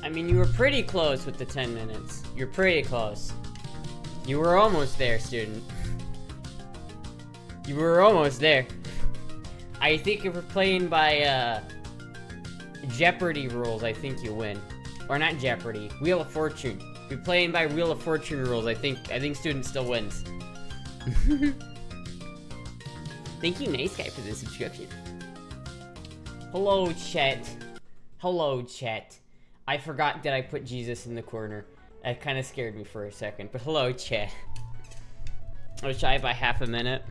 I mean, you were pretty close with the 10 minutes. You're pretty close. You were almost there, student. You were almost there. I think if we're playing by, Jeopardy rules, I think you win. Or not Jeopardy, Wheel of Fortune. If you're playing by Wheel of Fortune rules, I think student still wins. Thank you, Nice Guy, for the subscription. Hello, chat. Hello, chat. I forgot that I put Jesus in the corner. That kind of scared me for a second, but hello, chat. I was shy by half a minute.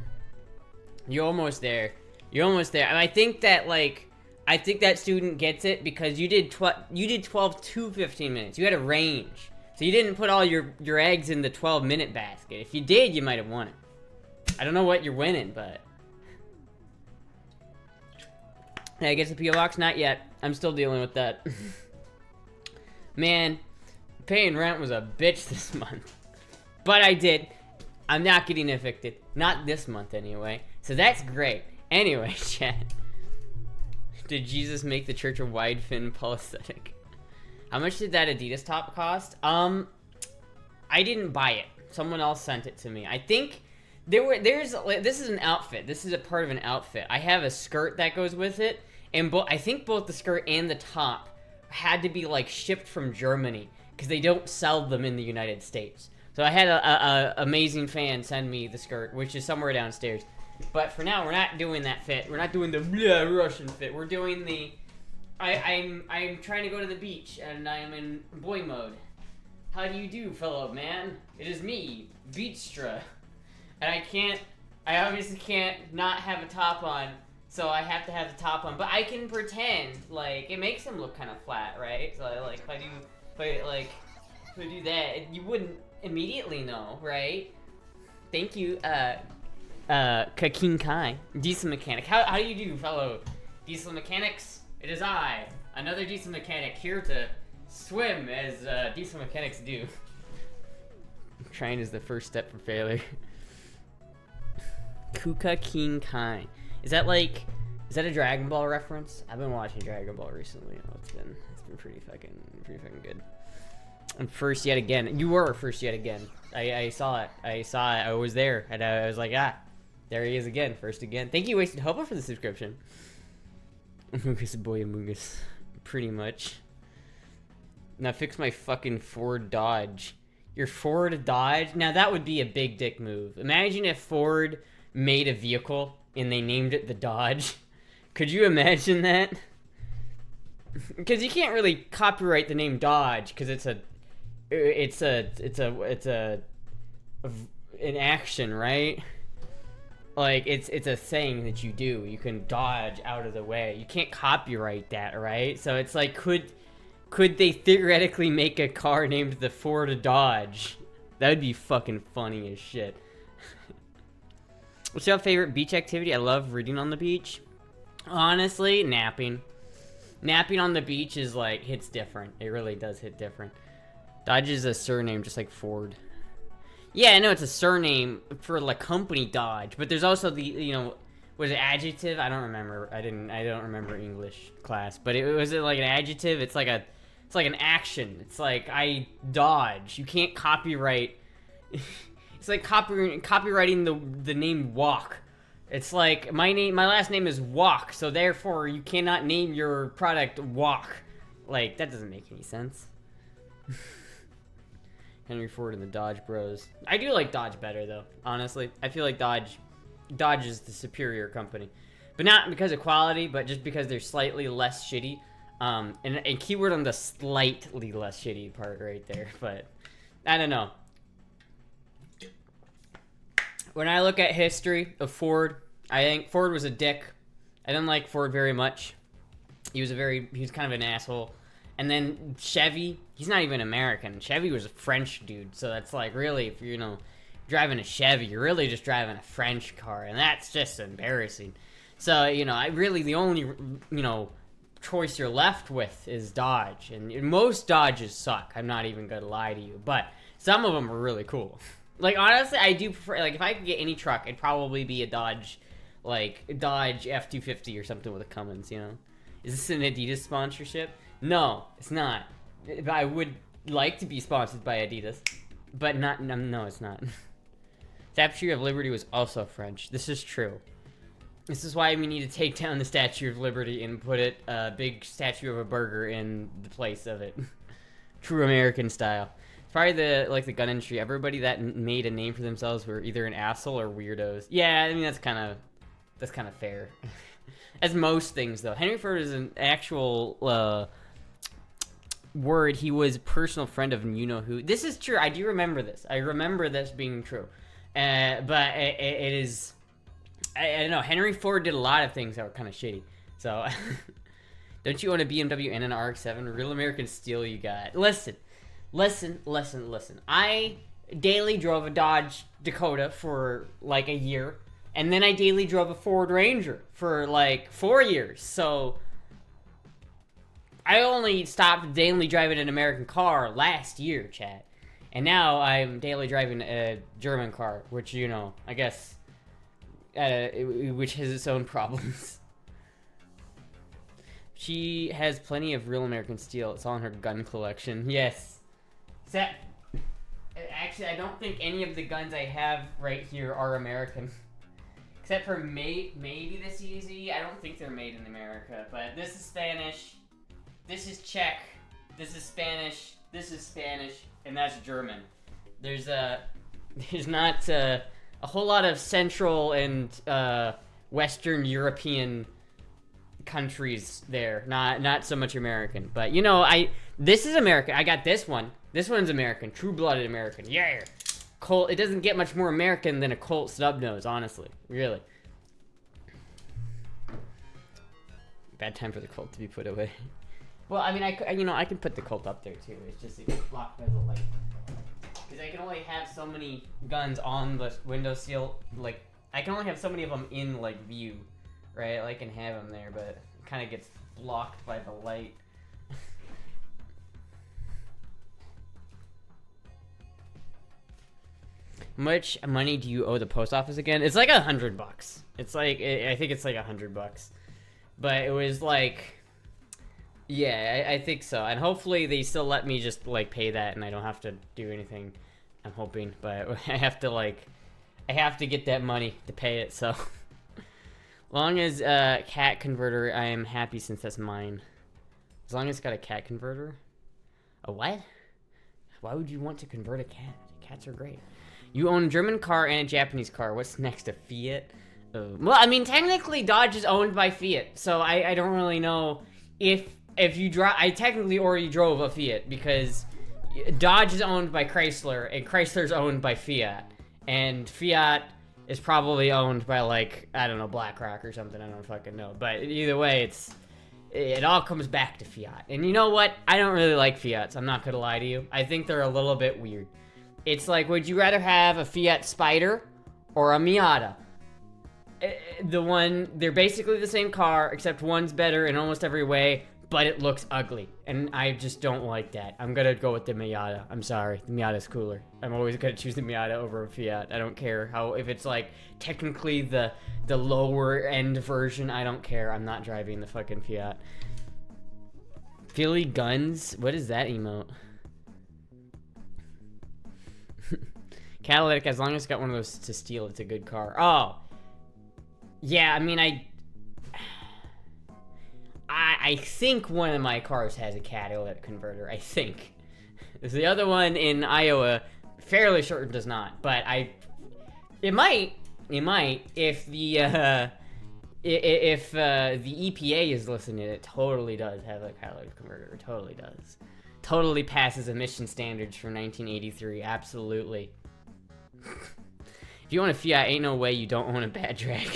You're almost there. You're almost there. And I think that, like, I think that student gets it because you did 12 to 15 minutes. You had a range. So you didn't put all your eggs in the 12-minute basket. If you did, you might have won it. I don't know what you're winning, but... Hey, I guess the P.O. Box? Not yet. I'm still dealing with that. Man, paying rent was a bitch this month. But I did. I'm not getting evicted. Not this month, anyway. So that's great. Anyway, chat. Did Jesus make the church a wide fin polyesthetic? How much did that Adidas top cost? I didn't buy it. Someone else sent it to me. I think this is an outfit. This is a part of an outfit. I have a skirt that goes with it, and I think both the skirt and the top had to be like shipped from Germany because they don't sell them in the United States. So I had a amazing fan send me the skirt, which is somewhere downstairs. But for now, we're not doing that fit. We're not doing the Russian fit. We're doing the... I'm trying to go to the beach, and I am in boy mode. How do you do, fellow man? It is me, Beachstra. And I obviously can't not have a top on, so I have to have the top on. But I can pretend, like, it makes him look kind of flat, right? So, like, if I do that, you wouldn't immediately know, right? Thank you, Kakin Kai, Diesel Mechanic. How do you do, fellow Diesel Mechanics? It is I, another Diesel Mechanic, here to swim as Diesel Mechanics do. Trying is the first step for failure. Kuka King Kai. Is that a Dragon Ball reference? I've been watching Dragon Ball recently. Oh, it's been pretty fucking good. And first yet again. You were first yet again. I saw it. I was there, and I was like, there he is again, first again. Thank you, Wasted Hobo, for the subscription. Amogus boy Amogus. Pretty much. Now fix my fucking Ford Dodge. Your Ford Dodge? Now that would be a big dick move. Imagine if Ford made a vehicle and they named it the Dodge. Could you imagine that? Because you can't really copyright the name Dodge because it's an action, right? Like, it's a thing that you do. You can dodge out of the way. You can't copyright that, right? So it's like, could they theoretically make a car named the Ford Dodge? That would be fucking funny as shit. What's your favorite beach activity? I love reading on the beach. Honestly, napping. Napping on the beach is like, hits different. It really does hit different. Dodge is a surname, just like Ford. Yeah, I know it's a surname for the company Dodge, but there's also the, was it adjective? I don't remember. I don't remember English class, but was it like an adjective? It's like an action. It's like, I dodge. You can't copyright. It's like copywriting the name Walk. It's like, my last name is Walk, so therefore you cannot name your product Walk. Like, that doesn't make any sense. Henry Ford and the Dodge Bros. I do like Dodge better, though, honestly. I feel like Dodge is the superior company. But not because of quality, but just because they're slightly less shitty. And keyword on the slightly less shitty part right there. But, I don't know. When I look at history of Ford, I think Ford was a dick. I didn't like Ford very much. He was kind of an asshole. And then Chevy, he's not even American. Chevy was a French dude, so that's like, really, if you're, driving a Chevy, you're really just driving a French car, and that's just embarrassing. So, I really, the only, choice you're left with is Dodge, and most Dodges suck, I'm not even gonna lie to you, but some of them are really cool. Like, honestly, I do prefer, like, if I could get any truck, it'd probably be a Dodge, like, Dodge F-250 or something with a Cummins, Is this an Adidas sponsorship? No, it's not. I would like to be sponsored by Adidas, but not. No, it's not. Statue of Liberty was also French. This is true. This is why we need to take down the Statue of Liberty and put a big statue of a burger in the place of it. True American style. It's probably the gun industry. Everybody that made a name for themselves were either an asshole or weirdos. Yeah, I mean that's kind of fair. As most things though. Henry Ford is an actual word. He was a personal friend of you know who. This is true. I do remember this. I remember this being true. But it is. I don't know. Henry Ford did a lot of things that were kind of shitty. So, don't you own a BMW and an RX7? Real American steel you got. Listen. I daily drove a Dodge Dakota for like a year. And then I daily drove a Ford Ranger for like 4 years. So, I only stopped daily driving an American car last year, chat. And now I'm daily driving a German car, which, you know, I guess... which has its own problems. She has plenty of real American steel. It's all in her gun collection. Yes. Actually, I don't think any of the guns I have right here are American. Except for maybe the CZ. I don't think they're made in America. But this is Spanish. This is Czech. This is Spanish. This is Spanish. And that's German. There's not... a whole lot of Central and Western European countries there. Not so much American. But, you know, this is American. I got this one. This one's American. True-blooded American. Yeah! Colt. It doesn't get much more American than a Colt Snub-Nose, honestly. Really. Bad time for the Colt to be put away. Well, I mean, I can put the Colt up there, too. It's just it's blocked by the light. Because I can only have so many guns on the windowsill, like, I can only have so many of them in, like, view, right? Like, I can have them there, but it kind of gets blocked by the light. How much money do you owe the post office again? It's like $100. It's like, I think it's like $100. But it was like... Yeah, I think so. And hopefully they still let me just, like, pay that and I don't have to do anything. I'm hoping. But I have to get that money to pay it, so. Long as cat converter, I am happy since that's mine. As long as it's got a cat converter. A what? Why would you want to convert a cat? Cats are great. You own a German car and a Japanese car. What's next? A Fiat? Well, I mean, technically Dodge is owned by Fiat. So I don't really know if you drive, I technically already drove a Fiat because Dodge is owned by Chrysler and Chrysler's owned by Fiat, and Fiat is probably owned by like, I don't know, BlackRock or something. I don't fucking know. But either way, it all comes back to Fiat. And you know what? I don't really like Fiats. I'm not gonna lie to you. I think they're a little bit weird. It's like, would you rather have a Fiat Spider or a Miata? They're basically the same car, except one's better in almost every way, but it looks ugly, and I just don't like that. I'm gonna go with the Miata. I'm sorry, the Miata's cooler. I'm always gonna choose the Miata over a Fiat. I don't care if it's like technically the lower end version. I don't care. I'm not driving the fucking Fiat. Philly Guns. What is that emote? Catalytic. As long as it's got one of those to steal, it's a good car. Oh, yeah. I mean, I think one of my cars has a catalytic converter. I think. The other one in Iowa, fairly certain does not. But it might if the EPA is listening. It totally does have a catalytic converter. It totally does. Totally passes emission standards for 1983. Absolutely. If you own a Fiat, ain't no way you don't own a Bad Dragon.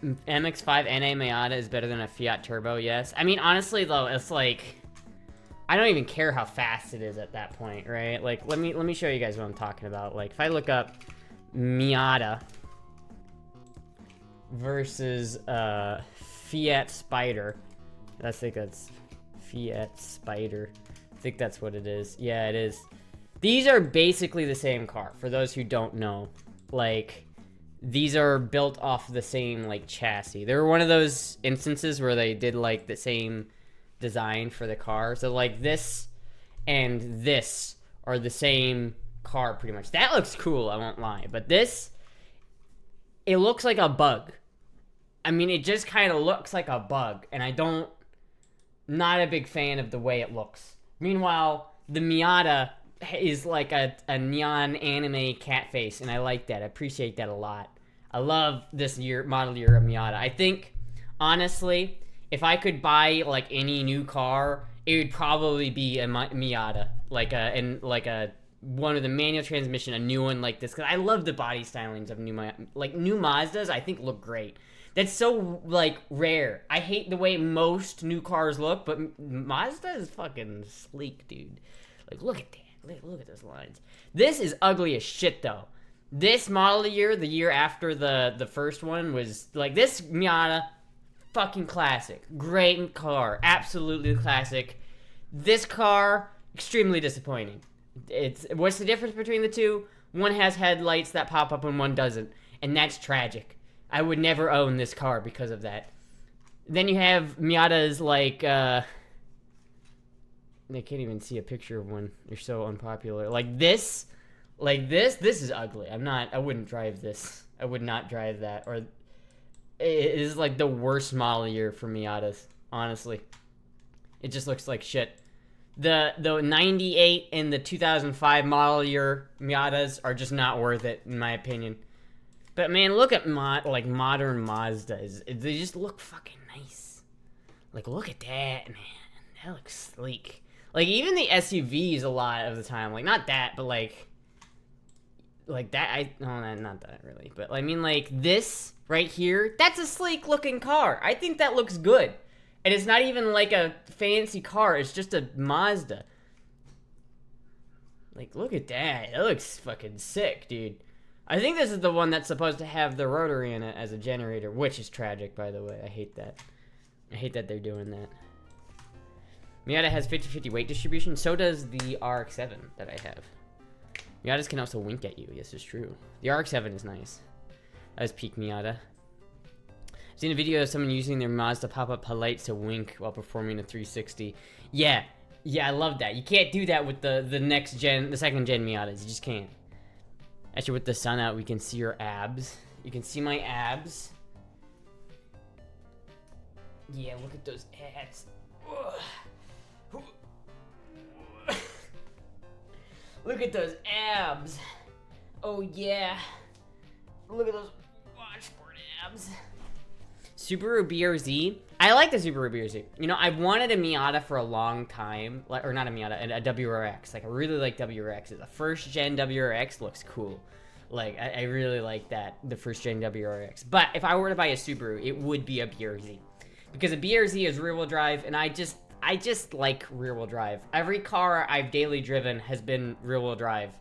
MX-5 NA Miata is better than a Fiat Turbo, yes. I mean, honestly, though, it's like... I don't even care how fast it is at that point, right? Like, let me show you guys what I'm talking about. Like, if I look up Miata versus Fiat Spider... I think that's Fiat Spider. I think that's what it is. Yeah, it is. These are basically the same car, for those who don't know. Like... These are built off the same, like, chassis. They were one of those instances where they did, like, the same design for the car. So like this and this are the same car pretty much. That looks cool, I won't lie. But this, it looks like a bug. I mean, it just kind of looks like a bug, and not a big fan of the way it looks. Meanwhile, the Miata is like a neon anime cat face, and I like that. I appreciate that a lot. I love this model year of Miata. I think, honestly, if I could buy like any new car, it would probably be a Miata, like a one with a manual transmission, a new one like this, because I love the body stylings of new Mazdas. I think look great. That's so, like, rare. I hate the way most new cars look, but Mazda is fucking sleek, dude. Like, look at that. Look at those lines. This is ugly as shit, though. This model year, the year after the first one, was, like, this Miata, fucking classic. Great car. Absolutely classic. This car, extremely disappointing. What's the difference between the two? One has headlights that pop up and one doesn't. And that's tragic. I would never own this car because of that. Then you have Miatas like, they can't even see a picture of one. They're so unpopular. This is ugly. I wouldn't drive this. I would not drive that. Or, it is like the worst model year for Miatas, honestly. It just looks like shit. The 98 and the 2005 model year Miatas are just not worth it, in my opinion. But man, look at modern Mazdas. They just look fucking nice. Like, look at that, man. That looks sleek. Like, even the SUVs a lot of the time. Like, not that, but like that. Not that really. But I mean, like this right here. That's a sleek looking car. I think that looks good. And it's not even like a fancy car. It's just a Mazda. Like, look at that. That looks fucking sick, dude. I think this is the one that's supposed to have the rotary in it as a generator, which is tragic, by the way. I hate that. I hate that they're doing that. Miata has 50-50 weight distribution. So does the RX7 that I have. Miatas can also wink at you. Yes, it's true. The RX7 is nice. That was peak Miata. I've seen a video of someone using their Mazda pop-up headlights to wink while performing a 360. Yeah, I love that. You can't do that with the second gen Miatas. You just can't. Actually, with the sun out, we can see your abs. You can see my abs. Yeah, look at those abs. Look at those abs. Oh, yeah. Look at those washboard abs. Subaru BRZ. I like the Subaru BRZ. You know, I've wanted a Miata for a long time. Or not a Miata, a WRX. Like, I really like WRXs. The first gen WRX looks cool. Like, I really like that, the first gen WRX. But if I were to buy a Subaru, it would be a BRZ. Because a BRZ is rear-wheel drive, and I just like rear-wheel drive. Every car I've daily driven has been rear-wheel drive,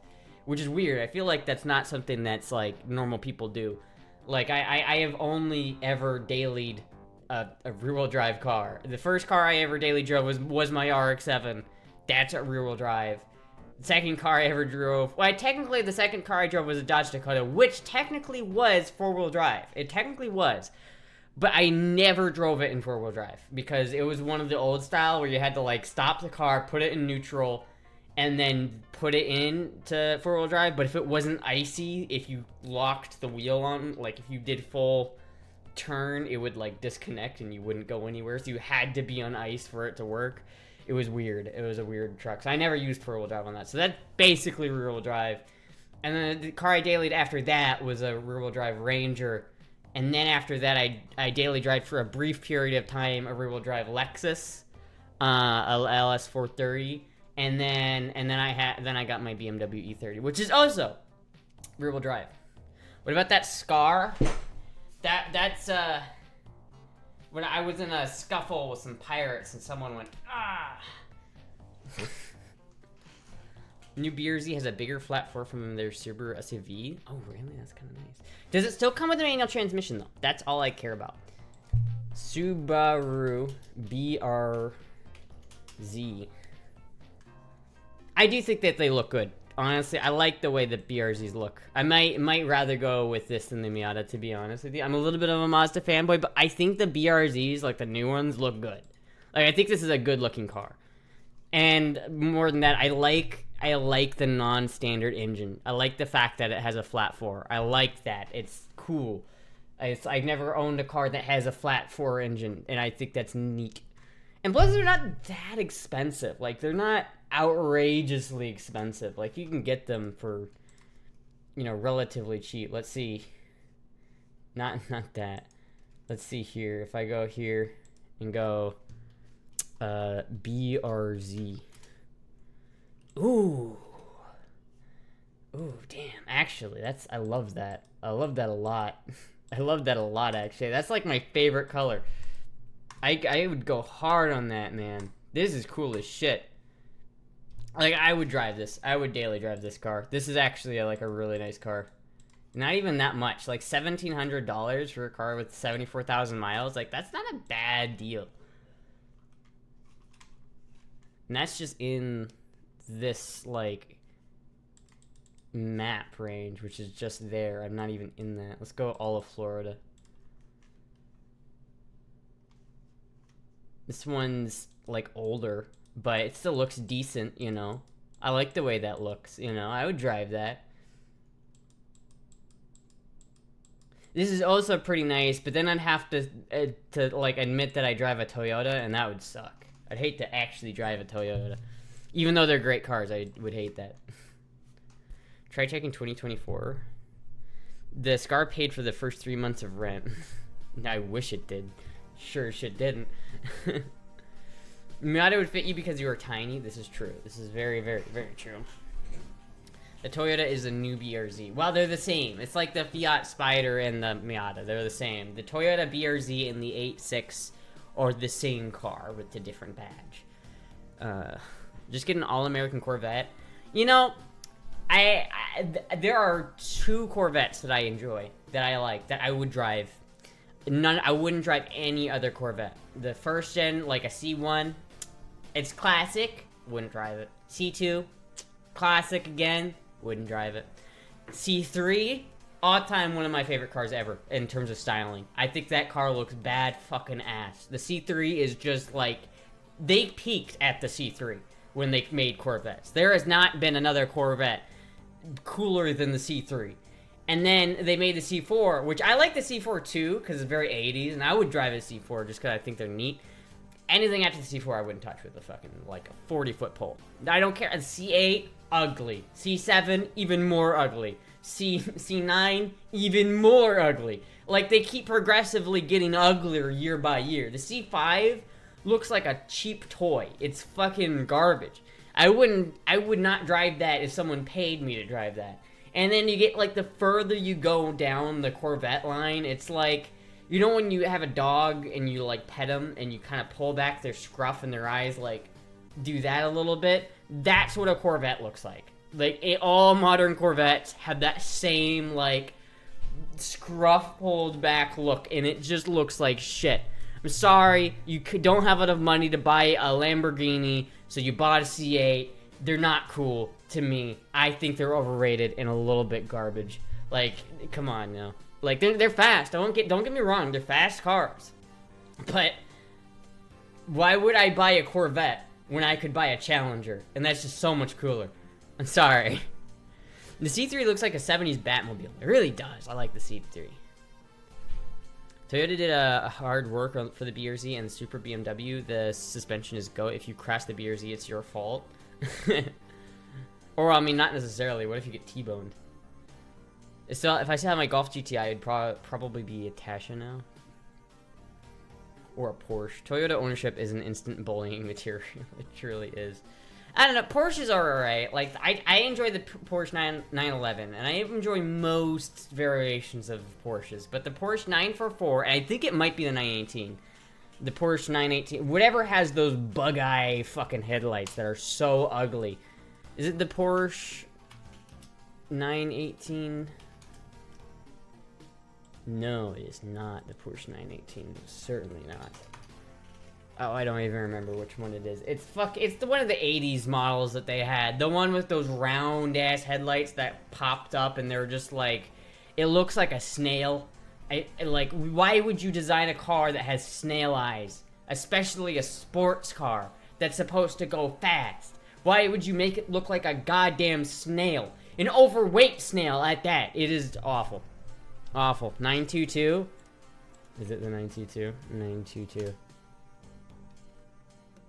which is weird. I feel like that's not something that's, like, normal people do. Like, I have only ever dailied a rear-wheel drive car. The first car I ever daily drove was my RX-7. That's a rear-wheel drive. The second car I ever drove... Well, technically, the second car I drove was a Dodge Dakota, which technically was four-wheel drive. It technically was. But I never drove it in four-wheel drive, because it was one of the old style where you had to, like, stop the car, put it in neutral, and then put it in to four-wheel drive. But if it wasn't icy, if you locked the wheel on, like, if you did full turn, it would, like, disconnect and you wouldn't go anywhere. So you had to be on ice for it to work. It was weird. It was a weird truck. So I never used four-wheel drive on that. So that's basically rear-wheel drive. And then the car I dailied after that was a rear-wheel drive Ranger. And then after that, I daily drive for a brief period of time a rear-wheel drive Lexus, a LS430. And then I got my BMW E30, which is also rear-wheel drive. What about that Scar? That's when I was in a scuffle with some pirates and someone went, ah. New BRZ has a bigger flat floor from their Subaru SUV. Oh, really? That's kind of nice. Does it still come with a manual transmission, though? That's all I care about. Subaru BRZ. I do think that they look good. Honestly, I like the way the BRZs look. I might rather go with this than the Miata, to be honest with you. I'm a little bit of a Mazda fanboy, but I think the BRZs, like the new ones, look good. Like, I think this is a good looking car. And more than that, I like the non-standard engine. I like the fact that it has a flat 4. I like that. It's cool. I've never owned a car that has a flat 4 engine, and I think that's neat. And plus, they're not that expensive. Like, they're not outrageously expensive. Like, you can get them for, you know, relatively cheap. Let's see. Not that. Let's see here. If I go here and go BRZ. Ooh, damn. Actually, I love that. I love that a lot. I love that a lot, actually. That's like my favorite color. I would go hard on that, man. This is cool as shit. Like, I would drive this. I would daily drive this car. This is actually like a really nice car. Not even that much. Like $1,700 for a car with 74,000 miles. Like, that's not a bad deal. And that's just in this, like, map range, which is just there. I'm not even in that. Let's go all of Florida. This one's, like, older, but it still looks decent, you know? I like the way that looks, you know? I would drive that. This is also pretty nice, but then I'd have to like, admit that I drive a Toyota, and that would suck. I'd hate to actually drive a Toyota. Even though they're great cars, I would hate that. Try checking 2024. The Scar paid for the first 3 months of rent. I wish it did. Sure as shit didn't. Miata would fit you because you are tiny. This is true. This is very, very, very true. The Toyota is a new BRZ. Well, they're the same. It's like the Fiat Spider and the Miata. They're the same. The Toyota BRZ and the 8.6 are the same car with a different badge. Just get an all-American Corvette. You know, there are 2 Corvettes that I enjoy, that I like, that I would drive. I wouldn't drive any other Corvette. The first gen, like a C1, it's classic, wouldn't drive it. C2, classic again, wouldn't drive it. C3, all-time one of my favorite cars ever in terms of styling. I think that car looks bad fucking ass. The C3 is just like, they peaked at the C3 when they made Corvettes. There has not been another Corvette cooler than the C3. And then they made the C4, which I like the C4 too, because it's very 80s, and I would drive a C4 just because I think they're neat. Anything after the C4 I wouldn't touch with a fucking, like, a 40-foot pole. I don't care. A C8, ugly. C7, even more ugly. C9, even more ugly. Like, they keep progressively getting uglier year by year. The C5 looks like a cheap toy. It's fucking garbage. I would not drive that if someone paid me to drive that. And then you get, like, the further you go down the Corvette line, it's like, you know when you have a dog and you, like, pet them and you kind of pull back their scruff and their eyes, like, do that a little bit? That's what a Corvette looks like. Like, all modern Corvettes have that same, like, scruff pulled back look, and it just looks like shit. I'm sorry, you don't have enough money to buy a Lamborghini, so you bought a C8. They're not cool to me. I think they're overrated and a little bit garbage. Like, come on now. Like, they're fast. Don't get me wrong. They're fast cars. But why would I buy a Corvette when I could buy a Challenger? And that's just so much cooler. I'm sorry. The C3 looks like a 70s Batmobile. It really does. I like the C3. Toyota did a hard work for the BRZ and the Super BMW. The suspension is GOAT. If you crash the BRZ, it's your fault. Or, I mean, not necessarily. What if you get T-boned? So, if I still have my Golf GTI, it'd probably be a Tasha now. Or a Porsche. Toyota ownership is an instant bullying material. It truly is. I don't know. Porsches are alright. Like, I enjoy the Porsche 911, and I enjoy most variations of Porsches. But the Porsche 944, and I think it might be the 918. The Porsche 918, whatever has those bug-eye fucking headlights that are so ugly. Is it the Porsche 918? No, it is not the Porsche 918. Certainly not. Oh, I don't even remember which one it is. It's the one of the 80s models that they had. The one with those round-ass headlights that popped up and they're just like... It looks like a snail. Like, why would you design a car that has snail eyes? especially a sports car that's supposed to go fast. Why would you make it look like a goddamn snail? An overweight snail at that. It is awful. Awful. 922? Is it the 922? 922.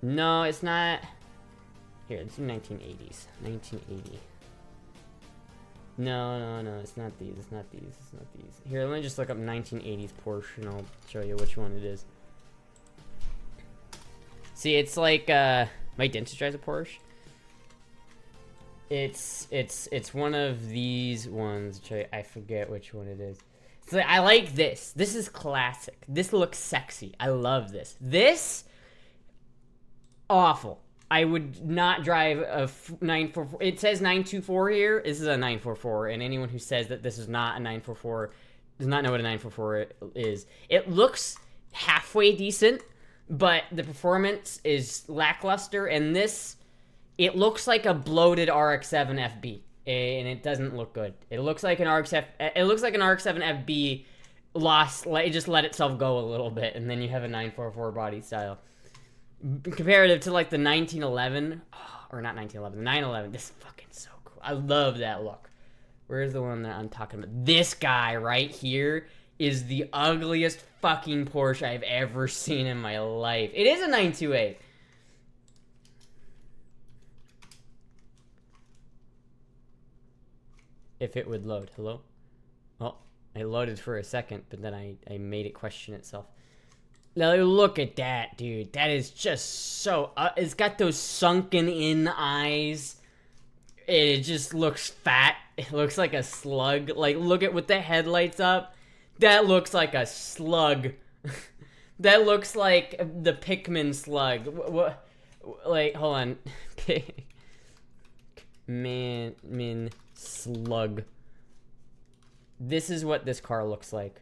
No, it's not. Here, it's 1980s. 1980. No, it's not these. It's not these. It's not these. Here, let me just look up 1980s Porsche and I'll show you which one it is. See, it's like, my dentist drives a Porsche. It's one of these ones. I forget which one it is. So I like this. This is classic. This looks sexy. I love this. This, awful. I would not drive a 944. It says 924 here. This is a 944, and anyone who says that this is not a 944 does not know what a 944 is. It looks halfway decent, but the performance is lackluster, and this, it looks like a bloated RX7 FB, and it doesn't look good. It looks like an RX7 FB it just let itself go a little bit, and then you have a 944 body style. Comparative to like the 1911, or not 1911, the 911. This is fucking so cool. I love that look. Where's the one that I'm talking about? This guy right here is the ugliest fucking Porsche I've ever seen in my life. It is a 928. If it would load. Hello? Oh, it loaded for a second, but then I made it question itself. Now look at that, dude. That is just so... it's got those sunken in eyes. It just looks fat. It looks like a slug. Like, look at with the headlights up. That looks like a slug. That looks like the Pikmin slug. What? Like, hold on. Min slug. This is what this car looks like.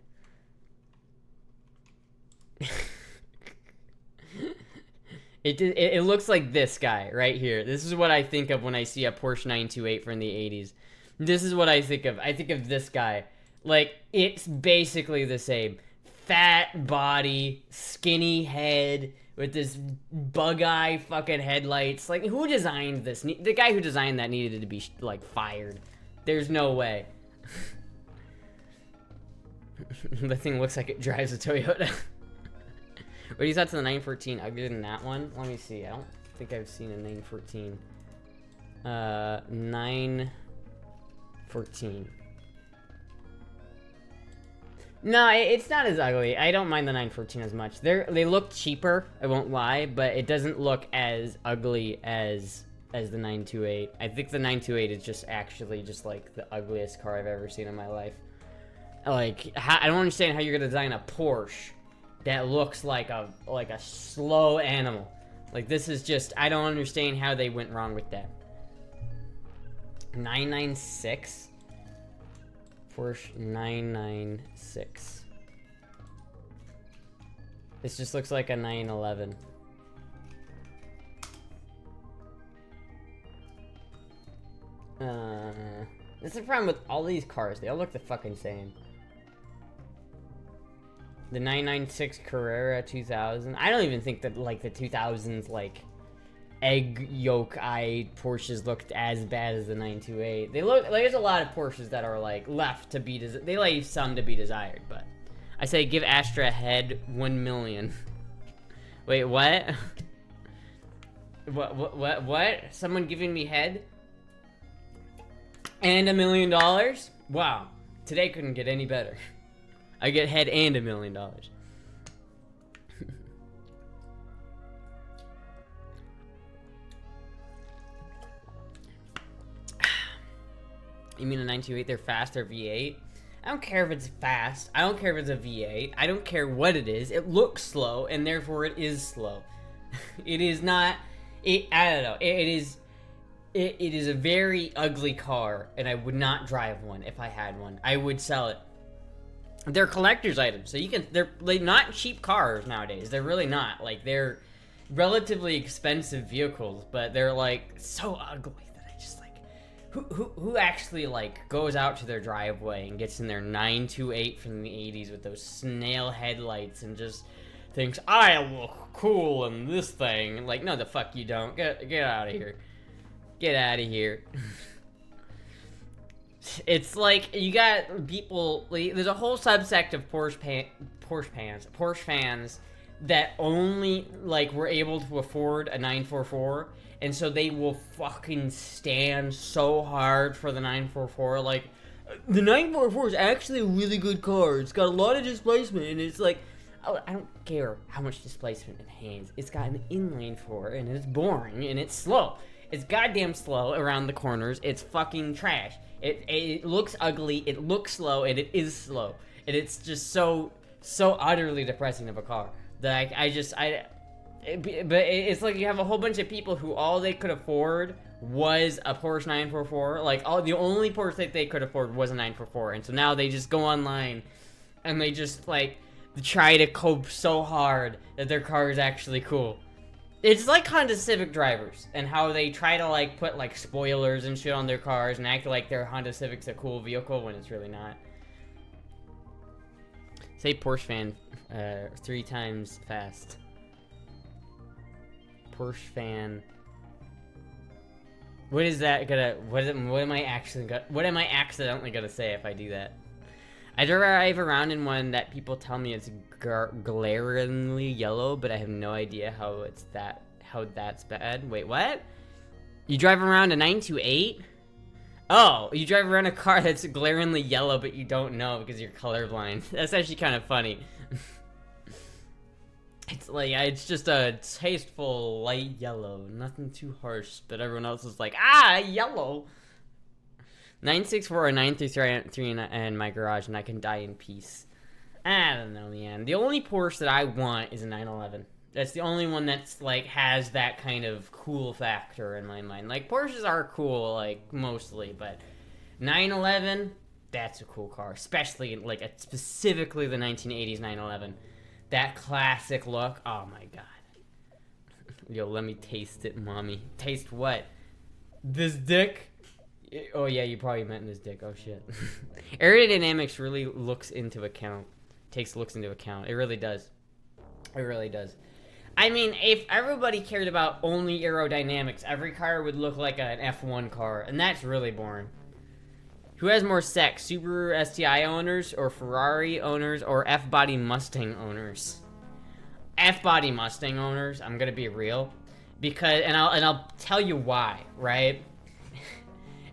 It looks like this guy right here. This is what I think of when I see a Porsche 928 from the 80s. This is what I think of. I think of this guy. Like, it's basically the same. Fat body, skinny head, with this bug eye fucking headlights. Like, who designed this? The guy who designed that needed to be, like, fired. There's no way. The thing looks like it drives a Toyota. What do you thought to the 914? Uglier than that one? Let me see. I don't think I've seen a 914. 914. No, it's not as ugly. I don't mind the 914 as much. They look cheaper, I won't lie, but it doesn't look as ugly as the 928. I think the 928 is just actually just like the ugliest car I've ever seen in my life. Like, I don't understand how you're gonna design a Porsche that looks like a slow animal. Like, this is just, I don't understand how they went wrong with that. 996? Porsche 996. This just looks like a 911. That's the problem with all these cars. They all look the fucking same. The 996 Carrera 2000. I don't even think that, like, the 2000s, like, egg yolk-eyed Porsches looked as bad as the 928. They look, like, there's a lot of Porsches that are, like, left to be, they leave some to be desired, but I say give Astra a head 1 million. Wait, what? What? Someone giving me head? And $1 million? Wow. Today couldn't get any better. I get head and $1 million. You mean a 928? They're fast or V8? I don't care if it's fast. I don't care if it's a V8. I don't care what it is. It looks slow, and therefore it is slow. It is not. I don't know. It is a very ugly car, and I would not drive one if I had one. I would sell it. They're collector's items, so you can. They're like not cheap cars nowadays. They're really not. Like, they're relatively expensive vehicles, but they're like so ugly that I just like. Who actually like goes out to their driveway and gets in their 928 from the 80s with those snail headlights and just thinks I look cool in this thing. Like, no, the fuck you don't. Get out of here. Get out of here. It's like you got people. Like, there's a whole subsect of Porsche fans that only like were able to afford a 944, and so they will fucking stand so hard for the 944. Like, the 944 is actually a really good car. It's got a lot of displacement, and it's like, oh, I don't care how much displacement it has. It's got an inline 4, and it's boring, and it's slow. It's goddamn slow around the corners. It's fucking trash. It looks ugly. It looks slow, and it is slow. And it's just so utterly depressing of a car that but it's like you have a whole bunch of people who all they could afford was a Porsche 944. Like, the only Porsche that they could afford was a 944, and so now they just go online and they just like try to cope so hard that their car is actually cool. It's like Honda Civic drivers and how they try to like put like spoilers and shit on their cars and act like their Honda Civic's a cool vehicle when it's really not. Say Porsche fan 3 times fast. Porsche fan. What is that gonna? What am I accidentally gonna say if I do that? I drive around in one that people tell me it's glaringly yellow, but I have no idea how that's bad. Wait, what? You drive around a 928? Oh, you drive around a car that's glaringly yellow, but you don't know because you're colorblind. That's actually kind of funny. It's like, it's just a tasteful light yellow, nothing too harsh, but everyone else is like, yellow. 964 or 933 in my garage, and I can die in peace. I don't know, man. The only Porsche that I want is a 911. That's the only one that's, like, has that kind of cool factor in my mind. Like, Porsches are cool, like, mostly, but 911, that's a cool car. Especially, like, specifically the 1980s 911. That classic look, oh my god. Yo, let me taste it, mommy. Taste what? This dick? Oh yeah, you probably meant this dick. Oh shit. Aerodynamics really takes looks into account. It really does. It really does. I mean, if everybody cared about only aerodynamics, every car would look like an F1 car, and that's really boring. Who has more sex, Subaru STI owners, or Ferrari owners, or F-body Mustang owners? F-body Mustang owners, I'm gonna be real, because, and I'll tell you why, right?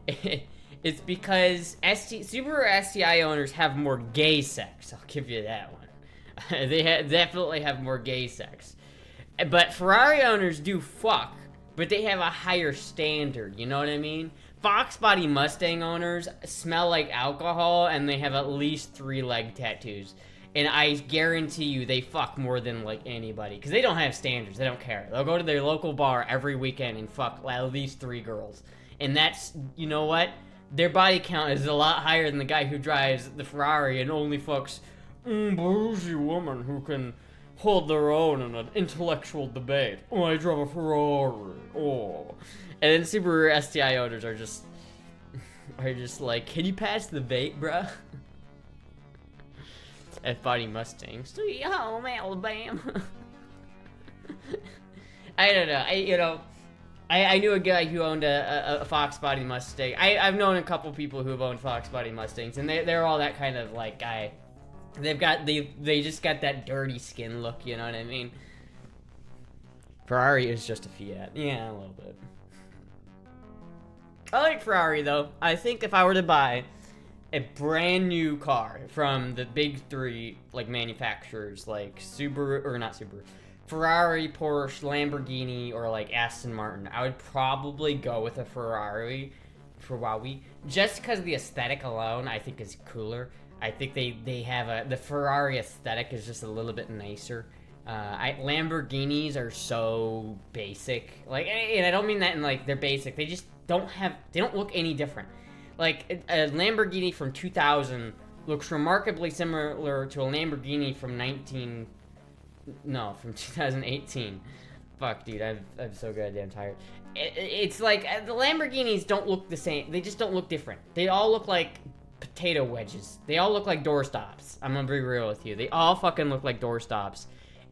It's because Subaru STI owners have more gay sex. I'll give you that one. They definitely have more gay sex. But Ferrari owners do fuck, but they have a higher standard, you know what I mean? Fox body Mustang owners smell like alcohol, and they have at least 3 leg tattoos. And I guarantee you they fuck more than, like, anybody. Because they don't have standards. They don't care. They'll go to their local bar every weekend and fuck at least 3 girls. And that's, you know what? Their body count is a lot higher than the guy who drives the Ferrari and only fucks bougie woman who can hold their own in an intellectual debate. Oh, I drive a Ferrari. Oh. And then Subaru STI owners are just like, can you pass the vape, bruh? F-body Mustang. Sweet home, Alabama. I don't know. I knew a guy who owned a Fox body Mustang. I've known a couple people who have owned Fox body Mustangs, and they're all that kind of like guy. They just got that dirty skin look, you know what I mean? Ferrari is just a Fiat. Yeah, a little bit. I like Ferrari though. I think if I were to buy a brand new car from the big 3 like manufacturers, like Subaru, or not Subaru, Ferrari, Porsche, Lamborghini, or like Aston Martin, I would probably go with a Ferrari, just because the aesthetic alone I think is cooler. I think they have the Ferrari aesthetic is just a little bit nicer. Lamborghinis are so basic, like, and I don't mean that in like they're basic. They just they don't look any different. Like a Lamborghini from 2000 looks remarkably similar to a Lamborghini from 2018. Fuck, dude, I'm so goddamn tired. It's like the Lamborghinis don't look the same. They just don't look different. They all look like potato wedges. They all look like doorstops. I'm gonna be real with you. They all fucking look like doorstops.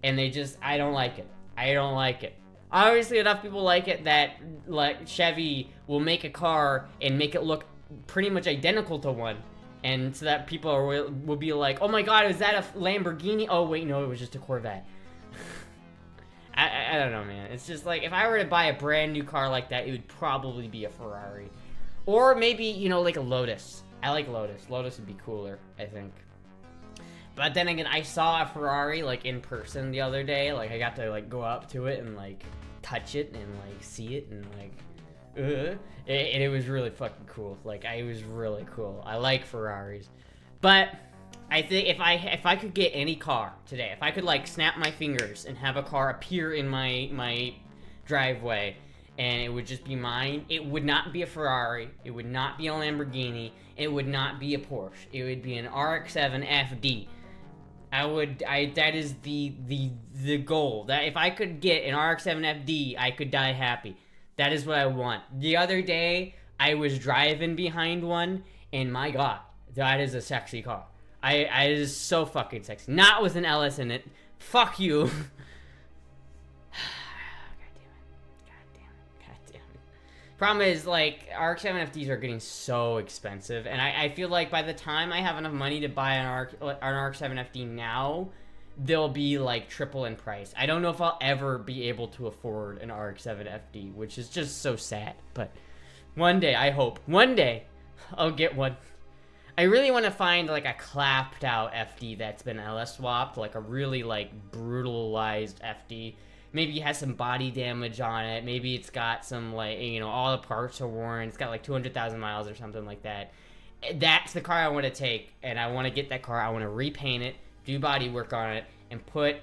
and I don't like it. I don't like it. Obviously, enough people like it that like Chevy will make a car and make it look pretty much identical to one, and so that people will be like, oh my god, is that a Lamborghini? Oh wait, no, it was just a Corvette. I don't know, man. It's just like, if I were to buy a brand new car like that, it would probably be a Ferrari. Or maybe, you know, like a Lotus. I like Lotus. Lotus would be cooler, I think. But then again, I saw a Ferrari, like, in person the other day. Like, I got to, like, go up to it and, like, touch it and, like, see it and, like, and it was really fucking cool. Like, it was really cool. I like Ferraris. But I think if I could get any car today, if I could, like, snap my fingers and have a car appear in my driveway and it would just be mine, it would not be a Ferrari, it would not be a Lamborghini, it would not be a Porsche. It would be an RX7 FD. That is the goal. That if I could get an RX7 FD, I could die happy. That is what I want. The other day, I was driving behind one, and my god, that is a sexy car. It is so fucking sexy. Not with an LS in it. Fuck you. Problem is, like, RX-7 FDs are getting so expensive, and I feel like by the time I have enough money to buy an RX-7 FD now, they'll be, like, triple in price. I don't know if I'll ever be able to afford an RX-7 FD, which is just so sad, but one day, I hope, one day, I'll get one. I really want to find, like, a clapped-out FD that's been LS swapped, like a really, like, brutalized FD. Maybe it has some body damage on it. Maybe it's got some, like, you know, all the parts are worn. It's got, like, 200,000 miles or something like that. That's the car I want to take, and I want to get that car. I want to repaint it, do body work on it, and put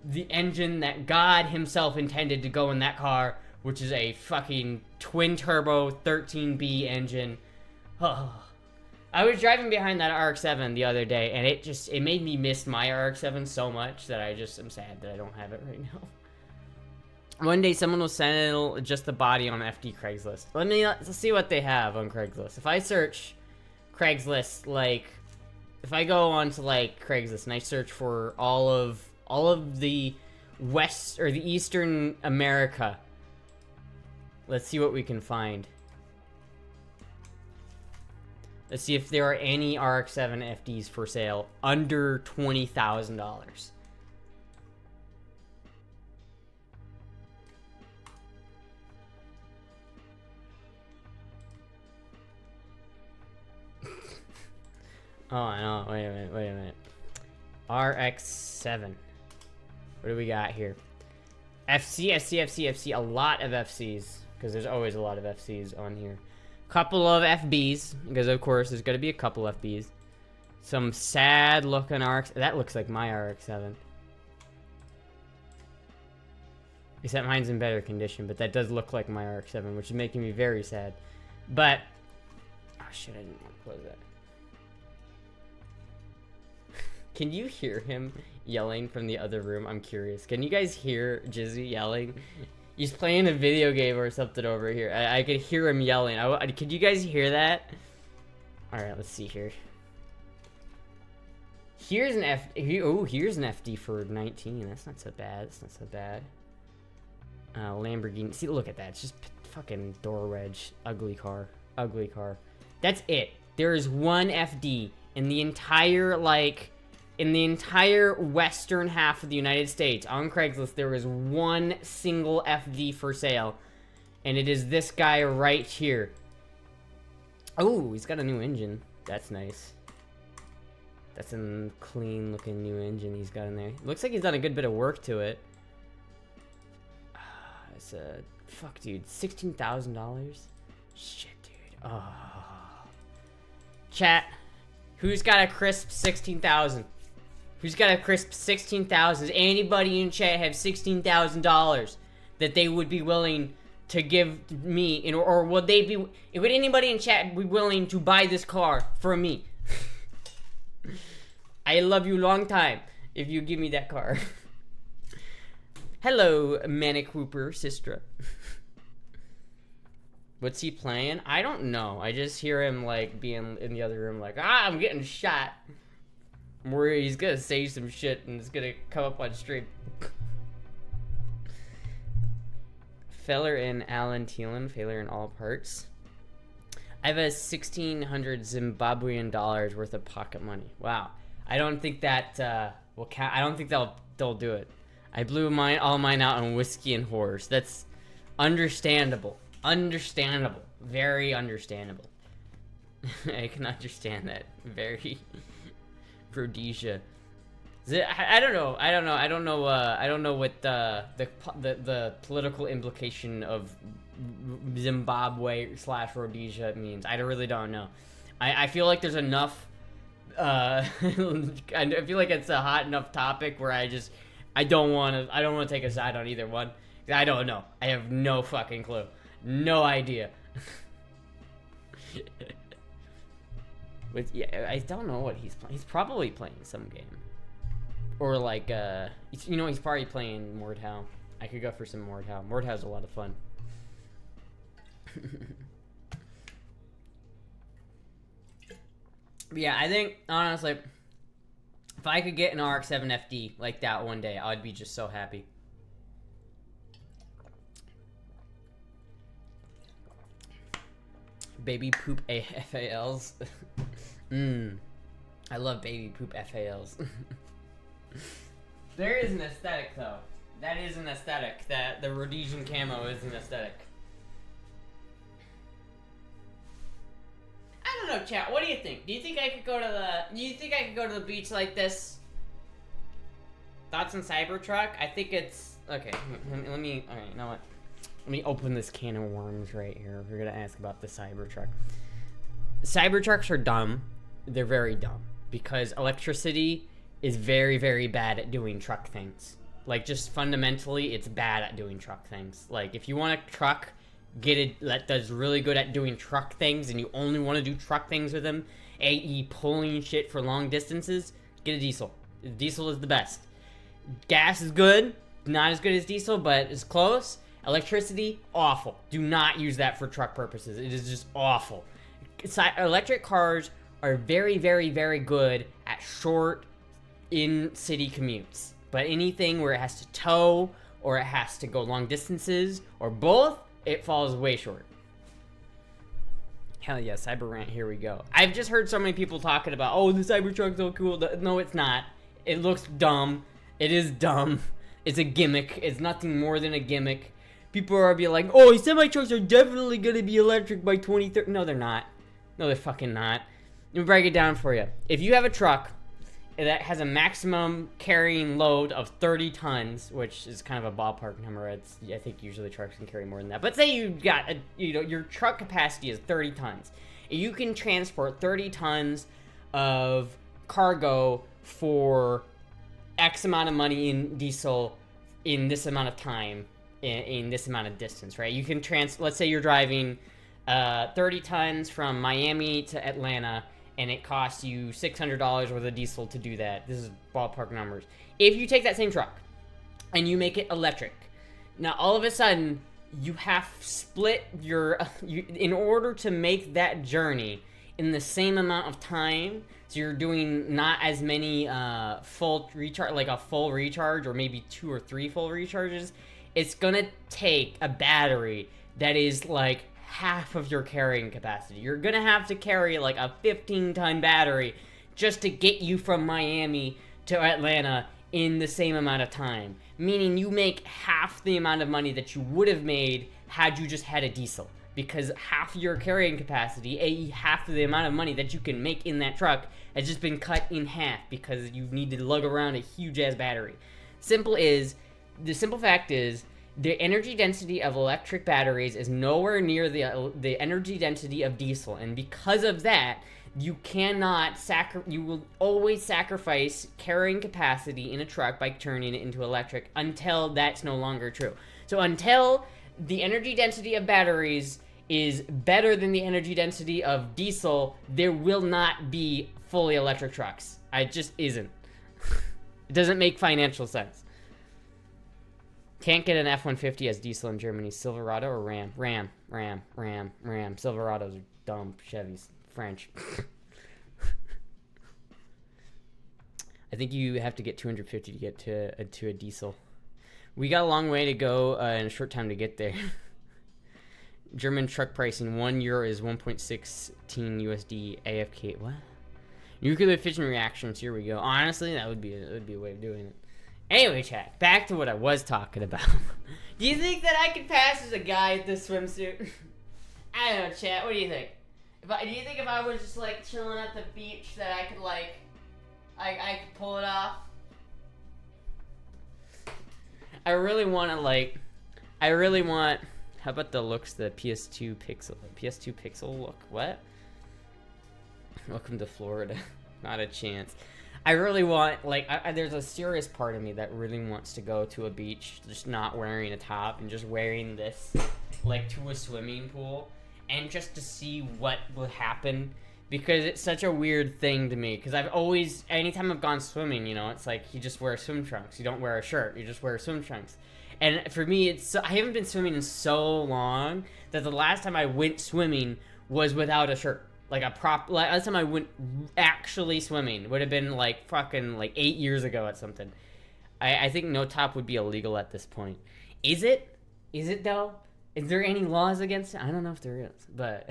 the engine that God himself intended to go in that car, which is a fucking twin-turbo 13B engine. Oh. I was driving behind that RX-7 the other day, and it made me miss my RX-7 so much that I just am sad that I don't have it right now. One day someone will sell just the body on FD Craigslist. Let's see what they have on Craigslist. If I search Craigslist, like, if I go on to, like, Craigslist and I search for all of the West, or the Eastern America, let's see what we can find. Let's see if there are any RX-7 FDs for sale under $20,000. Oh, no, wait a minute. RX-7. What do we got here? FC, a lot of FCs, because there's always a lot of FCs on here. Couple of FBs, because of course there's gonna be a couple FBs. Some sad looking RX, that looks like my RX-7. Except mine's in better condition, but that does look like my RX-7, which is making me very sad. But, oh shit, I didn't want to close that. Can you hear him yelling from the other room? I'm curious. Can you guys hear Jizzy yelling? He's playing a video game or something over here. I could hear him yelling. Could you guys hear that? Alright, let's see here. Here's an here's an FD for 19. That's not so bad. That's not so bad. Lamborghini. See, look at that. It's just fucking door wedge. Ugly car. Ugly car. That's it. There is one FD in the entire, like, in the entire western half of the United States. On Craigslist, there is one single FD for sale. And it is this guy right here. Oh, he's got a new engine. That's nice. That's a clean looking new engine he's got in there. Looks like he's done a good bit of work to it. It's a... Fuck, dude. $16,000? Shit, dude. Oh. Chat. Who's got a crisp 16,000? Who's got a crisp 16,000? Does anybody in chat have $16,000 that they would be willing to give me, or would they be? Would anybody in chat be willing to buy this car for me? I love you long time if you give me that car. Hello, Manic Whooper sister. What's he playing? I don't know. I just hear him like being in the other room, like, I'm getting shot. I'm worried he's gonna say some shit and it's gonna come up on stream. Feller in Alan Teelan, failure in all parts. I have a 1,600 Zimbabwean dollars worth of pocket money. Wow. I don't think that will count. I don't think they'll do it. I blew all mine out on whiskey and whores. That's understandable. Understandable. Very understandable. I can understand that. Very Rhodesia. I don't know. I don't know what the political implication of Zimbabwe / Rhodesia means. I really don't know. I feel like there's enough. I feel like it's a hot enough topic where I don't want to take a side on either one. I don't know. I have no fucking clue. No idea. Yeah, I don't know what he's playing. He's probably playing some game. Or like, he's probably playing Mordhau. I could go for some Mordhau. Mordhau's a lot of fun. But yeah, I think, honestly, if I could get an RX7 FD like that one day, I'd be just so happy. Baby poop FALs. I love baby poop FALs. There is an aesthetic, though. That is an aesthetic. That the Rhodesian camo is an aesthetic. I don't know, chat. What do you think? Do you think I could go to the beach like this? Thoughts on Cybertruck? I think it's okay. Let me. All right, you know what? Let me open this can of worms right here. We're gonna ask about the Cybertruck. Cybertrucks are dumb. They're very dumb because electricity is very, very bad at doing truck things. Like, just fundamentally, it's bad at doing truck things. Like, if you want a truck, get it that does really good at doing truck things, and you only want to do truck things with them, i.e. pulling shit for long distances, get a diesel. Diesel is the best. Gas is good, not as good as diesel, but it's close. Electricity, awful. Do not use that for truck purposes. It is just awful. Electric cars are very, very, very good at short in-city commutes. But anything where it has to tow, or it has to go long distances, or both, it falls way short. Hell yeah, Cyber Rant, here we go. I've just heard so many people talking about, oh, the Cybertruck's so cool. No, it's not. It looks dumb. It is dumb. It's a gimmick. It's nothing more than a gimmick. People are be like, oh, semi-trucks are definitely going to be electric by 2030. No, they're not. No, they're fucking not. Let me break it down for you. If you have a truck that has a maximum carrying load of 30 tons, which is kind of a ballpark number. I think usually trucks can carry more than that. But say you got, your truck capacity is 30 tons. You can transport 30 tons of cargo for X amount of money in diesel in this amount of time, in this amount of distance, right? You can let's say you're driving 30 tons from Miami to Atlanta, and it costs you $600 worth of diesel to do that. This is ballpark numbers. If you take that same truck and you make it electric, now all of a sudden you have split in order to make that journey in the same amount of time. So you're doing not as many full recharge, like a full recharge, or maybe 2 or 3 full recharges. It's gonna take a battery that is like half of your carrying capacity. You're gonna have to carry like a 15-ton battery just to get you from Miami to Atlanta in the same amount of time. Meaning you make half the amount of money that you would have made had you just had a diesel. Because half your carrying capacity, half of the amount of money that you can make in that truck, has just been cut in half because you need to lug around a huge-ass battery. The simple fact is, the energy density of electric batteries is nowhere near the energy density of diesel, and because of that, you will always sacrifice carrying capacity in a truck by turning it into electric until that's no longer true. So until the energy density of batteries is better than the energy density of diesel, there will not be fully electric trucks. It just isn't. It doesn't make financial sense. Can't get an F-150 as diesel in Germany. Silverado or Ram? Ram. Silverados are dumb. Chevys. French. I think you have to get 250 to get to a diesel. We got a long way to go in a short time to get there. German truck pricing, €1 is 1.16 USD AFK. What? Nuclear fission reactions. Here we go. Honestly, that would be a way of doing it. Anyway, chat. Back to what I was talking about. Do you think that I could pass as a guy with this swimsuit? I don't know, chat. What do you think? Do you think if I was just like chilling at the beach that I could like, I could pull it off? I really want to like, how about the looks, the PS2 Pixel look? What? Welcome to Florida. Not a chance. I really want, like, there's a serious part of me that really wants to go to a beach, just not wearing a top and just wearing this, like, to a swimming pool, and just to see what will happen, because it's such a weird thing to me, because I've always, anytime I've gone swimming, you know, it's like, you just wear swim trunks, you don't wear a shirt, you just wear swim trunks, and for me, I haven't been swimming in so long, that the last time I went swimming was without a shirt. Like last time I went actually swimming would have been like fucking like 8 years ago at something. I think no top would be illegal at this point. Is it? Is it though? Is there any laws against it? I don't know if there is, but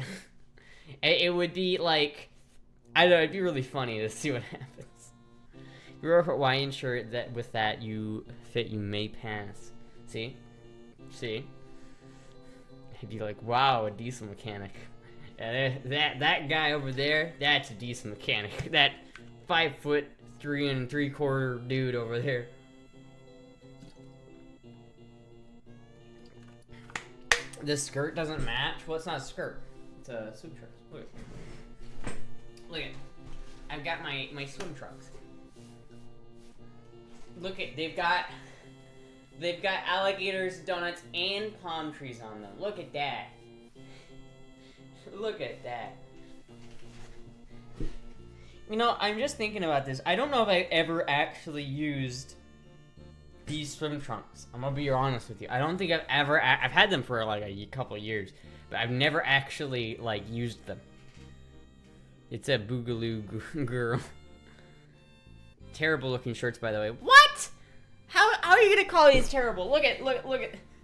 it would be like, I don't know, it'd be really funny to see what happens. You wear a Hawaiian shirt that with that you may pass. See? I'd be like, wow, a diesel mechanic. That guy over there, that's a decent mechanic. That 5'3" 3/4 dude over there. The skirt doesn't match. Well, it's not a skirt. It's a swim trunks. Look at. I've got my swim trunks. Look at. They've got alligators, donuts, and palm trees on them. Look at that. Look at that. You know, I'm just thinking about this. I don't know if I ever actually used these swim trunks. I'm gonna be honest with you. I don't think I've ever... I've had them for like a couple years, but I've never actually, like, used them. It's a boogaloo girl. Terrible looking shirts, by the way. What? How are you gonna call these terrible? Look at...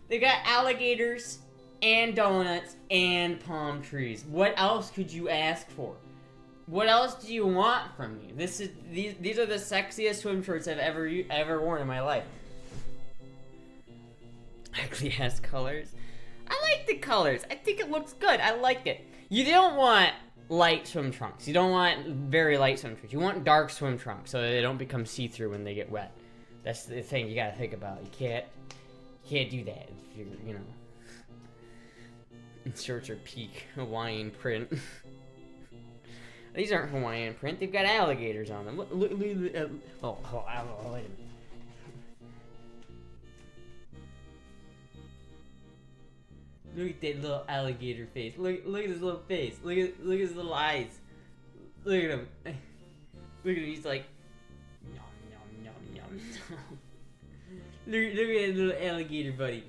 They got alligators and donuts and palm trees. What else could you ask for? What else do you want from me? These are the sexiest swim shorts I've ever worn in my life. Actually has colors. I like the colors. I think it looks good. I like it. You don't want light swim trunks. You don't want very light swim trunks. You want dark swim trunks so that they don't become see-through when they get wet. That's the thing you gotta think about. You can't do that if you're, you know. Shorts are peak Hawaiian print. These aren't Hawaiian print. They've got alligators on them. Look, wait a minute. Look at that little alligator face. Look at his little face. Look at his little eyes. Look at him. Look at him. He's like, nom nom nom nom. Look at that little alligator buddy.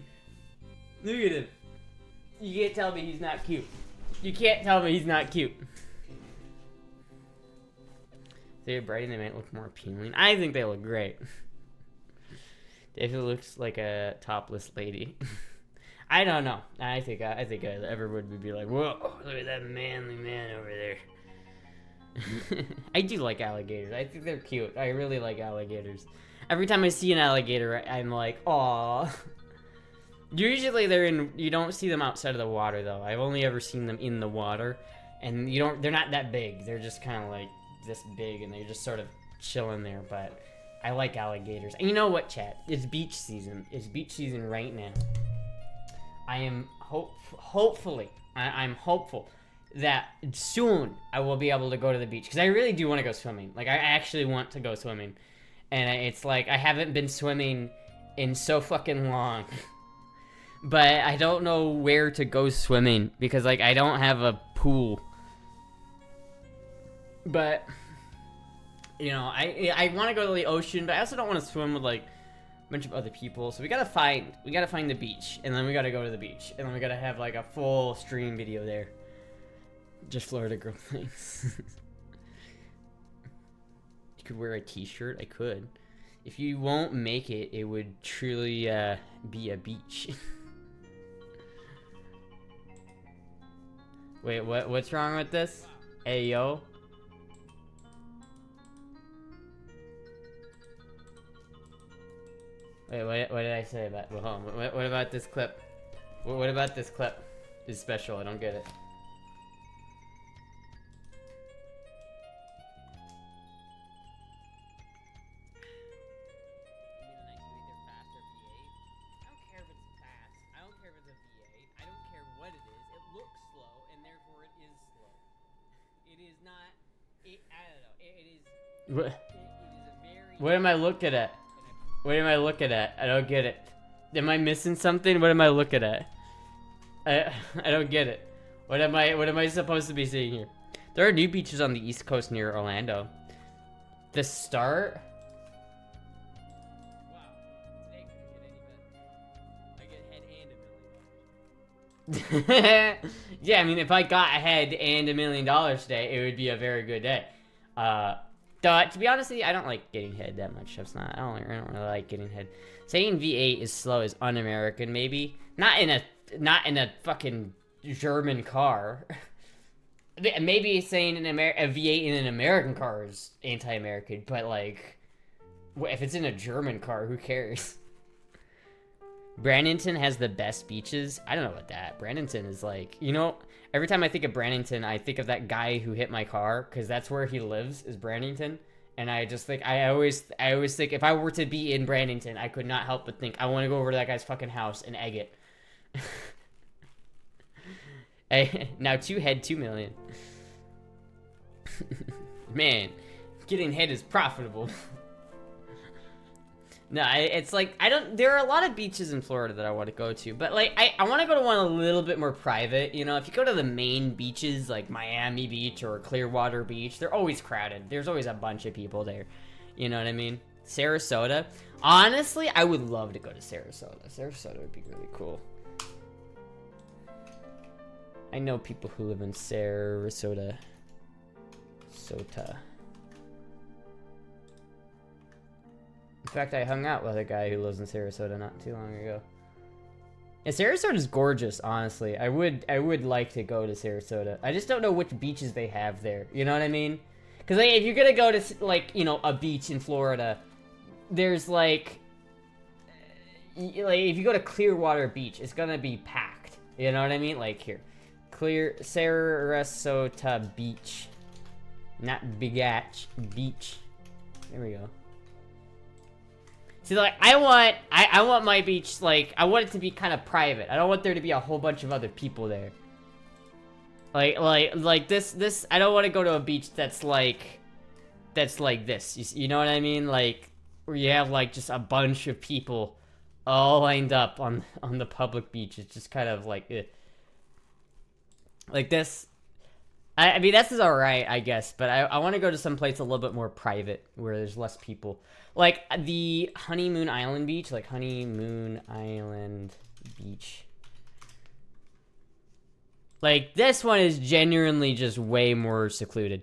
Look at him. You can't tell me he's not cute. You can't tell me he's not cute. They're bright and they might look more appealing. I think they look great. Definitely looks like a topless lady. I don't know. I think everyone would be like, whoa, look at that manly man over there. I do like alligators. I think they're cute. I really like alligators. Every time I see an alligator, I'm like, aw. Usually you don't see them outside of the water though. I've only ever seen them in the water, and they're not that big. They're just kind of like this big, and they're just sort of chilling there. But I like alligators. And you know what, chat? It's beach season. It's beach season right now. I am hopeful that soon I will be able to go to the beach, because I really do want to go swimming. Like, I actually want to go swimming, and it's like I haven't been swimming in so fucking long. But I don't know where to go swimming, because, like, I don't have a pool. But, you know, I want to go to the ocean, but I also don't want to swim with, like, a bunch of other people. So we gotta find the beach, and then we gotta go to the beach, and then we gotta have, like, a full stream video there. Just Florida girl things. could wear a t-shirt, I could. If you won't make it, it would truly be a beach. Wait, what's wrong with this? Hey, yo. Wait, what did I say about? Well, hold on. What about this clip? What about this clip? Is special. I don't get it. What am I looking at? What am I looking at? I don't get it. Am I missing something? What am I looking at? I don't get it. What am I supposed to be seeing here? There are new beaches on the East Coast near Orlando. The start? Wow. Today couldn't get any better. I get head and $1 million. Yeah, I mean, if I got a head and $1 million today, it would be a very good day. To be honest with you, I don't like getting head that much. I don't really like getting head. Saying V8 is slow is un-American, maybe. Not in a fucking German car. Maybe saying a V8 in an American car is anti-American, but like, if it's in a German car, who cares? Brandonton has the best beaches. I don't know about that. Brandonton is like, you know, every time I think of Brandonton, I think of that guy who hit my car, because that's where he lives, is Brandonton. And I just think, I always think, if I were to be in Brandonton, I could not help but think, I want to go over to that guy's fucking house and egg it. Hey, now 2 head, $2 million. Man, getting head is profitable. No, it's like, there are a lot of beaches in Florida that I want to go to, but like, I want to go to one a little bit more private, you know. If you go to the main beaches, like Miami Beach or Clearwater Beach, they're always crowded. There's always a bunch of people there, you know what I mean? Sarasota, honestly, I would love to go to Sarasota. Sarasota would be really cool. I know people who live in Sarasota. In fact, I hung out with a guy who lives in Sarasota not too long ago. Yeah, Sarasota's gorgeous, honestly. I would like to go to Sarasota. I just don't know which beaches they have there. You know what I mean? Because like, if you're gonna go to, like, you know, a beach in Florida, there's like if you go to Clearwater Beach, it's gonna be packed. You know what I mean? Like here, Sarasota Beach, not Bigatch Beach. There we go. See, like, I want my beach, like, I want it to be kind of private. I don't want there to be a whole bunch of other people there. Like this, I don't want to go to a beach that's like this. You know what I mean? Like, where you have, like, just a bunch of people all lined up on the public beach. It's just kind of like, like this. I mean, this is alright, I guess, but I want to go to some place a little bit more private, where there's less people. Like, the Honeymoon Island Beach, like, Honeymoon Island Beach. Like, this one is genuinely just way more secluded.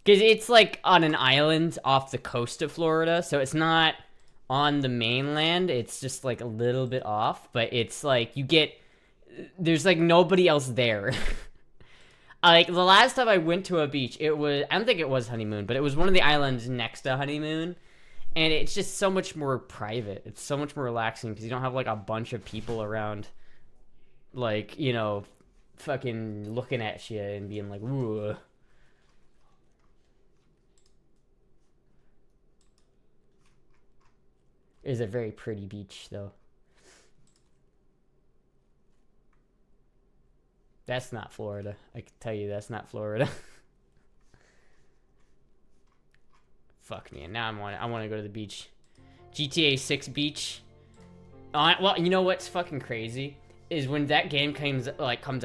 Because it's, like, on an island off the coast of Florida, so it's not on the mainland, it's just, like, a little bit off, but it's, like, there's, like, nobody else there. Like, the last time I went to a beach, I don't think it was Honeymoon, but it was one of the islands next to Honeymoon, and it's just so much more private. It's so much more relaxing, because you don't have, like, a bunch of people around, like, you know, fucking looking at you and being like, ooh. It's a very pretty beach, though. That's not Florida. I can tell you that's not Florida. Fuck me. And now I want to go to the beach. GTA 6 beach. Well, you know what's fucking crazy? Is when that game comes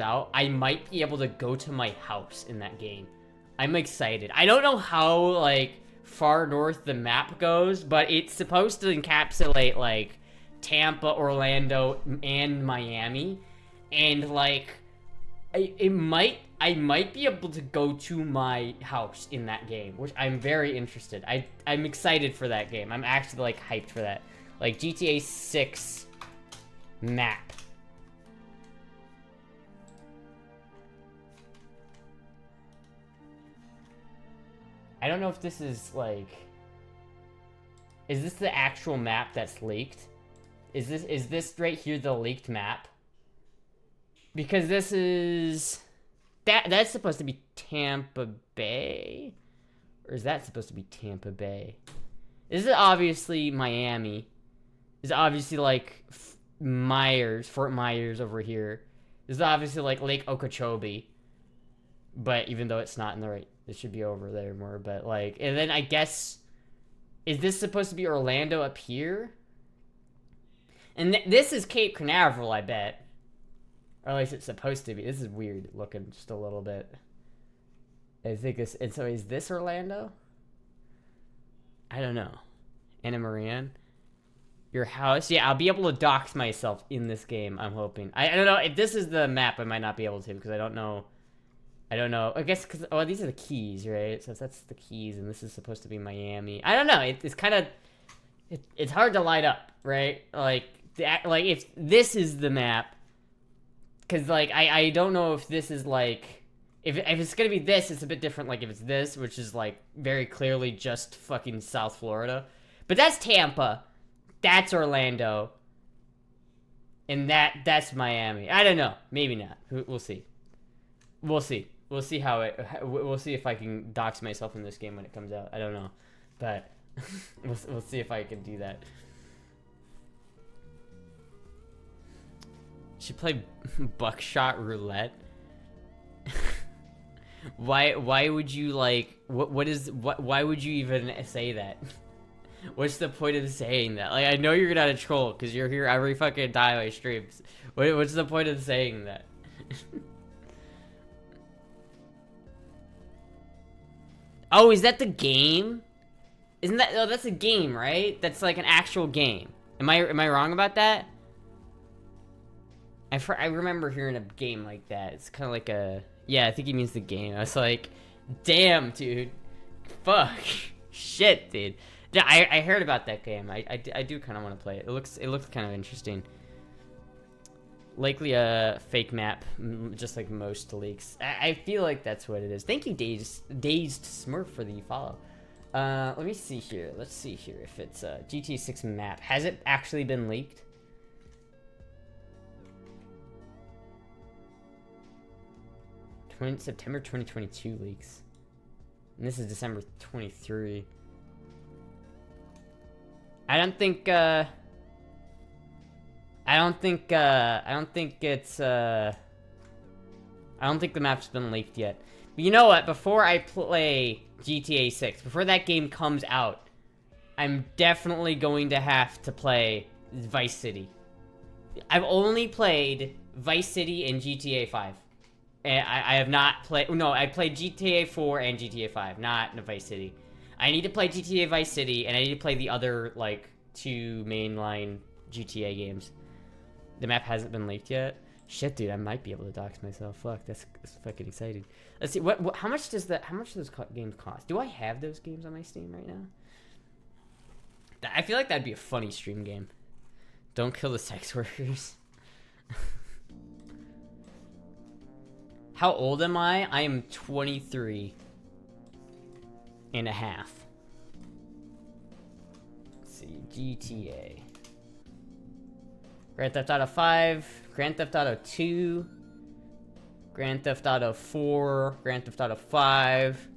out, I might be able to go to my house in that game. I'm excited. I don't know how, like, far north the map goes, but it's supposed to encapsulate, like, Tampa, Orlando, and Miami. And, like, I I might be able to go to my house in that game, which I'm very interested. I'm excited for that game. I'm actually like hyped for that. Like GTA 6 map. I don't know if this is like... Is this the actual map that's leaked? Is this right here the leaked map? Because this is... That's supposed to be Tampa Bay? Or is that supposed to be Tampa Bay? This is obviously Miami. This is obviously like Fort Myers over here. This is obviously like Lake Okeechobee. But even though it's not in the right... It should be over there more, but like... And then I guess... Is this supposed to be Orlando up here? And this is Cape Canaveral, I bet. Or at least it's supposed to be. This is weird looking just a little bit. I think this... And so is this Orlando? I don't know. Anna Maria? Your house? Yeah, I'll be able to dox myself in this game, I'm hoping. I don't know. If this is the map, I might not be able to because I don't know. I don't know. I guess because... Oh, these are the keys, right? So that's the keys, and this is supposed to be Miami. I don't know. It's kind of... It's hard to light up, right? Like if this is the map... Because, like, I don't know if this is, like... If it's gonna be this, it's a bit different, like, if it's this, which is, like, very clearly just fucking South Florida. But that's Tampa. That's Orlando. And that's Miami. I don't know. Maybe not. We'll see. We'll see. We'll see how it... We'll see if I can dox myself in this game when it comes out. I don't know. But we'll see if I can do that. Should play buckshot roulette. Why would you like why would you even say that? What's the point of saying that? Like I know you're gonna troll because you're here every fucking time I streams. What's the point of saying that? Oh, is that the game? Isn't that... Oh, that's a game, right? That's like an actual game. Am I wrong about that? I remember hearing a game like that. It's kind of like a... Yeah, I think he means the game. I was like, damn, dude. Fuck. Shit, dude. Yeah, I heard about that game. I do kind of want to play it. It looks kind of interesting. Likely a fake map, just like most leaks. I feel like that's what it is. Thank you, Dazed Smurf, for the follow. Let me see here. Let's see here if it's a GTA 6 map. Has it actually been leaked? September 2022 leaks. And this is December 23. I don't think the map's been leaked yet. But you know what? Before I play GTA 6, before that game comes out, I'm definitely going to have to play Vice City. I've only played Vice City and GTA 5. And I have not played... No, I played GTA 4 and GTA 5, not Vice City. I need to play GTA Vice City, and I need to play the other, like, 2 mainline GTA games. The map hasn't been leaked yet. Shit, dude, I might be able to dox myself. Fuck, that's fucking exciting. Let's see, how much do those games cost? Do I have those games on my Steam right now? I feel like that'd be a funny stream game. Don't kill the sex workers. How old am I? I am 23 and a half. Let's see, GTA. Grand Theft Auto 5, Grand Theft Auto 2, Grand Theft Auto 4, Grand Theft Auto 5,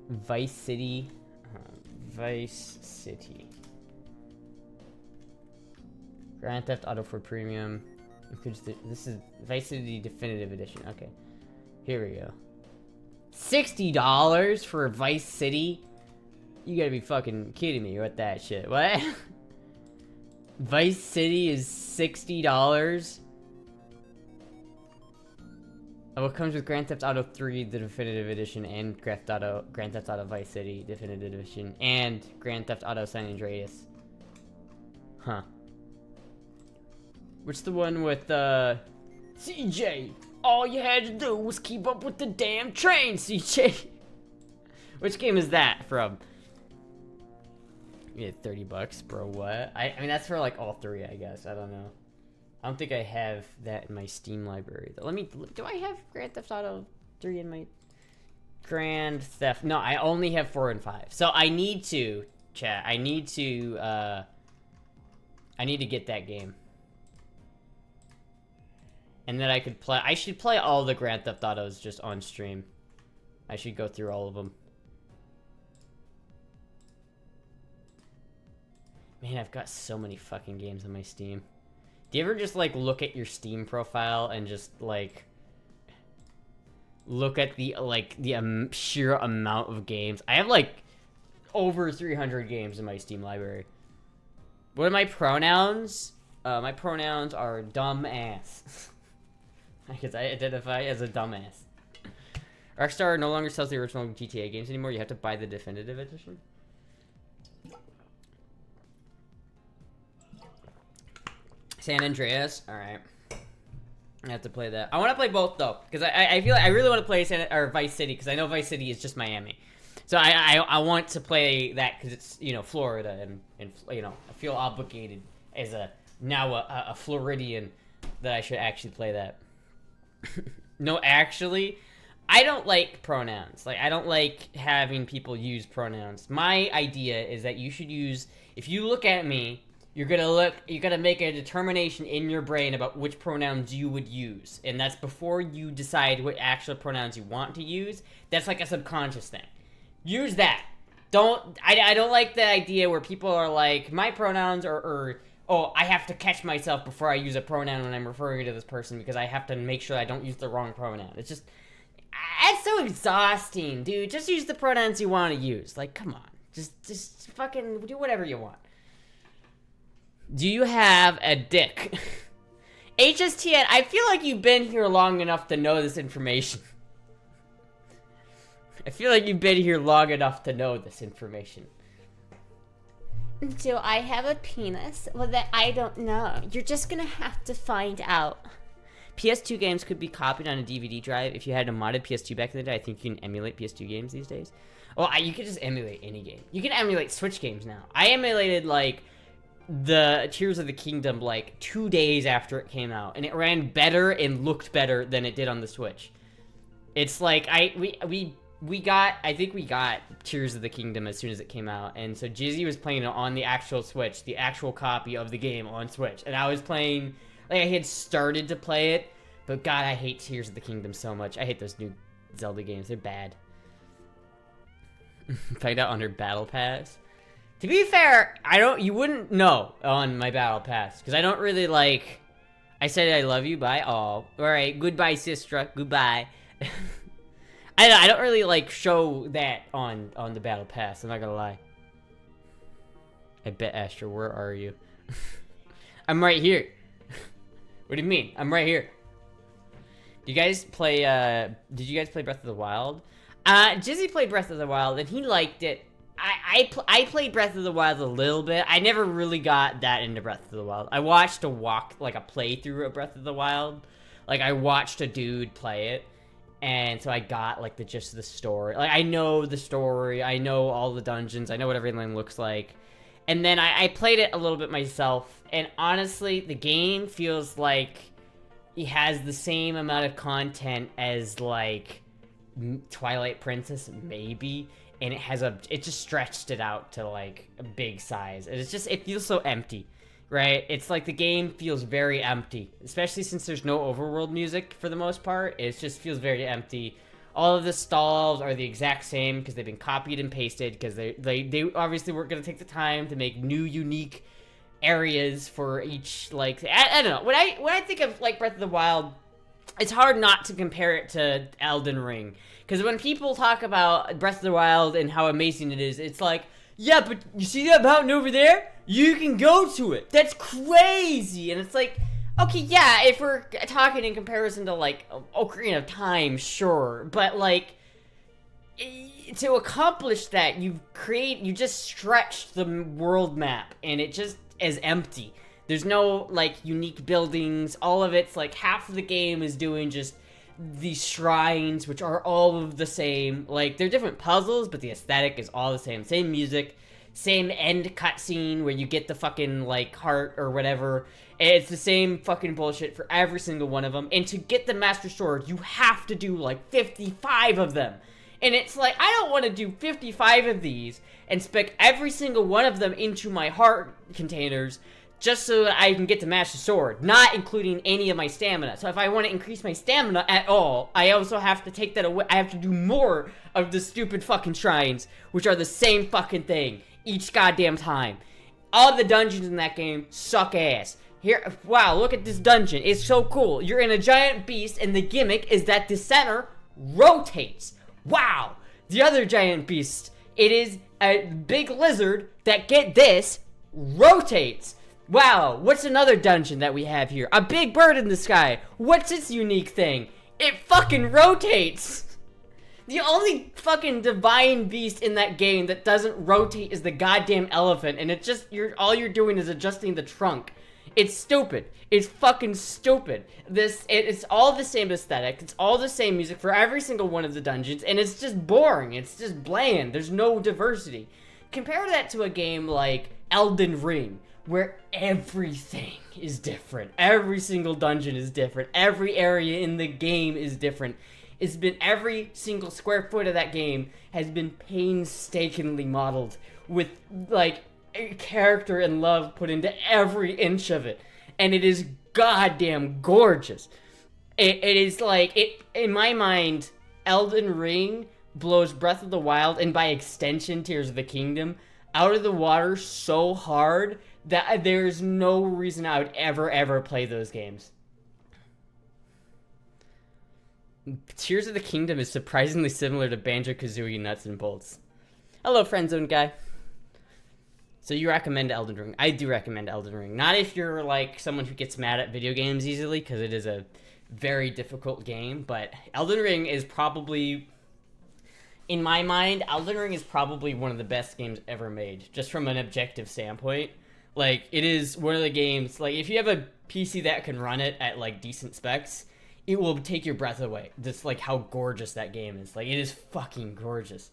Vice City, Vice City. Grand Theft Auto 4 Premium. This is Vice City Definitive Edition. Okay, here we go. $60 for Vice City? You gotta be fucking kidding me with that shit. What? Vice City is $60? Oh, it comes with Grand Theft Auto 3, the Definitive Edition, and Grand Theft Auto Vice City Definitive Edition, and Grand Theft Auto San Andreas. Huh. What's the one with, CJ all you had to do was keep up with the damn train, CJ. Which game is that from? Yeah, $30, bro. What? I mean, that's for like all three, I guess. I don't know. I don't think I have that in my Steam library. Let me. Do I have Grand Theft Auto 3 in my Grand Theft? No, I only have 4 and 5. So I need to, chat. I need to get that game. And then I could play. I should play all the Grand Theft Autos just on stream. I should go through all of them. Man, I've got so many fucking games on my Steam. Do you ever just, like, look at your Steam profile and just, like, look at the, like, the sheer amount of games? I have, like, over 300 games in my Steam library. What are my pronouns? My pronouns are dumbass. Because I identify as a dumbass. Rockstar no longer sells the original GTA games anymore. You have to buy the definitive edition. San Andreas, all right. I have to play that. I want to play both though, because I feel like I really want to play Vice City, because I know Vice City is just Miami. So I want to play that because it's, you know, Florida, and you know, I feel obligated as a Floridian that I should actually play that. No, actually, I don't like pronouns. Like, I don't like having people use pronouns. My idea is that you should use, if you look at me, you're gonna make a determination in your brain about which pronouns you would use. And that's before you decide what actual pronouns you want to use. That's like a subconscious thing. Use that. I don't like the idea where people are like, my pronouns are oh, I have to catch myself before I use a pronoun when I'm referring to this person because I have to make sure I don't use the wrong pronoun. It's just, it's so exhausting, dude. Just use the pronouns you want to use. Like, come on. Just fucking do whatever you want. Do you have a dick? HSTN, I feel like you've been here long enough to know this information. I feel like you've been here long enough to know this information. Do I have a penis? Well, that I don't know. You're just gonna have to find out. PS2 games could be copied on a DVD drive. If you had a modded PS2 back in the day, I think you can emulate PS2 games these days. Well, you can just emulate any game. You can emulate Switch games now. I emulated, like, the Tears of the Kingdom, like, 2 days after it came out. And it ran better and looked better than it did on the Switch. It's like, I think we got Tears of the Kingdom as soon as it came out, and so Jizzy was playing it on the actual Switch, the actual copy of the game on Switch, and I was playing, like, I had started to play it, but God, I hate Tears of the Kingdom so much. I hate those new Zelda games. They're bad. Find out under Battle Pass. To be fair, you wouldn't know on my Battle Pass, because I don't really, like, I said I love you, bye, oh, alright, goodbye, sister, goodbye. I don't really, like, show that on the Battle Pass, I'm not gonna lie. I bet, Astra, where are you? I'm right here. What do you mean? I'm right here. Do you guys play, did you guys play Breath of the Wild? Jizzy played Breath of the Wild, and he liked it. I played Breath of the Wild a little bit. I never really got that into Breath of the Wild. I watched a playthrough of Breath of the Wild. Like, I watched a dude play it. And so I got, like, the gist of the story. Like, I know the story. I know all the dungeons. I know what everything looks like. And then I played it a little bit myself. And honestly, the game feels like it has the same amount of content as, like, Twilight Princess, maybe. And it just stretched it out to, like, a big size. And it feels so empty. Right? It's like the game feels very empty, especially since there's no overworld music for the most part. It just feels very empty. All of the stalls are the exact same because they've been copied and pasted because they obviously weren't going to take the time to make new unique areas for each, like, I don't know. When I think of, like, Breath of the Wild, it's hard not to compare it to Elden Ring, because when people talk about Breath of the Wild and how amazing it is, it's like, yeah, but you see that mountain over there? You can go to it. That's crazy. And it's like, okay, yeah, if we're talking in comparison to, like, Ocarina of Time, sure. But, like, to accomplish that, you just stretched the world map, and it just is empty. There's no, like, unique buildings. All of it's, like, half of the game is doing just the shrines, which are all of the same. Like, they're different puzzles, but the aesthetic is all the same. Same music, same end cutscene where you get the fucking, like, heart or whatever. It's the same fucking bullshit for every single one of them. And to get the Master Sword, you have to do, like, 55 of them. And it's like, I don't want to do 55 of these and spec every single one of them into my heart containers just so that I can get the Master Sword, not including any of my stamina. So if I want to increase my stamina at all, I also have to take that away. I have to do more of the stupid fucking shrines, which are the same fucking thing each goddamn time. All the dungeons in that game suck ass. Here, wow, look at this dungeon. It's so cool. You're in a giant beast, and the gimmick is that the center rotates. Wow. The other giant beast, it is a big lizard that, get this, rotates. Wow, what's another dungeon that we have here? A big bird in the sky. What's its unique thing? It fucking rotates. The only fucking divine beast in that game that doesn't rotate is the goddamn elephant, and it's just, all you're doing is adjusting the trunk. It's stupid. It's fucking stupid. It's all the same aesthetic. It's all the same music for every single one of the dungeons, and it's just boring. It's just bland. There's no diversity. Compare that to a game like Elden Ring, where everything is different. Every single dungeon is different. Every area in the game is different. Every single square foot of that game has been painstakingly modeled with, like, character and love put into every inch of it. And it is goddamn gorgeous. It is like, in my mind, Elden Ring blows Breath of the Wild, and by extension, Tears of the Kingdom, out of the water so hard that there's no reason I would ever play those games. Tears of the Kingdom is surprisingly similar to Banjo-Kazooie Nuts and Bolts. Hello, Friendzone guy. So you recommend Elden Ring? I do recommend Elden Ring. Not if you're like someone who gets mad at video games easily, because it is a very difficult game, but Elden Ring is probably, in my mind, Elden Ring is probably one of the best games ever made, just from an objective standpoint. Like, it is one of the games, like, if you have a PC that can run it at, like, decent specs, it will take your breath away. Just, like, how gorgeous that game is. Like, it is fucking gorgeous.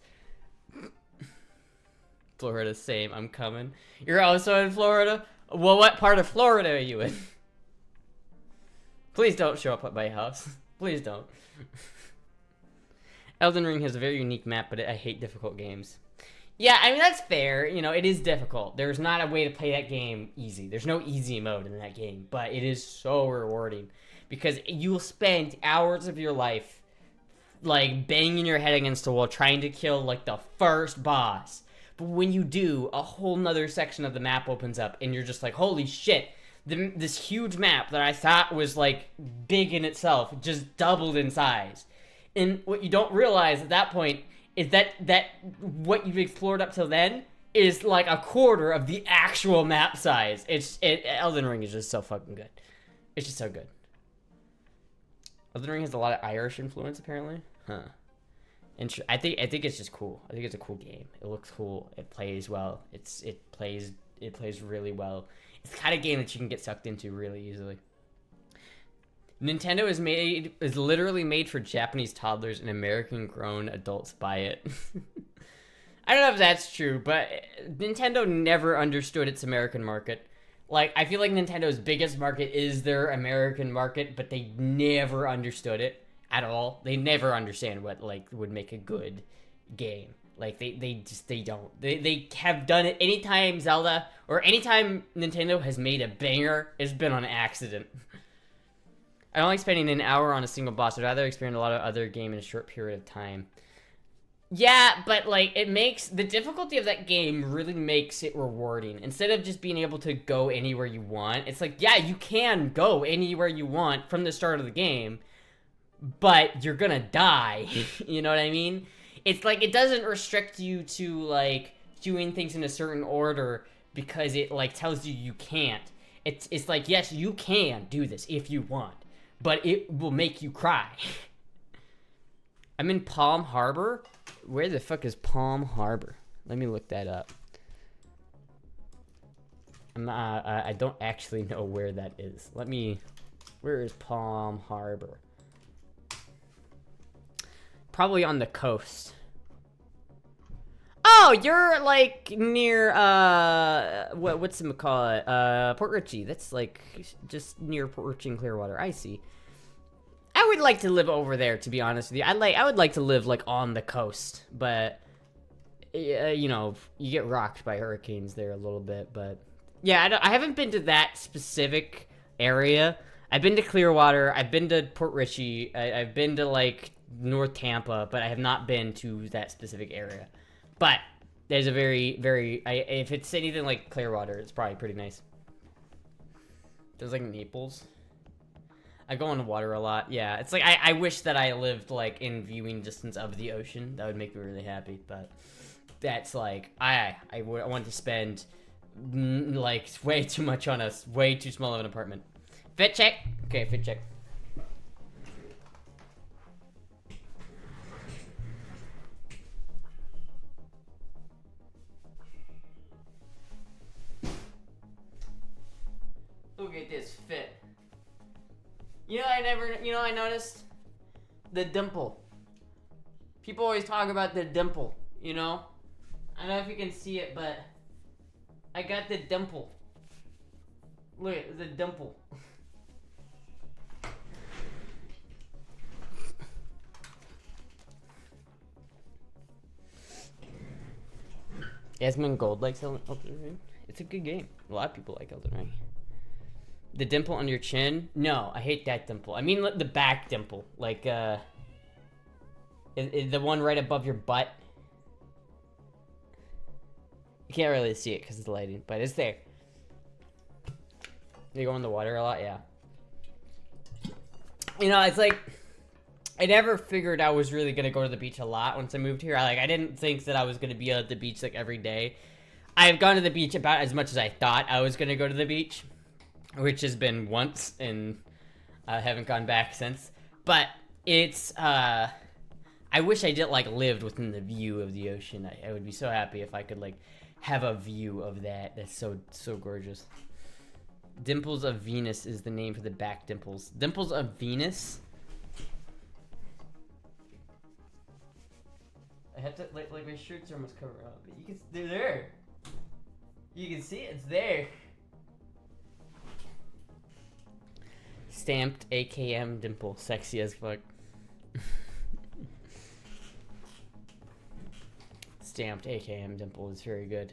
Florida, same, I'm coming. You're also in Florida? Well, what part of Florida are you in? Please don't show up at my house. Please don't. Elden Ring has a very unique map, but I hate difficult games. Yeah, I mean, that's fair. You know, it is difficult. There's not a way to play that game easy. There's no easy mode in that game, but it is so rewarding because you'll spend hours of your life, like, banging your head against a wall trying to kill, like, the first boss. But when you do, a whole nother section of the map opens up, and you're just like, holy shit, this huge map that I thought was, like, big in itself just doubled in size. And what you don't realize at that point is that what you've explored up till then is like a quarter of the actual map size. Elden Ring is just so fucking good. It's just so good. Elden Ring has a lot of Irish influence, apparently. Huh. And I think it's just cool. I think it's a cool game. It looks cool. It plays well. It plays really well. It's the kind of game that you can get sucked into really easily. Nintendo is literally made for Japanese toddlers, and American-grown adults buy it. I don't know if that's true, but Nintendo never understood its American market. Like, I feel like Nintendo's biggest market is their American market, but they never understood it at all. They never understand what, like, would make a good game. Like, they don't. They have done it anytime Zelda, or anytime Nintendo has made a banger, it's been on accident. I don't like spending an hour on a single boss. I'd rather experience a lot of other game in a short period of time. Yeah, but, like, the difficulty of that game really makes it rewarding. Instead of just being able to go anywhere you want, it's like, yeah, you can go anywhere you want from the start of the game, but you're gonna die. You know what I mean? It's like, it doesn't restrict you to, like, doing things in a certain order because it, like, tells you can't. It's like, yes, you can do this if you want, but it will make you cry. I'm in Palm Harbor? Where the fuck is Palm Harbor? Let me look that up. I don't actually know where that is. Where is Palm Harbor? probably on the coast. Oh, you're like near what's it call it? Port Richey. That's like just near Port Richey and Clearwater. I see. I would like to live over there, to be honest with you. I would like to live like on the coast, but you know, you get rocked by hurricanes there a little bit. But yeah, I haven't been to that specific area. I've been to Clearwater. I've been to Port Richey. I've been to like North Tampa, but I have not been to that specific area. But there's a if it's anything like Clearwater, it's probably pretty nice. There's like Naples. I go on the water a lot. Yeah, it's like I wish that I lived like in viewing distance of the ocean. That would make me really happy. But that's like I want to spend like way too much on way too small of an apartment. Fit check. Okay, fit check. Look at this fit. You know, I noticed the dimple. People always talk about the dimple, you know? I don't know if you can see it, but I got the dimple. Look at the dimple. Yasmin Gold likes Elden Ring. It's a good game. A lot of people like Elden Ring. The dimple on your chin? No, I hate that dimple. I mean the back dimple. Like, the one right above your butt. You can't really see it because of the lighting, but it's there. You go in the water a lot? Yeah. You know, it's like, I never figured I was really going to go to the beach a lot once I moved here. I didn't think that I was going to be at the beach like every day. I've gone to the beach about as much as I thought I was going to go to the beach, which has been once, and I haven't gone back since. But it's, I wish I did like lived within the view of the ocean. I would be so happy if I could like have a view of that. That's so gorgeous. Dimples of Venus is the name for the back dimples. Dimples of Venus? I have to, like my shirts are almost covered up, but they're there. You can see it's there. Stamped AKM dimple, sexy as fuck. Stamped AKM dimple is very good.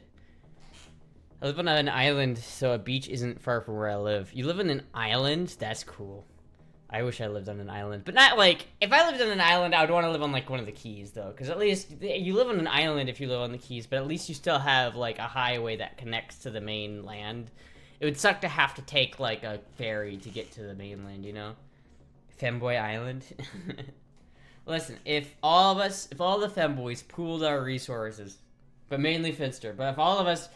I live on an island, so a beach isn't far from where I live. You live on an island? That's cool. I wish I lived on an island. But not like, if I lived on an island, I would want to live on like one of the Keys though. Because at least, you live on an island if you live on the Keys, but at least you still have like a highway that connects to the mainland. It would suck to have to take like a ferry to get to the mainland, you know? Femboy Island. Listen, if all the femboys pooled our resources, but mainly Finster, but if all of us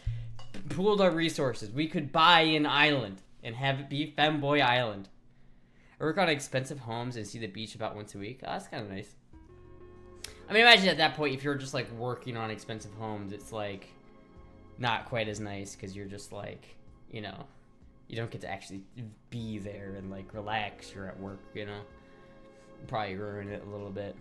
pooled our resources, we could buy an island and have it be Femboy Island. I work on expensive homes and see the beach about once a week. Oh, that's kind of nice. I mean, imagine at that point, if you're just like working on expensive homes, it's like not quite as nice because you're just like, you know, you don't get to actually be there and like relax. You're at work, you know. Probably ruin it a little bit.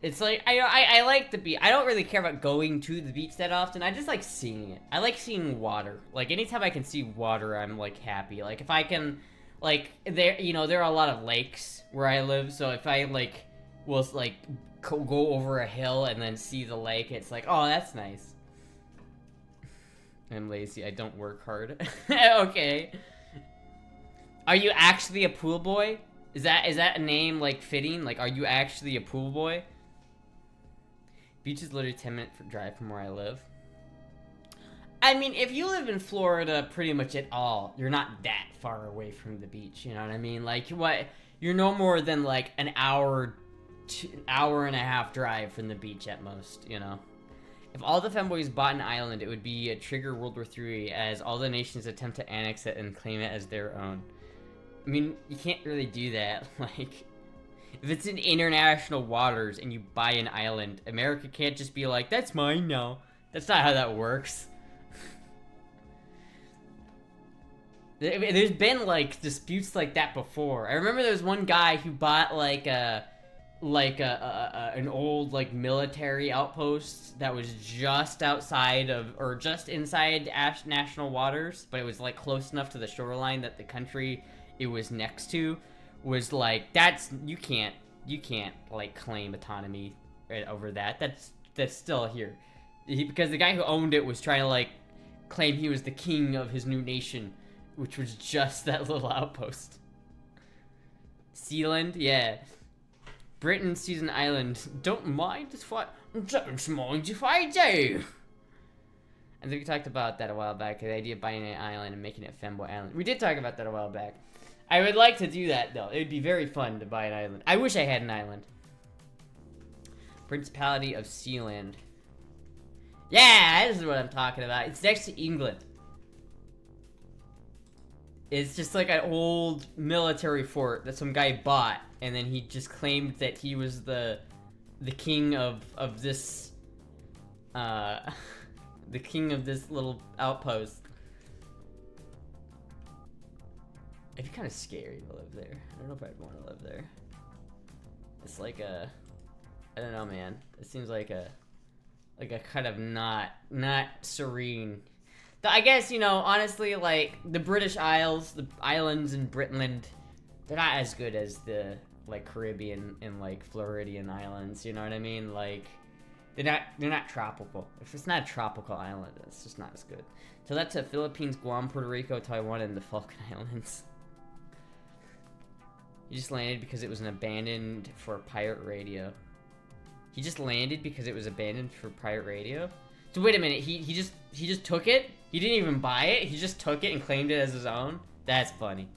It's like I like the beach. I don't really care about going to the beach that often. I just like seeing it. I like seeing water. Like anytime I can see water, I'm like happy. Like if I can, like there, you know, there are a lot of lakes where I live. So if I like will like go over a hill and then see the lake, it's like, oh, that's nice. I'm lazy. I don't work hard. Okay. Are you actually a pool boy? Is that a name like fitting? Like, are you actually a pool boy? Beach is literally 10-minute drive from where I live. I mean, if you live in Florida pretty much at all, you're not that far away from the beach. You know what I mean? Like, what? You're no more than like an hour and a half drive from the beach at most. You know. If all the femboys bought an island, it would be a trigger World War III, as all the nations attempt to annex it and claim it as their own. I mean, you can't really do that. Like, if it's in international waters and you buy an island, America can't just be like, that's mine now. That's not how that works. There's been, like, disputes like that before. I remember there was one guy who bought, like, like an old like military outpost that was just outside of or just inside national waters, but it was like close enough to the shoreline that the country it was next to was like, that's you can't like claim autonomy over that. That's still here, because the guy who owned it was trying to like claim he was the king of his new nation, which was just that little outpost. Sealand, yeah. Britain sees an island. Don't mind if I do. I think we talked about that a while back. The idea of buying an island and making it a femboy island. We did talk about that a while back. I would like to do that though. It would be very fun to buy an island. I wish I had an island. Principality of Sealand. Yeah, this is what I'm talking about. It's next to England. It's just like an old military fort that some guy bought, and then he just claimed that he was the king of this the king of this little outpost. It'd be kind of scary to live there. I don't know if I'd want to live there. It's like a, I don't know, man. It seems like a kind of not serene. I guess, you know, honestly, like, the British Isles, the islands in Britland, they're not as good as the, like, Caribbean and, like, Floridian islands, you know what I mean? Like, they're not tropical. If it's not a tropical island, it's just not as good. So that's the Philippines, Guam, Puerto Rico, Taiwan, and the Falkland Islands. He just landed because it was an abandoned for pirate radio. He just landed because it was abandoned for pirate radio? So wait a minute, he just took it? He didn't even buy it? He just took it and claimed it as his own? That's funny.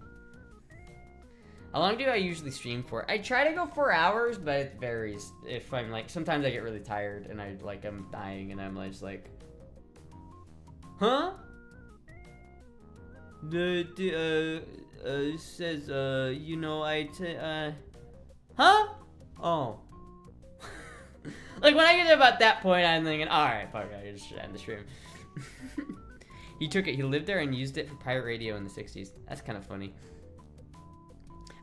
How long do I usually stream for? I try to go 4 hours, but it varies. If I'm like, sometimes I get really tired and I'm dying and I'm like, just like, huh? Says, you know, huh? Oh. Like, when I get to about that point, I'm thinking, alright, fuck, I just should end the stream. He took it, he lived there and used it for pirate radio in the 60s. That's kind of funny.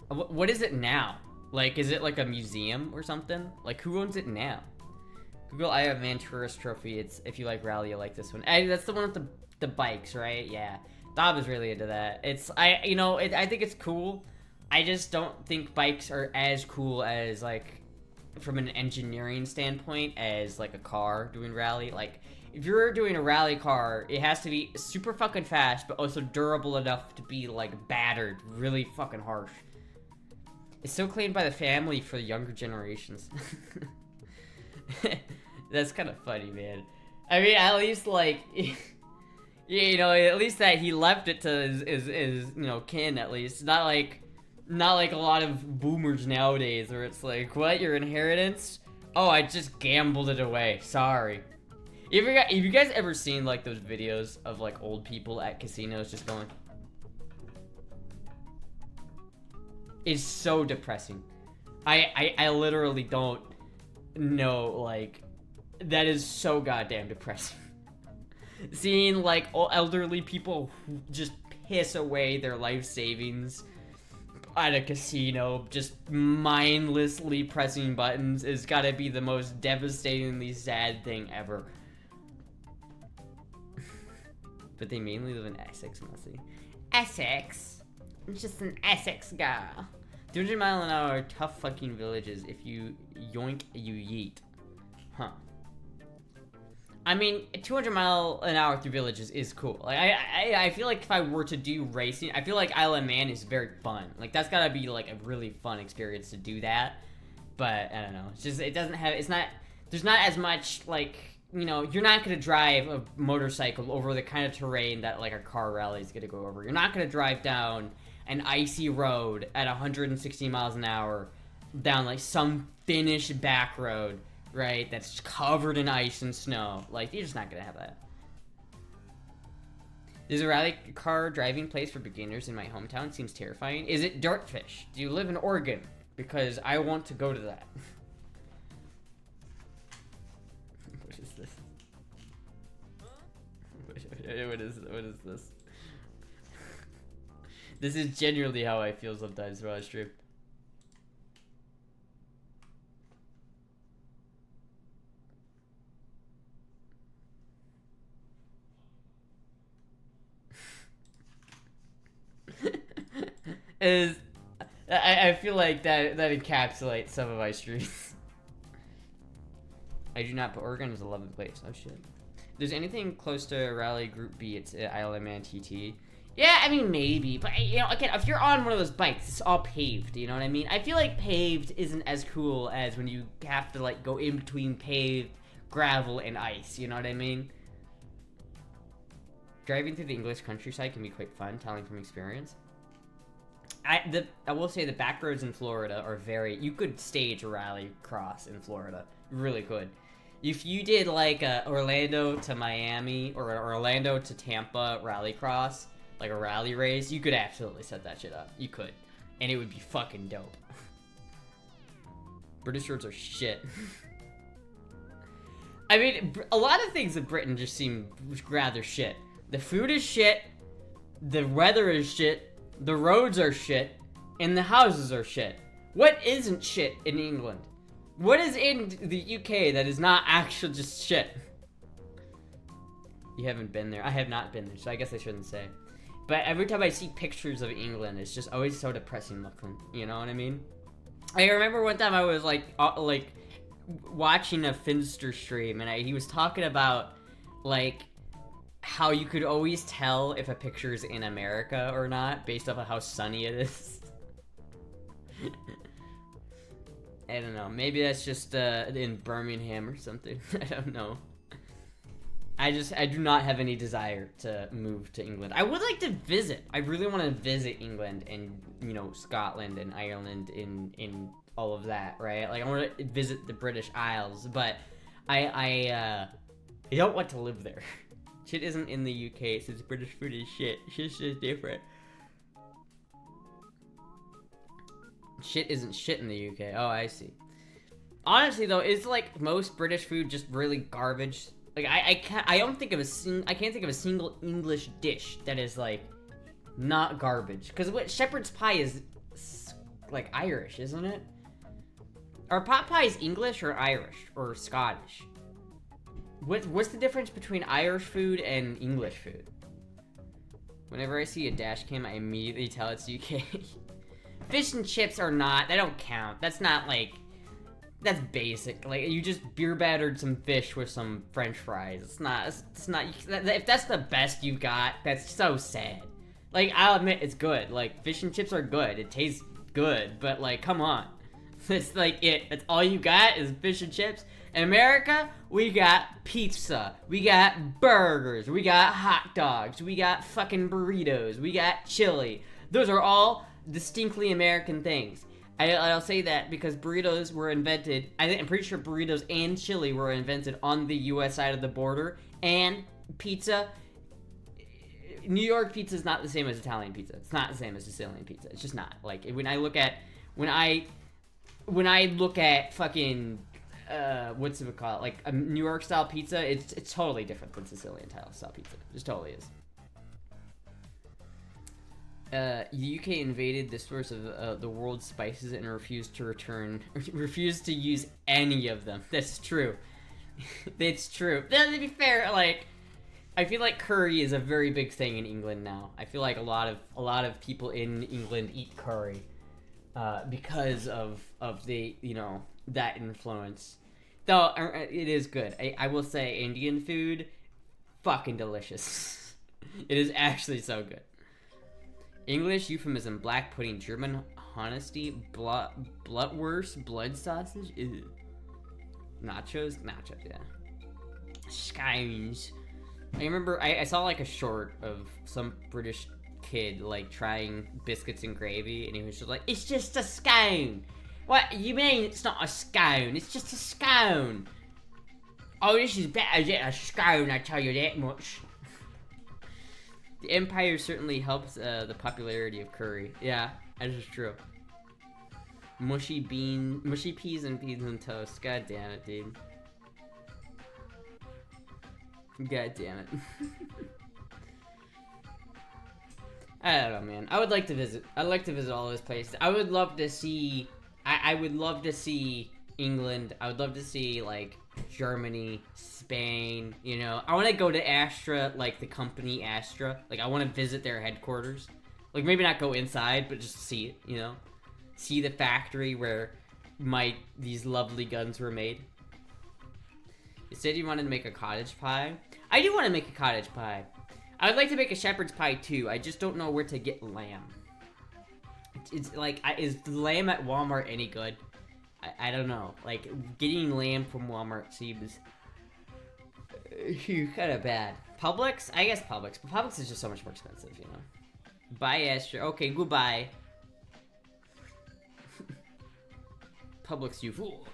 What is it now? Like, is it like a museum or something? Like, who owns it now? Google I have Man Tourist Trophy. It's, if you like rally, you like this one. That's the one with the bikes, right? Yeah. Bob is really into that. It's, I think it's cool. I just don't think bikes are as cool as, like, from an engineering standpoint as like a car doing rally. Like, if you're doing a rally car, it has to be super fucking fast, but also durable enough to be like battered really fucking harsh. It's so claimed by the family for the younger generations. That's kind of funny, man. I mean, at least like, you know, at least that he left it to his you know, kin, at least. Not like a lot of boomers nowadays where it's like, what, your inheritance? Oh, I just gambled it away. Sorry. Have you guys ever seen like those videos of like old people at casinos just going? It's so depressing. I literally don't know, like, that is so goddamn depressing. Seeing like elderly people just piss away their life savings at a casino, just mindlessly pressing buttons, is gotta be the most devastatingly sad thing ever. But they mainly live in Essex, mostly. Essex? I'm just an Essex girl. 200 mile an hour, tough fucking villages. If you yoink, you yeet. Huh. I mean, 200 mile an hour through villages is cool. Like, I feel like if I were to do racing, I feel like Isle of Man is very fun. Like, that's gotta be like a really fun experience to do that. But I don't know. It's just, it doesn't have, it's not, there's not as much like, you know, you're not gonna drive a motorcycle over the kind of terrain that like a car rally is gonna go over. You're not gonna drive down an icy road at 160 miles an hour down like some Finnish back road, right, that's covered in ice and snow. Like, you're just not gonna have that. There's a rally car driving place for beginners in my hometown. Seems terrifying. Is it Dirtfish? Do you live in Oregon? Because I want to go to that. What is this? What is this? This is genuinely how I feel sometimes when I stream. is I feel like that encapsulates some of my streets. I do not, but Oregon is a lovely place. Oh shit. If there's anything close to Rally Group B, it's Isle of Man TT. Yeah, I mean, maybe, but, you know, again, if you're on one of those bikes, it's all paved, you know what I mean? I feel like paved isn't as cool as when you have to, like, go in between paved, gravel, and ice, you know what I mean? Driving through the English countryside can be quite fun, telling from experience. I will say the back roads in Florida are very... You could stage a rally cross in Florida. You really could. If you did, like, a Orlando to Miami, or Orlando to Tampa rally cross... like a rally race, you could absolutely set that shit up. You could. And it would be fucking dope. British roads are shit. I mean, a lot of things in Britain just seem rather shit. The food is shit, the weather is shit, the roads are shit, and the houses are shit. What isn't shit in England? What is in the UK that is not actually just shit? You haven't been there. I have not been there, so I guess I shouldn't say. But every time I see pictures of England, it's just always so depressing looking. You know what I mean? I remember one time I was like watching a Finster stream, and he was talking about like how you could always tell if a picture is in America or not based off of how sunny it is. I don't know. Maybe that's just in Birmingham or something. I don't know. I do not have any desire to move to England. I would like to visit. I really want to visit England and, you know, Scotland and Ireland in all of that, right? Like, I want to visit the British Isles, but I don't want to live there. Shit isn't in the UK, since British food is shit. Shit's just different. Shit isn't shit in the UK. Oh, I see. Honestly, though, is like most British food just really garbage? Like, I can't think of a single English dish that is like not garbage. Because what shepherd's pie is like Irish, isn't it? Are pot pies English or Irish or Scottish? What's the difference between Irish food and English food? Whenever I see a dash cam, I immediately tell it's UK. Fish and chips are not. They don't count. That's not like. That's basic. Like, you just beer battered some fish with some French fries. It's not. If that's the best you got, that's so sad. Like, I'll admit it's good. Like, fish and chips are good. It tastes good, but like, come on. It's like it. That's all you got is fish and chips. In America, we got pizza. We got burgers. We got hot dogs. We got fucking burritos. We got chili. Those are all distinctly American things. I'll say that because burritos were invented, I'm pretty sure burritos and chili were invented on the US side of the border, and pizza, New York pizza is not the same as Italian pizza. It's not the same as Sicilian pizza. It's just not. Like, when I look at fucking, what's it called? Like, a New York style pizza, it's totally different than Sicilian style pizza. It just totally is. The UK invaded the source of the world's spices and refused to use any of them. That's true. It's true. To be fair, like, I feel like curry is a very big thing in England now. I feel like a lot of people in England eat curry, because of the, you know, that influence. Though it is good. I will say Indian food, fucking delicious. It is actually so good. English euphemism: black pudding. German honesty: blutwurst, blood sausage. Ew. Nachos, yeah. Scones. I remember I saw like a short of some British kid like trying biscuits and gravy, and he was just like, "It's just a scone." What you mean it's not a scone? It's just a scone. Oh, this is better than a scone, I tell you that much. The Empire certainly helps the popularity of curry. Yeah, that is true. Mushy peas and beans and toast. God damn it, dude. God damn it. I don't know, man. I would like to visit. I'd like to visit all those places. I would love to see. I would love to see England. I would love to see like Germany, Spain, you know. I want to go to Astra, like the company Astra. Like, I want to visit their headquarters. Like, maybe not go inside, but just see it, you know? See the factory where these lovely guns were made. You said you wanted to make a cottage pie. I do want to make a cottage pie. I would like to make a shepherd's pie too. I just don't know where to get lamb. It's like, is the lamb at Walmart any good? I don't know. Like, getting lamb from Walmart seems kind of bad. Publix? I guess Publix. But Publix is just so much more expensive, you know? Bye, Astra. Okay, goodbye. Publix, you fool.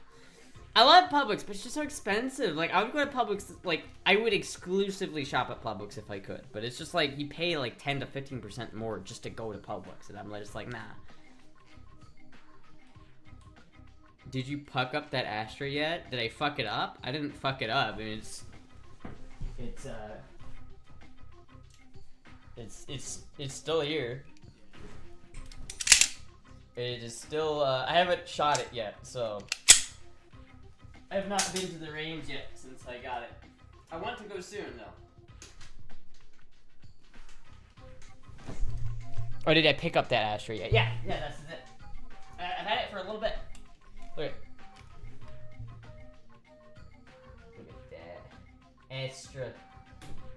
I love Publix, but it's just so expensive. Like, I would go to Publix, like, I would exclusively shop at Publix if I could. But it's just like, you pay like 10 to 15% more just to go to Publix. And I'm just like, nah. Did you fuck up that Astra yet? Did I fuck it up? I didn't fuck it up. I mean, it's still here. It is still, I haven't shot it yet, so. I have not been to the range yet since I got it. I want to go soon, though. Or did I pick up that Astra yet? Yeah, that's it. I've had it for a little bit. Look at that. Astra.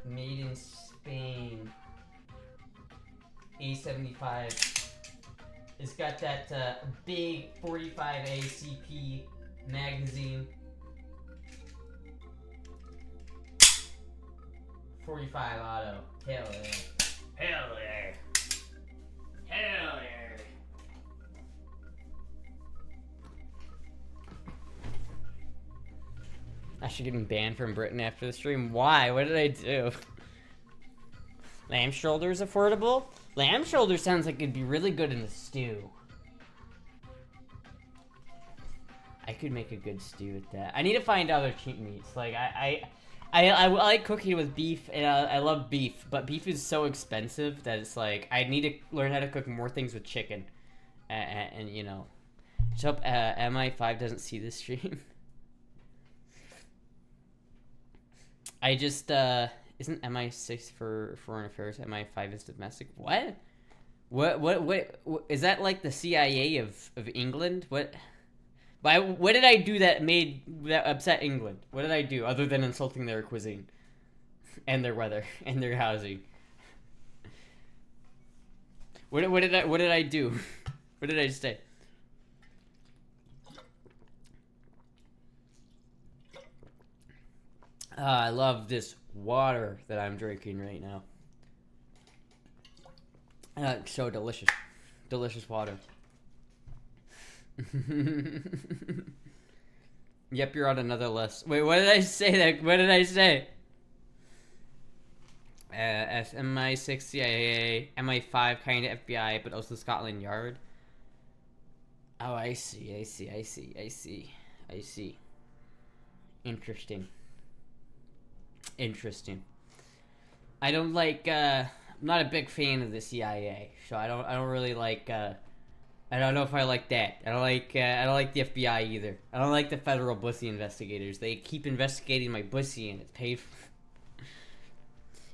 Made in Spain. A75. It's got that big 45 ACP magazine. 45 auto. Hell yeah. Hell yeah. Hell yeah. Actually getting banned from Britain after the stream. Why? What did I do? Lamb shoulder is affordable? Lamb shoulder sounds like it'd be really good in a stew. I could make a good stew with that. I need to find other cheap meats. Like, I like cooking with beef, and I love beef, but beef is so expensive that it's like, I need to learn how to cook more things with chicken. And you know. I hope MI5 doesn't see this stream. I just, isn't MI6 for foreign affairs, MI5 is domestic? What? What, is that like the CIA of England? What did I do that upset England? What did I do other than insulting their cuisine? And their weather, and their housing? What did I do? What did I say? I love this water that I'm drinking right now. So delicious. Delicious water. Yep, you're on another list. Wait, what did I say? What did I say? MI6 CIA, MI5 kind of FBI, but also Scotland Yard. Oh, I see. Interesting. I don't like, I'm not a big fan of the CIA, so I don't really like, I don't know if I like that. I don't like the FBI either. I don't like the federal pussy investigators. They keep investigating my pussy and it's paid for.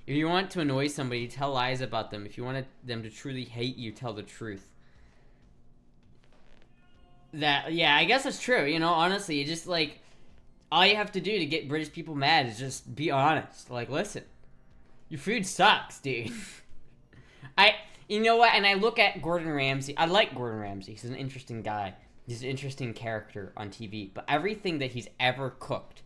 If you want to annoy somebody, tell lies about them. If you want them to truly hate you, tell the truth. Yeah, I guess that's true. You know, honestly, you just like, all you have to do to get British people mad is just be honest. Like, listen, your food sucks, dude. You know what? And I look at Gordon Ramsay. I like Gordon Ramsay. He's an interesting guy. He's an interesting character on TV. But everything that he's ever cooked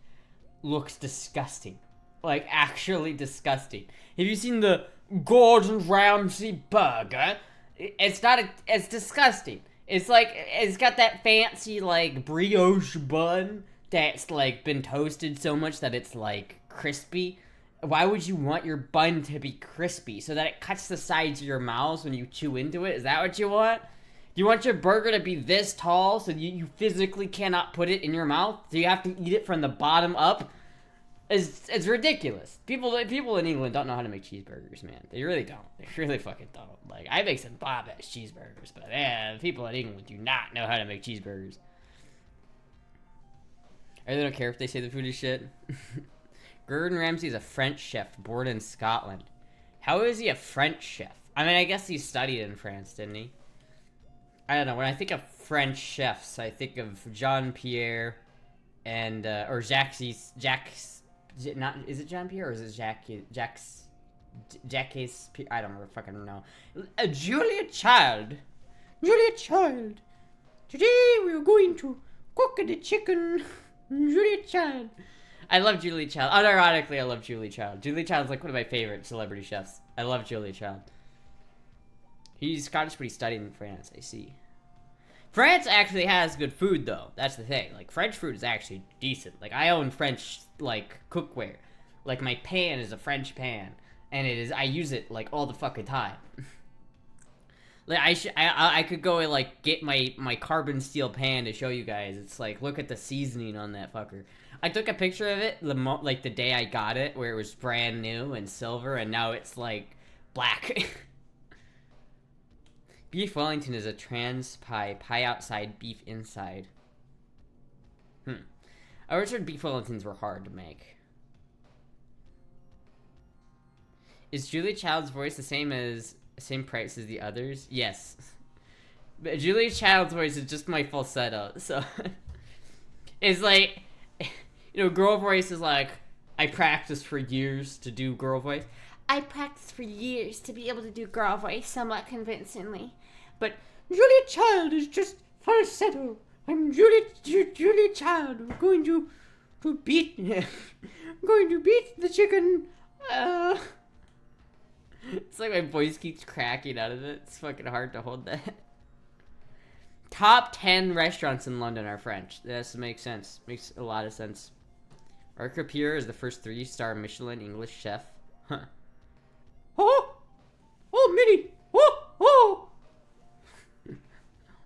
looks disgusting. Like, actually disgusting. Have you seen the Gordon Ramsay burger? It's disgusting. It's like, it's got that fancy, like, brioche bun that's, like, been toasted so much that it's, like, crispy. Why would you want your bun to be crispy? So that it cuts the sides of your mouths when you chew into it? Is that what you want? Do you want your burger to be this tall so you physically cannot put it in your mouth? So you have to eat it from the bottom up? It's ridiculous. People in England don't know how to make cheeseburgers, man. They really don't. They really fucking don't. Like, I make some bomb-ass cheeseburgers, but man, people in England do not know how to make cheeseburgers. I really don't care if they say the food is shit. Gordon Ramsay is a French chef born in Scotland. How is he a French chef? I mean, I guess he studied in France, didn't he? I don't know. When I think of French chefs, I think of Jean-Pierre and or Jacques. Not is it Jean-Pierre or is it Jacques? I don't fucking know. Julia Child. Julia Child. Today we are going to cook the chicken. Julia Child. I love Julia Child. Unironically, I love Julia Child. Julia Child's like one of my favorite celebrity chefs. I love Julia Child. He's Scottish, but he studied in France, I see. France actually has good food, though. That's the thing. Like, French food is actually decent. Like, I own French, like, cookware. Like, my pan is a French pan. And it is, I use it, like, all the fucking time. Like, I could go and, like, get my carbon steel pan to show you guys. It's like, look at the seasoning on that fucker. I took a picture of it, like, the day I got it, where it was brand new and silver, and now it's, like, black. Beef Wellington is a trans pie. Pie outside, beef inside. I always heard beef Wellingtons were hard to make. Is Julia Child's voice the same price as the others? Yes. But Julia Child's voice is just my falsetto, so it's like, you know, girl voice is like, I practiced for years to do girl voice. I practiced for years to be able to do girl voice somewhat convincingly. But Julia Child is just falsetto. I'm Julia Child. I'm going to beat the chicken. It's like my voice keeps cracking out of it. It's fucking hard to hold that. Top 10 restaurants in London are French. That makes sense. Makes a lot of sense. Marc Rapier is the first 3-star Michelin English chef. Huh. Oh! Oh, Minnie! Oh! Oh!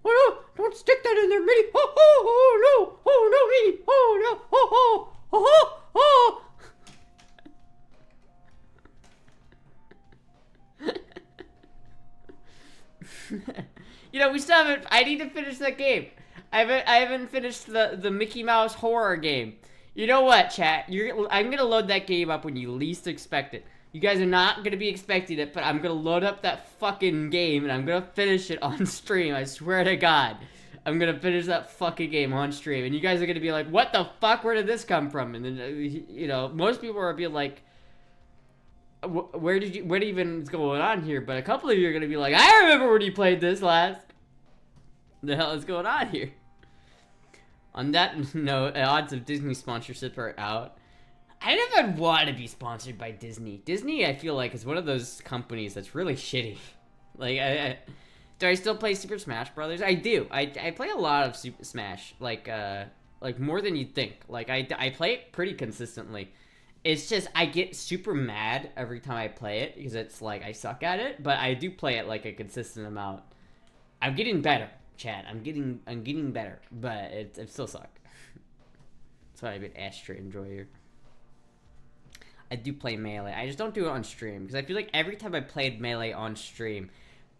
Oh, no! Don't stick that in there, Minnie! Oh, oh, oh, no! Oh, no, Minnie! Oh, no! Oh, oh! Oh, oh! You know, we still haven't... I need to finish that game. I haven't finished the Mickey Mouse horror game. You know what, chat? I'm gonna load that game up when you least expect it. You guys are not gonna be expecting it, but I'm gonna load up that fucking game and I'm gonna finish it on stream. I swear to God. I'm gonna finish that fucking game on stream. And you guys are gonna be like, what the fuck? Where did this come from? And then, you know, most people are being like, what even is going on here? But a couple of you are gonna be like, I remember when you played this last. What the hell is going on here? On that note, odds of Disney sponsorship are out. I never want to be sponsored by Disney. Disney, I feel like, is one of those companies that's really shitty. Like, do I still play Super Smash Brothers? I do. I play a lot of Super Smash, like more than you'd think. Like, I play it pretty consistently. It's just, I get super mad every time I play it, because it's like, I suck at it, but I do play it, like, a consistent amount. I'm getting better, Chad. I'm getting better, but it still suck. That's why I've been Astra enjoyer. I do play Melee. I just don't do it on stream, because I feel like every time I played Melee on stream,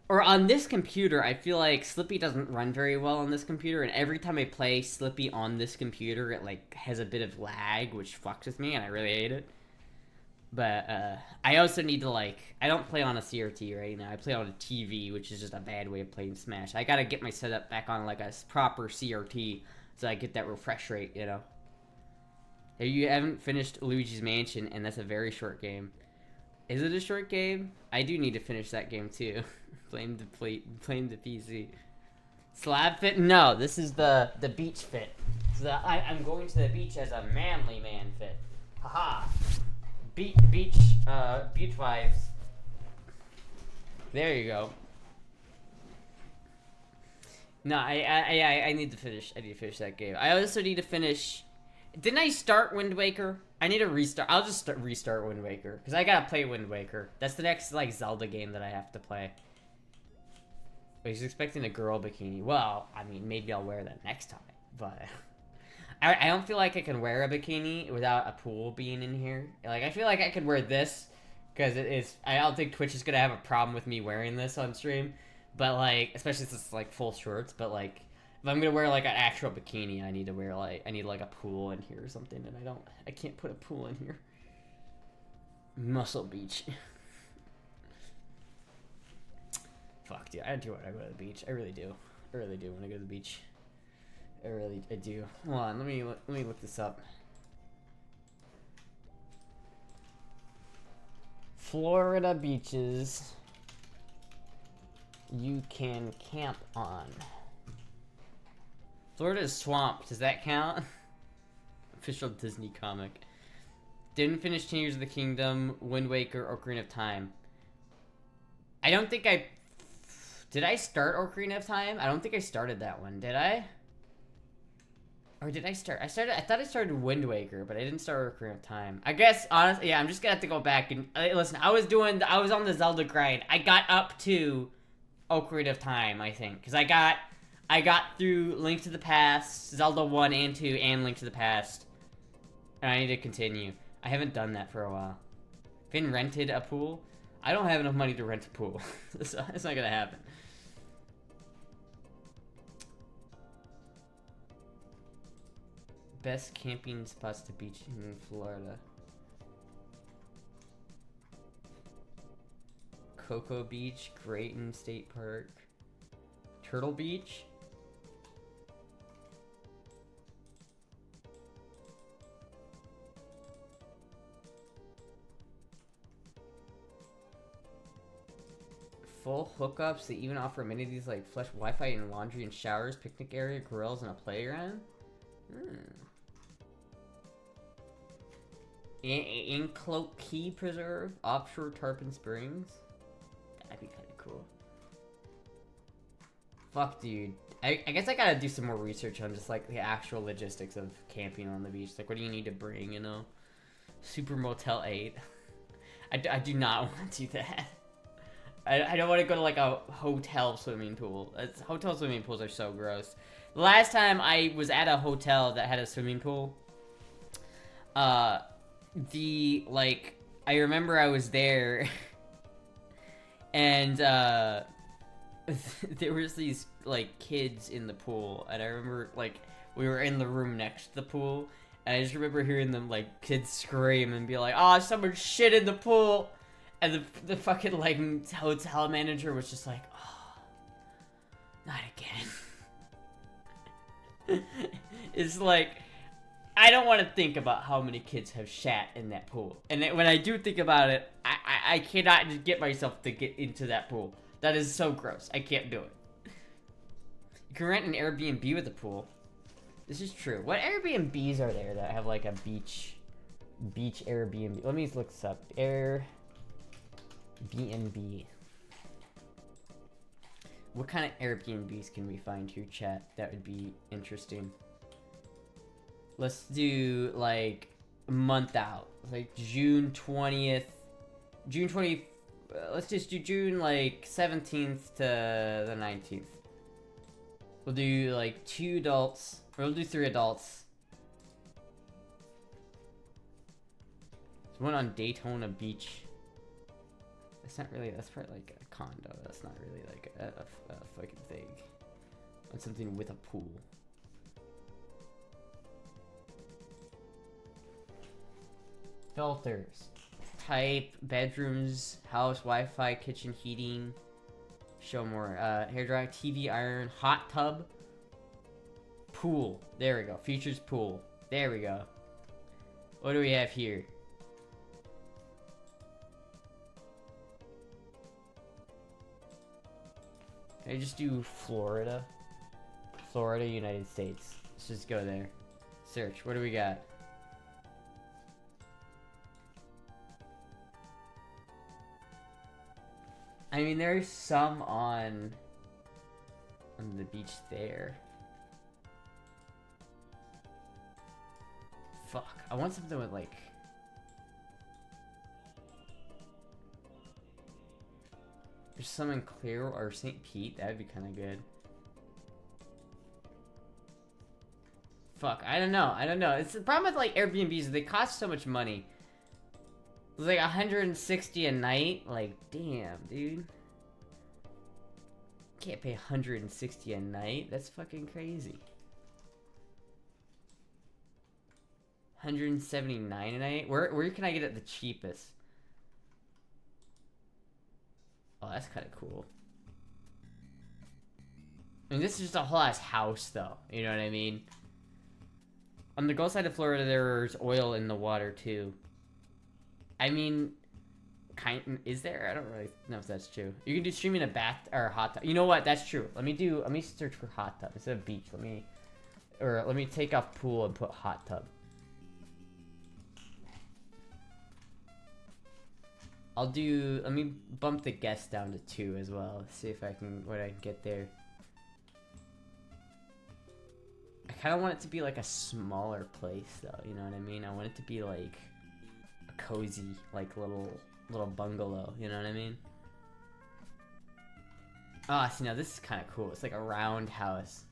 or on this computer, I feel like Slippy doesn't run very well on this computer, and every time I play Slippy on this computer, it, like, has a bit of lag, which fucks with me, and I really hate it. But, I also need to, like, I don't play on a CRT right now. I play on a TV, which is just a bad way of playing Smash. I gotta get my setup back on, like, a proper CRT, so I get that refresh rate, you know? You haven't finished Luigi's Mansion, and that's a very short game. Is it a short game? I do need to finish that game, too. Blame the PC. Slab fit? No, this is the beach fit. So I'm going to the beach as a manly man fit. Haha. Beach vibes. There you go. No, I need to finish. I need to finish that game. I also need to finish. Didn't I start Wind Waker? I need to restart. I'll just restart Wind Waker because I gotta play Wind Waker. That's the next like Zelda game that I have to play. But he's expecting a girl bikini. Well, I mean, maybe I'll wear that next time. But I don't feel like I can wear a bikini without a pool being in here. Like I feel like I could wear this because it is. I don't think Twitch is gonna have a problem with me wearing this on stream. But like, especially since it's like full shorts. But like, if I'm gonna wear like an actual bikini, I need to wear like a pool in here or something. And I can't put a pool in here. Muscle Beach. Fuck, dude. I do want to go to the beach. I really do. I really do want to go to the beach. I do. Hold on, let me look this up. Florida beaches you can camp on. Florida is swamp. Does that count? Official Disney comic. Didn't finish Tears of the Kingdom, Wind Waker, Ocarina of Time. I don't think I... Did I start Ocarina of Time? I don't think I started that one. Did I? Or did I start? I thought I started Wind Waker, but I didn't start Ocarina of Time. I guess, honestly, yeah, I'm just gonna have to go back and... listen, I was on the Zelda grind. I got up to Ocarina of Time, I think. Because I got through Link to the Past, Zelda 1 and 2, and Link to the Past. And I need to continue. I haven't done that for a while. Been rented a pool? I don't have enough money to rent a pool. It's not gonna happen. Best camping spots to beach in Florida. Cocoa Beach, Grayton State Park, Turtle Beach. Full hookups. They even offer amenities like flush Wi-Fi and laundry and showers, picnic area, grills, and a playground. Inkloak Key Preserve, offshore Tarpon Springs. That'd be kind of cool. Fuck, dude. I guess I gotta do some more research on just like the actual logistics of camping on the beach. Like, what do you need to bring? You know, Super Motel 8. I do not want to do that. I don't want to go to like a hotel swimming pool. Hotel swimming pools are so gross. The last time I was at a hotel that had a swimming pool, I remember I was there, and there was these like kids in the pool, and I remember like we were in the room next to the pool, and I just remember hearing them like kids scream and be like, "Oh, someone shit in the pool." And the fucking, like, hotel manager was just like, oh, not again. It's like, I don't want to think about how many kids have shat in that pool. And when I do think about it, I cannot just get myself to get into that pool. That is so gross. I can't do it. You can rent an Airbnb with a pool. This is true. What Airbnbs are there that have, like, a beach Airbnb? Let me look this up. B&B. What kind of Airbnbs can we find here, chat? That would be interesting. Let's do like a month out, like June 20th. Let's just do June like 17th to the 19th. We'll do like 2 adults, or we'll do 3 adults. There's one on Daytona Beach. It's not really, that's probably like a condo. That's not really like a fucking thing. On something with a pool. Filters. Type, bedrooms, house, Wi-Fi, kitchen heating. Show more. Hairdryer, TV, iron, hot tub. Pool. There we go. Features pool. There we go. What do we have here? Can I just do Florida? Florida, United States. Let's just go there. Search. What do we got? I mean, there's some on the beach there. Fuck. I want something with like... There's some in Clear or St. Pete. That would be kind of good. Fuck, I don't know. It's the problem with like Airbnbs. They cost so much money. It's like $160 a night. Like, damn, dude. Can't pay $160 a night. That's fucking crazy. $179 a night. Where can I get it the cheapest? Oh, that's kind of cool. And this is just a whole ass house, though. You know what I mean? On the Gulf side of Florida, there's oil in the water, too. I mean, is there? I don't really know if that's true. You can do streaming a bath or a hot tub. You know what? That's true. Let me search for hot tub instead of beach. Let me take off pool and put hot tub. Let me bump the guest down to 2 as well. See if what I can get there. I kind of want it to be like a smaller place, though. You know what I mean? I want it to be like a cozy, like little bungalow. You know what I mean? Ah, see, now this is kind of cool. It's like a round house.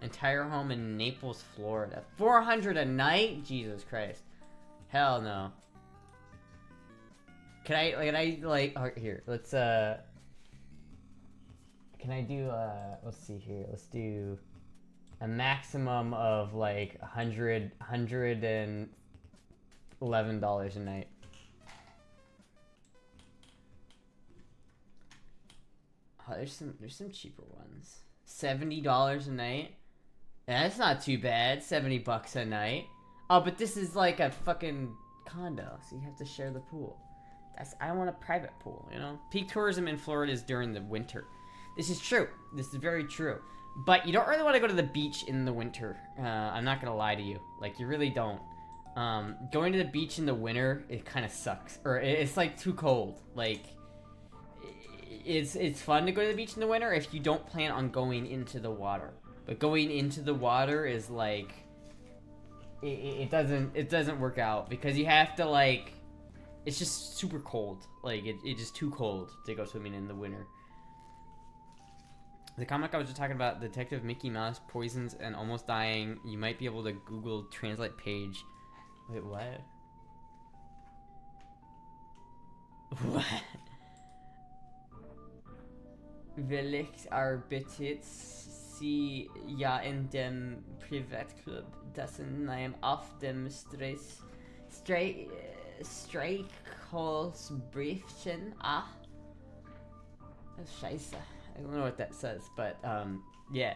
Entire home in Naples, Florida. $400 a night? Jesus Christ. Hell no. Can I oh, here, let's, can I do, let's see here, let's do a maximum of, like, $111 a night. Oh, there's some cheaper ones. $70 a night? That's not too bad, 70 bucks a night. Oh, but this is like a fucking condo, so you have to share the pool. I want a private pool, you know? Peak tourism in Florida is during the winter. This is true. This is very true. But you don't really want to go to the beach in the winter. I'm not gonna lie to you. Like, you really don't. Going to the beach in the winter, it kind of sucks. Or it's like too cold. Like, it's fun to go to the beach in the winter if you don't plan on going into the water. But going into the water is like... It doesn't work out because you have to, like, it's just super cold. Like, it's just too cold to go swimming in the winter. The comic I was just talking about, Detective Mickey Mouse poisons and almost dying. You might be able to Google Translate page. Wait, what? What? Welches arbeitet sie ja in dem Privatclub, dessen Name auf dem Streichholzbriefchen. Ah. Oh, scheiße. I don't know what that says, but, yeah.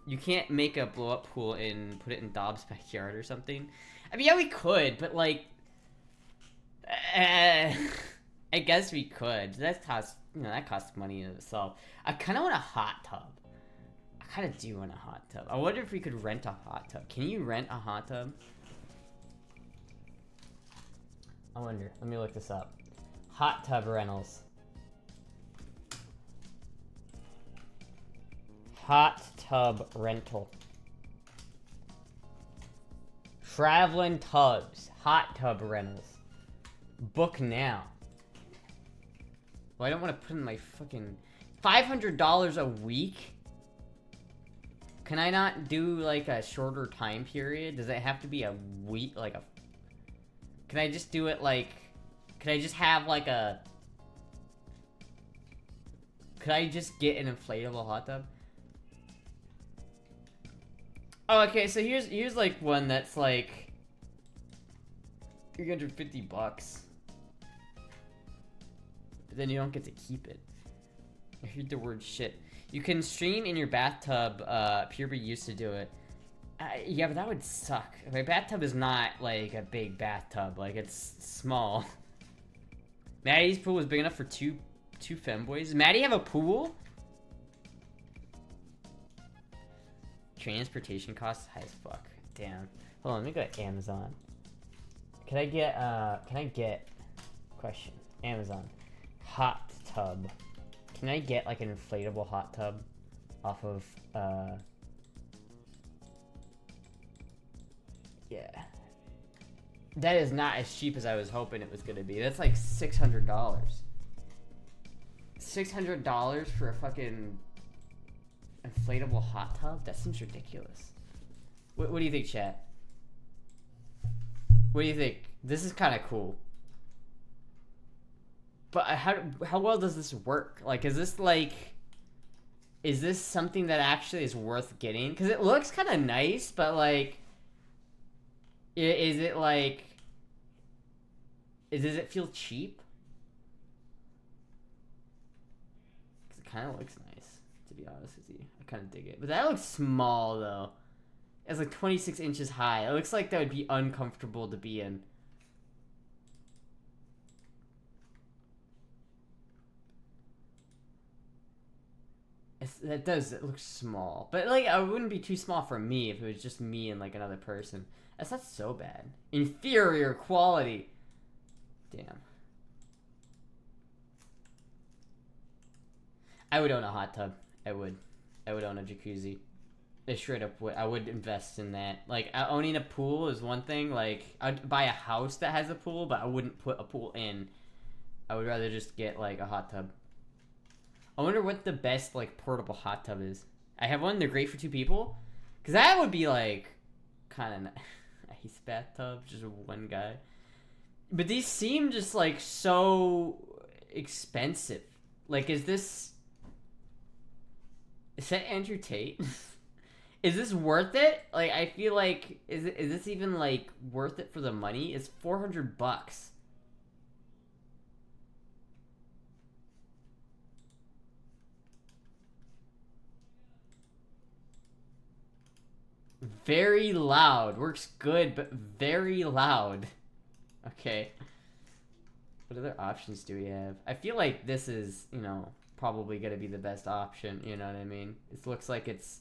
You can't make a blow-up pool and put it in Dobbs' backyard or something. I mean, yeah, we could, but, like... I guess we could. That costs, that costs money in itself. I kind of want a hot tub. I kind of do want a hot tub. I wonder if we could rent a hot tub. Can you rent a hot tub? I wonder. Let me look this up. Hot tub rentals. Hot tub rental. Traveling tubs. Hot tub rentals. Book now. Well, I don't want to put in my fucking... $500 a week? Can I not do, like, a shorter time period? Does it have to be a week, like a... Can I just do it, like... Could I just have, like, a... Could I just get an inflatable hot tub? Oh, okay, so here's like one that's like 350 bucks. But then you don't get to keep it. I heard the word shit. You can stream in your bathtub. Puberty used to do it. Yeah, but that would suck. My bathtub is not like a big bathtub. Like, it's small. Maddie's pool was big enough for two femboys. Does Maddie have a pool? Transportation costs high as fuck. Damn. Hold on, let me go to Amazon. Can I get question. Amazon. Hot tub. Can I get like an inflatable hot tub off of yeah. That is not as cheap as I was hoping it was gonna be. That's like $600. $600 for a fucking inflatable hot tub? That seems ridiculous. What do you think, chat? What do you think? This is kind of cool. But how well does this work? Like, is this something that actually is worth getting? Because it looks kind of nice, but like, does it feel cheap? kind of looks nice, to be honest with you. I kind of dig it. But that looks small, though. It's like 26 inches high. It looks like that would be uncomfortable to be in. It looks small. But, like, it wouldn't be too small for me if it was just me and, like, another person. That's not so bad. Inferior quality. Damn. I would own a hot tub. I would own a jacuzzi. I straight up would. I would invest in that. Like, owning a pool is one thing. Like, I'd buy a house that has a pool, but I wouldn't put a pool in. I would rather just get, like, a hot tub. I wonder what the best, like, portable hot tub is. I have one. They're great for 2 people. Because that would be, like, kind of nice. Ice bathtub, just one guy. But these seem just, like, so expensive. Like, is that Andrew Tate? Is this worth it? Like, I feel like, is this even, like, worth it for the money? It's $400. Very loud. Works good, but very loud. Okay. What other options do we have? I feel like this is, you know, probably gonna be the best option, you know what I mean? It looks like it's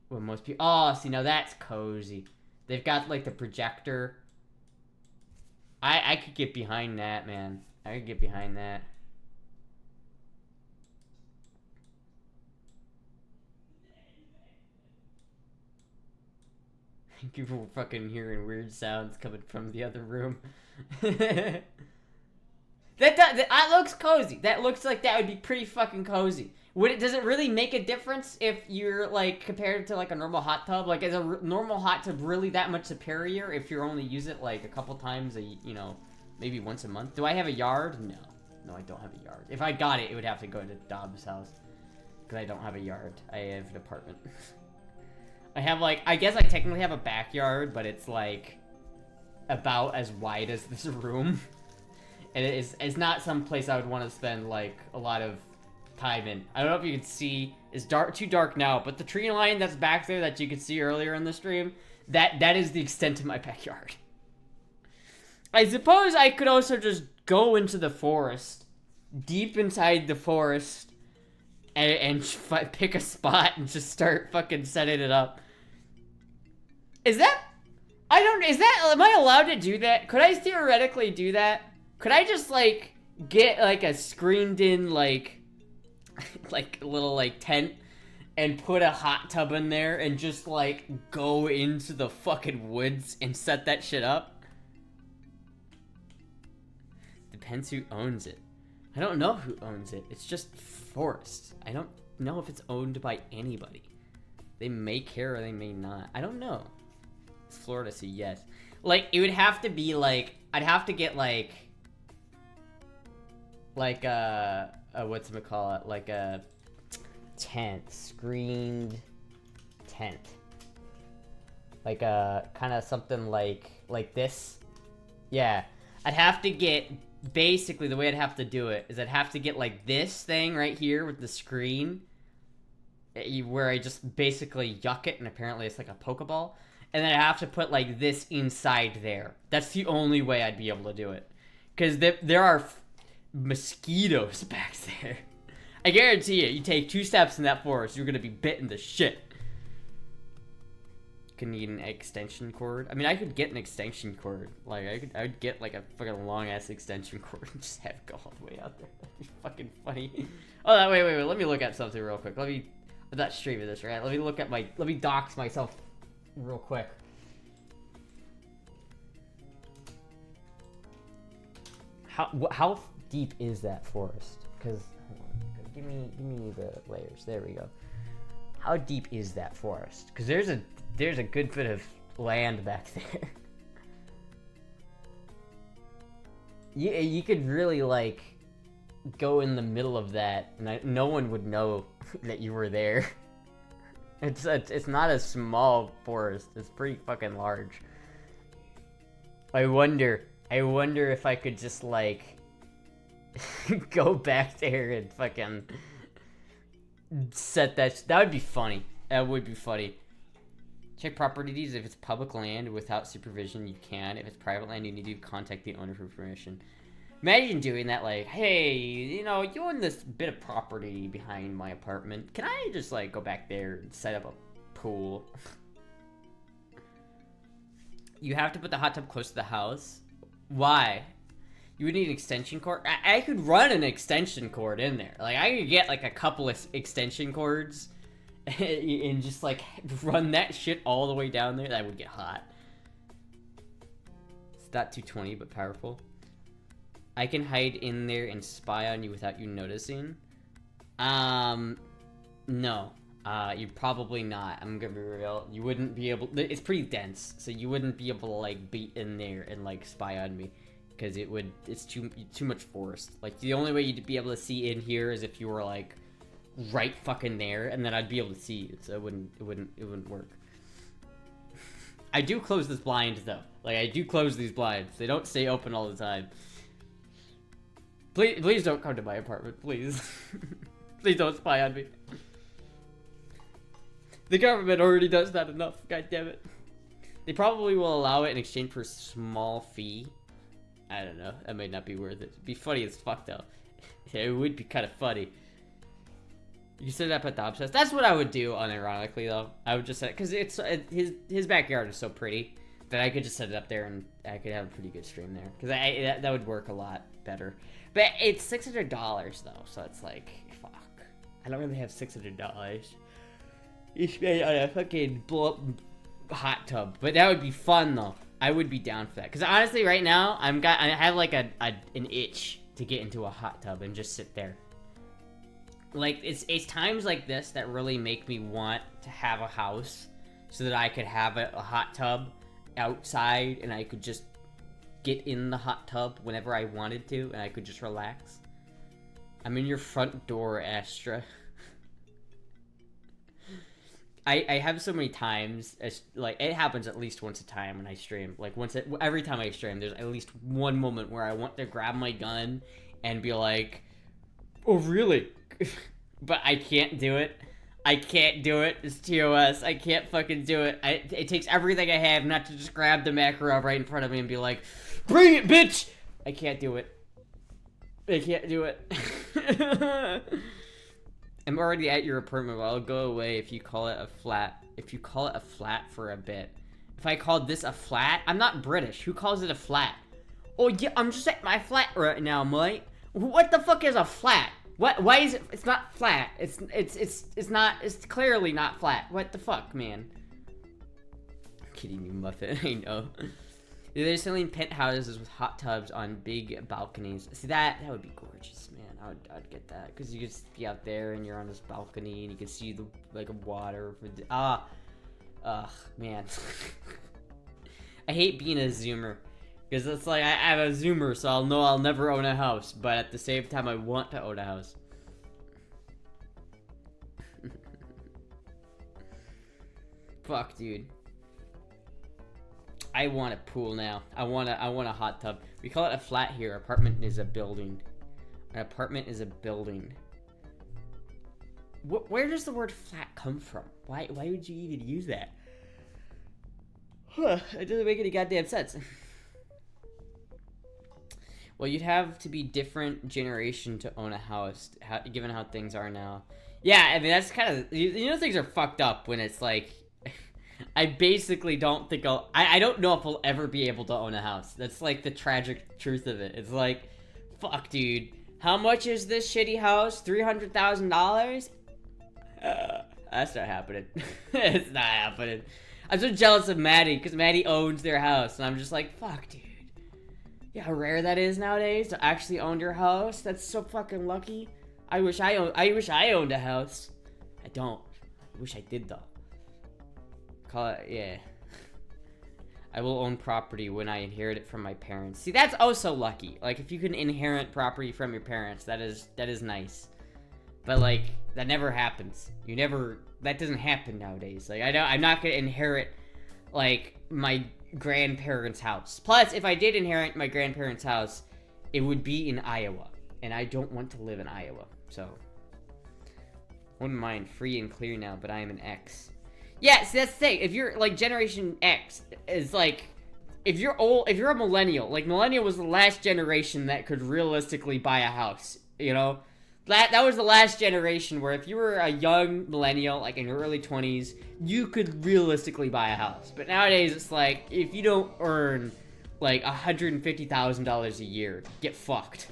what most people... Oh, see, now that's cozy. They've got, like, the projector. I could get behind that, man. I could get behind that. People fucking hearing weird sounds coming from the other room. That looks cozy. That looks like that would be pretty fucking cozy. Does it really make a difference if you're, like, compared to, like, a normal hot tub? Like, is a normal hot tub really that much superior if you only use it, like, a couple times you know, maybe once a month? Do I have a yard? No. No, I don't have a yard. If I got it, it would have to go to Dobbs' house. Because I don't have a yard. I have an apartment. I have, like, I guess I technically have a backyard, but it's, like, about as wide as this room. And it's not some place I would want to spend, like, a lot of time in. I don't know if you can see. It's too dark now, but the tree line that's back there that you could see earlier in the stream, that is the extent of my backyard. I suppose I could also just go into the forest, deep inside the forest, and pick a spot and just start fucking setting it up. Am I allowed to do that? Could I theoretically do that? Could I just, like, get, like, a screened-in, like little, like, tent and put a hot tub in there and just, like, go into the fucking woods and set that shit up? Depends who owns it. I don't know who owns it. It's just forest. I don't know if it's owned by anybody. They may care or they may not. I don't know. It's Florida, so yes. Like, it would have to be, like, I'd have to get, like whatchamacallit, like a tent, screened tent. Like a, kind of something like this. Yeah. I'd have to get, basically the way I'd have to do it is I'd have to get, like, this thing right here with the screen, where I just basically yuck it, and apparently it's like a Pokeball. And then I have to put, like, this inside there. That's the only way I'd be able to do it. Because there are mosquitoes back there. I guarantee you take 2 steps in that forest, you're gonna be bitten to shit. Could need an extension cord. I mean, I could get an extension cord. Like, I would get, like, a fucking long-ass extension cord and just have it go all the way out there. That'd be fucking funny. Oh, wait. Let me look at something real quick. I'm not streaming this, right? Let me dox myself real quick. How deep is that forest? Because, give me the layers. There we go. How deep is that forest? Because there's a good bit of land back there. You could really, like, go in the middle of that, and no one would know that you were there. It's not a small forest. It's pretty fucking large. I wonder if I could just, like, go back there and fucking set that would be funny. That would be funny. Check property deeds. If it's public land without supervision, you can. If it's private land, you need to contact the owner for permission. Imagine doing that, like, hey, you know, you own this bit of property behind my apartment. Can I just, like, go back there and set up a pool? You have to put the hot tub close to the house. Why? You would need an extension cord. I could run an extension cord in there. Like, I could get, like, a couple of extension cords and just, like, run that shit all the way down there. That would get hot. It's not 220, but powerful. I can hide in there and spy on you without you noticing. No. You're probably not. I'm gonna be real. You wouldn't be able... It's pretty dense, so you wouldn't be able to, like, be in there and, like, spy on me. Because it would... It's too much forest. Like, the only way you'd be able to see in here is if you were, like, right fucking there, and then I'd be able to see you. So it wouldn't work. I do close this blind, though. Like, I do close these blinds. They don't stay open all the time. Please don't come to my apartment, please. Please don't spy on me. The government already does that enough, god damn it. They probably will allow it in exchange for a small fee. I don't know, that might not be worth it. It'd be funny as fuck though. It would be kind of funny. You set it up at Dobbs house. That's what I would do, unironically though. I would just set it, because it's his backyard is so pretty that I could just set it up there and I could have a pretty good stream there. Because that would work a lot better. But it's $600 though, so it's like, fuck. I don't really have $600. You spend on a fucking blow up hot tub, but that would be fun though. I would be down for that. Because honestly, right now I have like an itch to get into a hot tub and just sit there. Like it's times like this that really make me want to have a house, so that I could have a hot tub outside and I could just get in the hot tub whenever I wanted to, and I could just relax. I'm in your front door, Astra. I have so many times, like, it happens at least once a time when I stream. Like, every time I stream, there's at least one moment where I want to grab my gun and be like, oh, really? But I can't do it. I can't do it. It's TOS. I can't fucking do it. It takes everything I have not to just grab the Makarov right in front of me and be like, bring it, bitch! I can't do it. I can't do it. I'm already at your apartment, but I'll go away if you call it a flat. If you call it a flat for a bit. If I called this a flat, I'm not British. Who calls it a flat? Oh yeah, I'm just at my flat right now, mate. What the fuck is a flat? What? Why is it? It's not flat. It's not. It's clearly not flat. What the fuck, man? I'm kidding you, Muffin. I know. They're selling penthouses with hot tubs on big balconies. See that would be gorgeous, man. I'd get that, because you could just be out there and you're on this balcony and you can see the water. Man. I hate being a zoomer, because it's like I'm a zoomer, so I'll know I'll never own a house, but at the same time I want to own a house. Fuck, dude. I want a pool now. I want a hot tub. We call it a flat here. Apartment is a building. An apartment is a building. Where does the word flat come from? Why would you even use that? Huh, it doesn't make any goddamn sense. Well, you'd have to be different generation to own a house, given how things are now. Yeah, I mean, that's kind of... You know, things are fucked up when it's like... I basically don't think I don't know if I'll ever be able to own a house. That's like the tragic truth of it. It's like, fuck, dude. How much is this shitty house? $300,000? That's not happening. It's not happening. I'm so jealous of Maddie, because Maddie owns their house, and I'm just like, fuck, dude. Yeah, how rare that is nowadays to actually own your house. That's so fucking lucky. I wish I owned a house. I don't. I wish I did though. Call it, yeah. I will own property when I inherit it from my parents. See, that's also lucky. Like, if you can inherit property from your parents, that is nice. But like, that never happens. That doesn't happen nowadays. Like, I'm not gonna inherit like my grandparents' house. Plus, if I did inherit my grandparents' house, it would be in Iowa, and I don't want to live in Iowa. So, Wouldn't mind free and clear now, but I am an X. Yeah, see, that's the thing. If you're, like, Generation X, is, like, if you're old, if you're a millennial, like, millennial was the last generation that could realistically buy a house, you know? That was the last generation where if you were a young millennial, like, in your early 20s, you could realistically buy a house. But nowadays, it's like, if you don't earn, like, $150,000 a year, get fucked.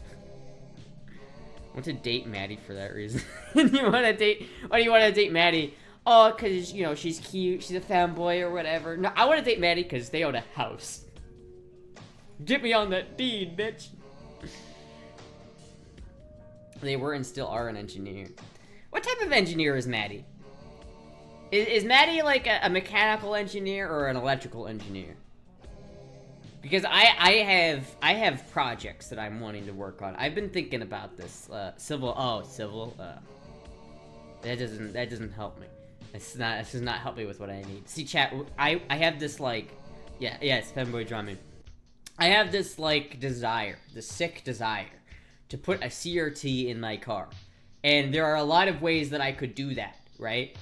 I want to date Maddie for that reason. Why do you want to date Maddie? Oh, because, you know, she's cute, she's a fanboy or whatever. No, I want to date Maddie because they own a house. Get me on that deed, bitch. They were and still are an engineer. What type of engineer is Maddie? Is Maddie like a mechanical engineer or an electrical engineer? Because I have projects that I'm wanting to work on. I've been thinking about this. Civil. That doesn't help me. This does not help me with what I need. See, chat. I have this like, it's fanboy drumming. I have this like desire, the sick desire, to put a CRT in my car, and there are a lot of ways that I could do that. Right?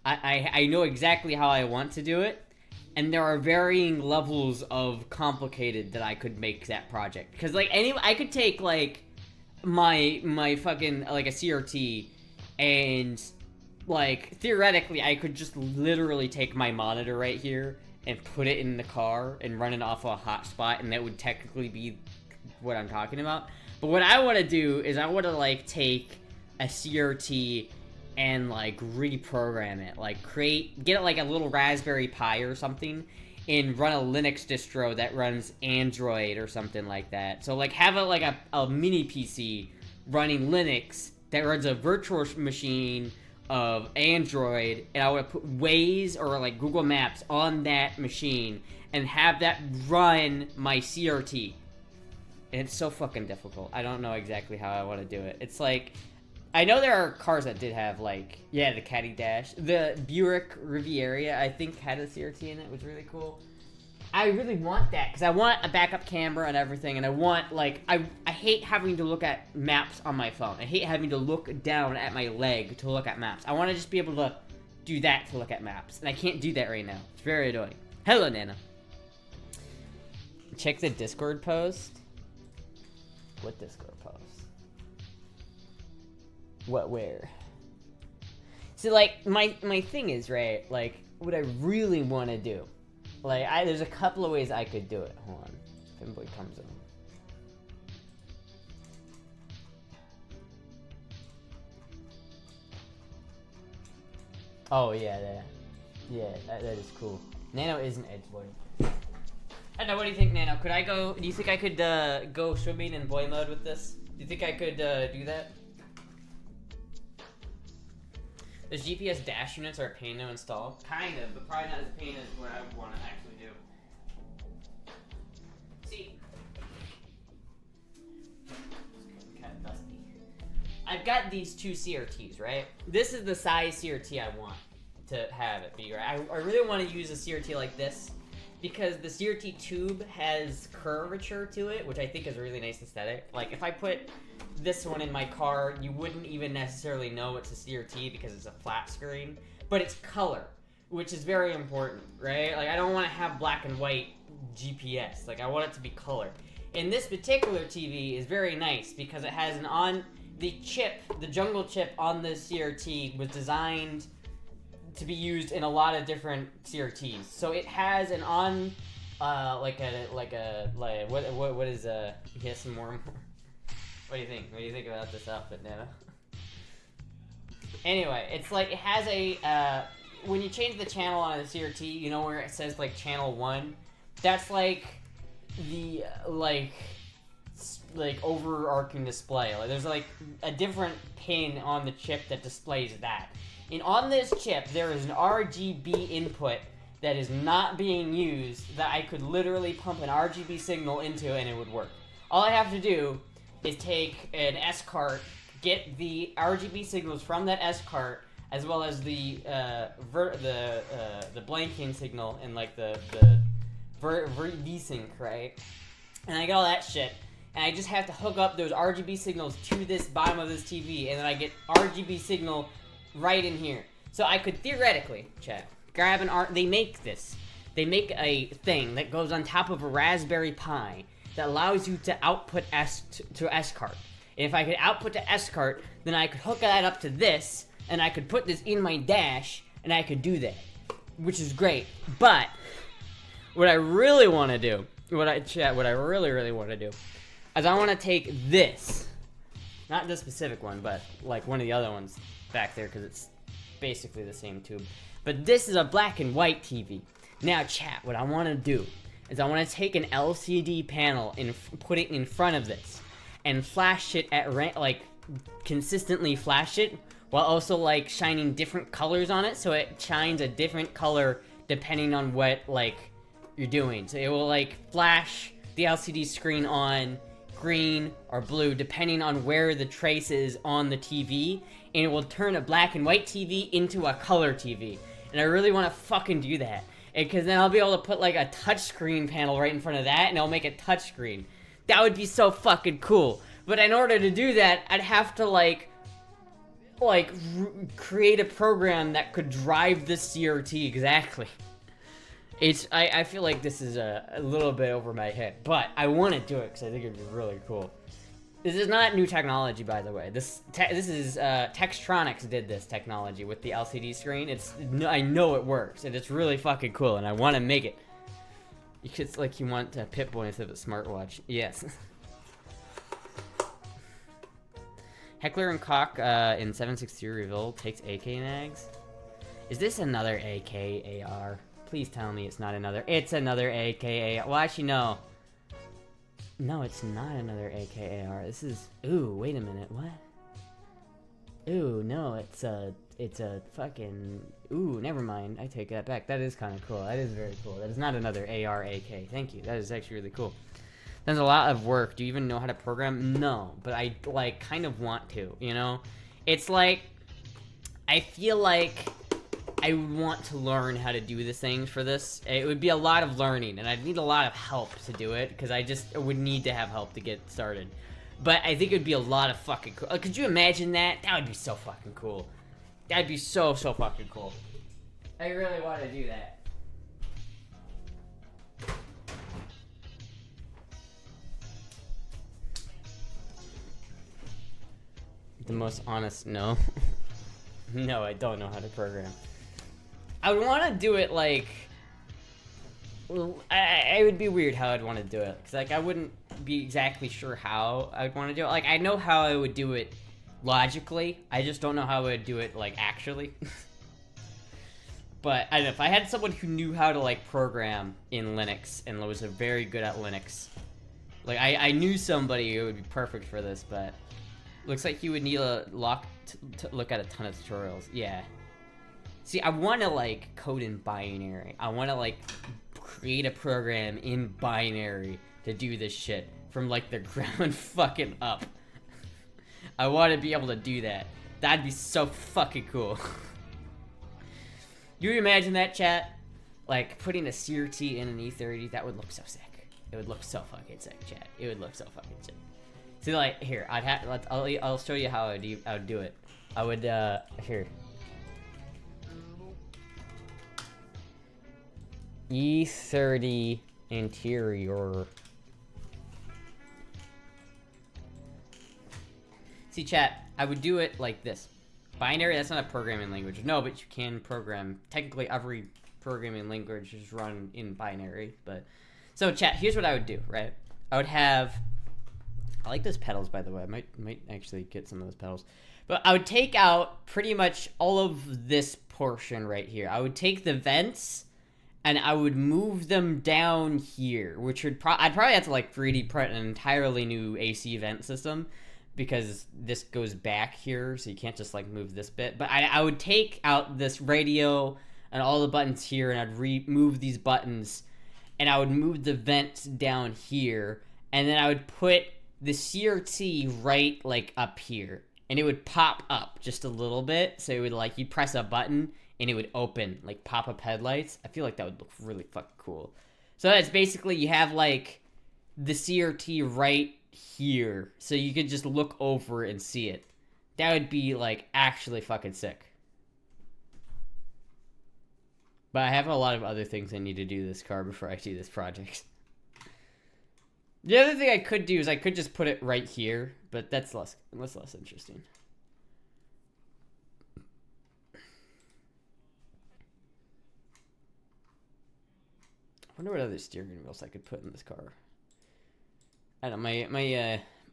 I know exactly how I want to do it. And there are varying levels of complicated that I could make that project. Because, like, I could take, like, my fucking, like, a CRT, and, like, theoretically, I could just literally take my monitor right here and put it in the car and run it off a hotspot, and that would technically be what I'm talking about. But what I want to do is I want to, like, take a CRT and, like, reprogram it, like, get it like a little Raspberry Pi or something, and run a Linux distro that runs Android or something like that. So, like, have like a mini PC running Linux that runs a virtual machine of Android, and I would put Waze or, like, Google Maps on that machine, and have that run my CRT. And it's so fucking difficult. I don't know exactly how I want to do it. It's like, I know there are cars that did have, like, the Caddy Dash. The Buick Riviera, I think, had a CRT in it. It was really cool. I really want that, because I want a backup camera and everything, and I want, like, I hate having to look at maps on my phone. I hate having to look down at my leg to look at maps. I want to just be able to do that to look at maps, and I can't do that right now. It's very annoying. Hello, Nana. Check the Discord post. What Discord post? What, where? So, like, my thing is, right, like, what I really want to do, like, there's a couple of ways I could do it. Hold on. Fanboy comes in. Oh, yeah, that is cool. Nano is an edge boy. I don't know, what do you think, Nano? Do you think I could, go swimming in boy mode with this? Do you think I could, do that? Those GPS dash units are a pain to install. Kind of, but probably not as a pain as what I would want to actually do. See, it's kind of dusty. I've got these two CRTs, right? This is the size CRT I want to have it be, right? I really want to use a CRT like this, because the CRT tube has curvature to it, which I think is a really nice aesthetic. Like, if I put this one in my car, you wouldn't even necessarily know it's a CRT because it's a flat screen, but it's color, which is very important, right? Like, I don't want to have black and white GPS. Like, I want it to be color. And this particular TV is very nice because it has the jungle chip on the CRT was designed to be used in a lot of different CRTs. So it has an what is he has some more. What do you think? What do you think about this outfit, Nana? Anyway, it's like, it has a, when you change the channel on the CRT, you know where it says, like, channel 1? That's, like, the, like, overarching display. Like, there's, like, a different pin on the chip that displays that. And on this chip, there is an RGB input that is not being used that I could literally pump an RGB signal into and it would work. All I have to do is take an S-cart, get the RGB signals from that S-cart, as well as the blanking signal and, like, the V-Sync, right? And I get all that shit, and I just have to hook up those RGB signals to this bottom of this TV, and then I get RGB signal right in here. So I could theoretically, chat, grab an art. They make this. They make a thing that goes on top of a Raspberry Pi that allows you to output to S-Cart. And if I could output to S-Cart, then I could hook that up to this, and I could put this in my dash, and I could do that, which is great. But what I really want to do, what I really want to do, is I want to take this, not this specific one, but like one of the other ones back there, because it's basically the same tube. But this is a black and white TV. Now, chat, what I want to do is I want to take an LCD panel and put it in front of this and flash it at like consistently flash it while also like shining different colors on it, so it shines a different color depending on what like you're doing. So it will like flash the LCD screen on green or blue depending on where the trace is on the TV, and it will turn a black and white TV into a color TV. And I really want to fucking do that, because then I'll be able to put like a touchscreen panel right in front of that, and I'll make a touchscreen. That would be so fucking cool. But in order to do that, I'd have to create a program that could drive the CRT exactly. I feel like this is a little bit over my head, but I want to do it because I think it'd be really cool. This is not new technology, by the way. This is Textronics did this technology with the LCD screen. I know it works, and it's really fucking cool, and I want to make it. It's like you want a Pip-Boy instead of a smartwatch. Yes. Heckler and Koch in 763 reveal takes AK mags. Is this another AK AR? Please tell me it's not another. It's another AK AR. Well, actually, no. No, it's not another AK AR. This is. Ooh, wait a minute. What? Ooh, no, it's a fucking. Ooh, never mind. I take that back. That is kind of cool. That is very cool. That is not another AR AK. Thank you. That is actually really cool. That's a lot of work. Do you even know how to program? No, but I like kind of want to, you know? It's like I feel like I want to learn how to do the things for this. It would be a lot of learning, and I'd need a lot of help to do it, because I would need to have help to get started. But I think it would be a lot of fucking cool. Could you imagine that? That would be so fucking cool. That'd be so fucking cool. I really want to do that. The most honest no. No, I don't know how to program. I would want to do it like... I would be weird how I'd want to do it. Because like, I wouldn't be exactly sure how I'd want to do it. Like, I know how I would do it logically. I just don't know how I would do it, like, actually. But, I don't know. If I had someone who knew how to, like, program in Linux and was very good at Linux. Like, I knew somebody who would be perfect for this, but... Looks like you would need a lock to look at a ton of tutorials. Yeah. See, I want to, like, code in binary. I want to, like, create a program in binary to do this shit from, like, the ground fucking up. I want to be able to do that. That'd be so fucking cool. You imagine that, chat? Like, putting a CRT in an E30, that would look so sick. It would look so fucking sick, chat. It would look so fucking sick. See, like, here, I'll show you how I would do it. I would, here. E30 interior. See, chat, I would do it like this. Binary, that's not a programming language. No, but you can program. Technically, every programming language is run in binary, but... So, chat, here's what I would do, right? I would have... I like those pedals, by the way. I might actually get some of those pedals. But I would take out pretty much all of this portion right here. I would take the vents, and I would move them down here, which would I'd probably have to, like, 3D print an entirely new AC vent system, because this goes back here, so you can't just, like, move this bit. But I would take out this radio and all the buttons here, and I'd remove these buttons, and I would move the vents down here, and then I would put the CRT right, like, up here, and it would pop up just a little bit, so it would, like, you'd press a button, and it would open, like, pop-up headlights. I feel like that would look really fucking cool. So that's basically, you have, like, the CRT right here, so you could just look over and see it. That would be, like, actually fucking sick. But I have a lot of other things I need to do this car before I do this project. The other thing I could do is I could just put it right here, but that's less interesting. I wonder what other steering wheels I could put in this car. I don't know,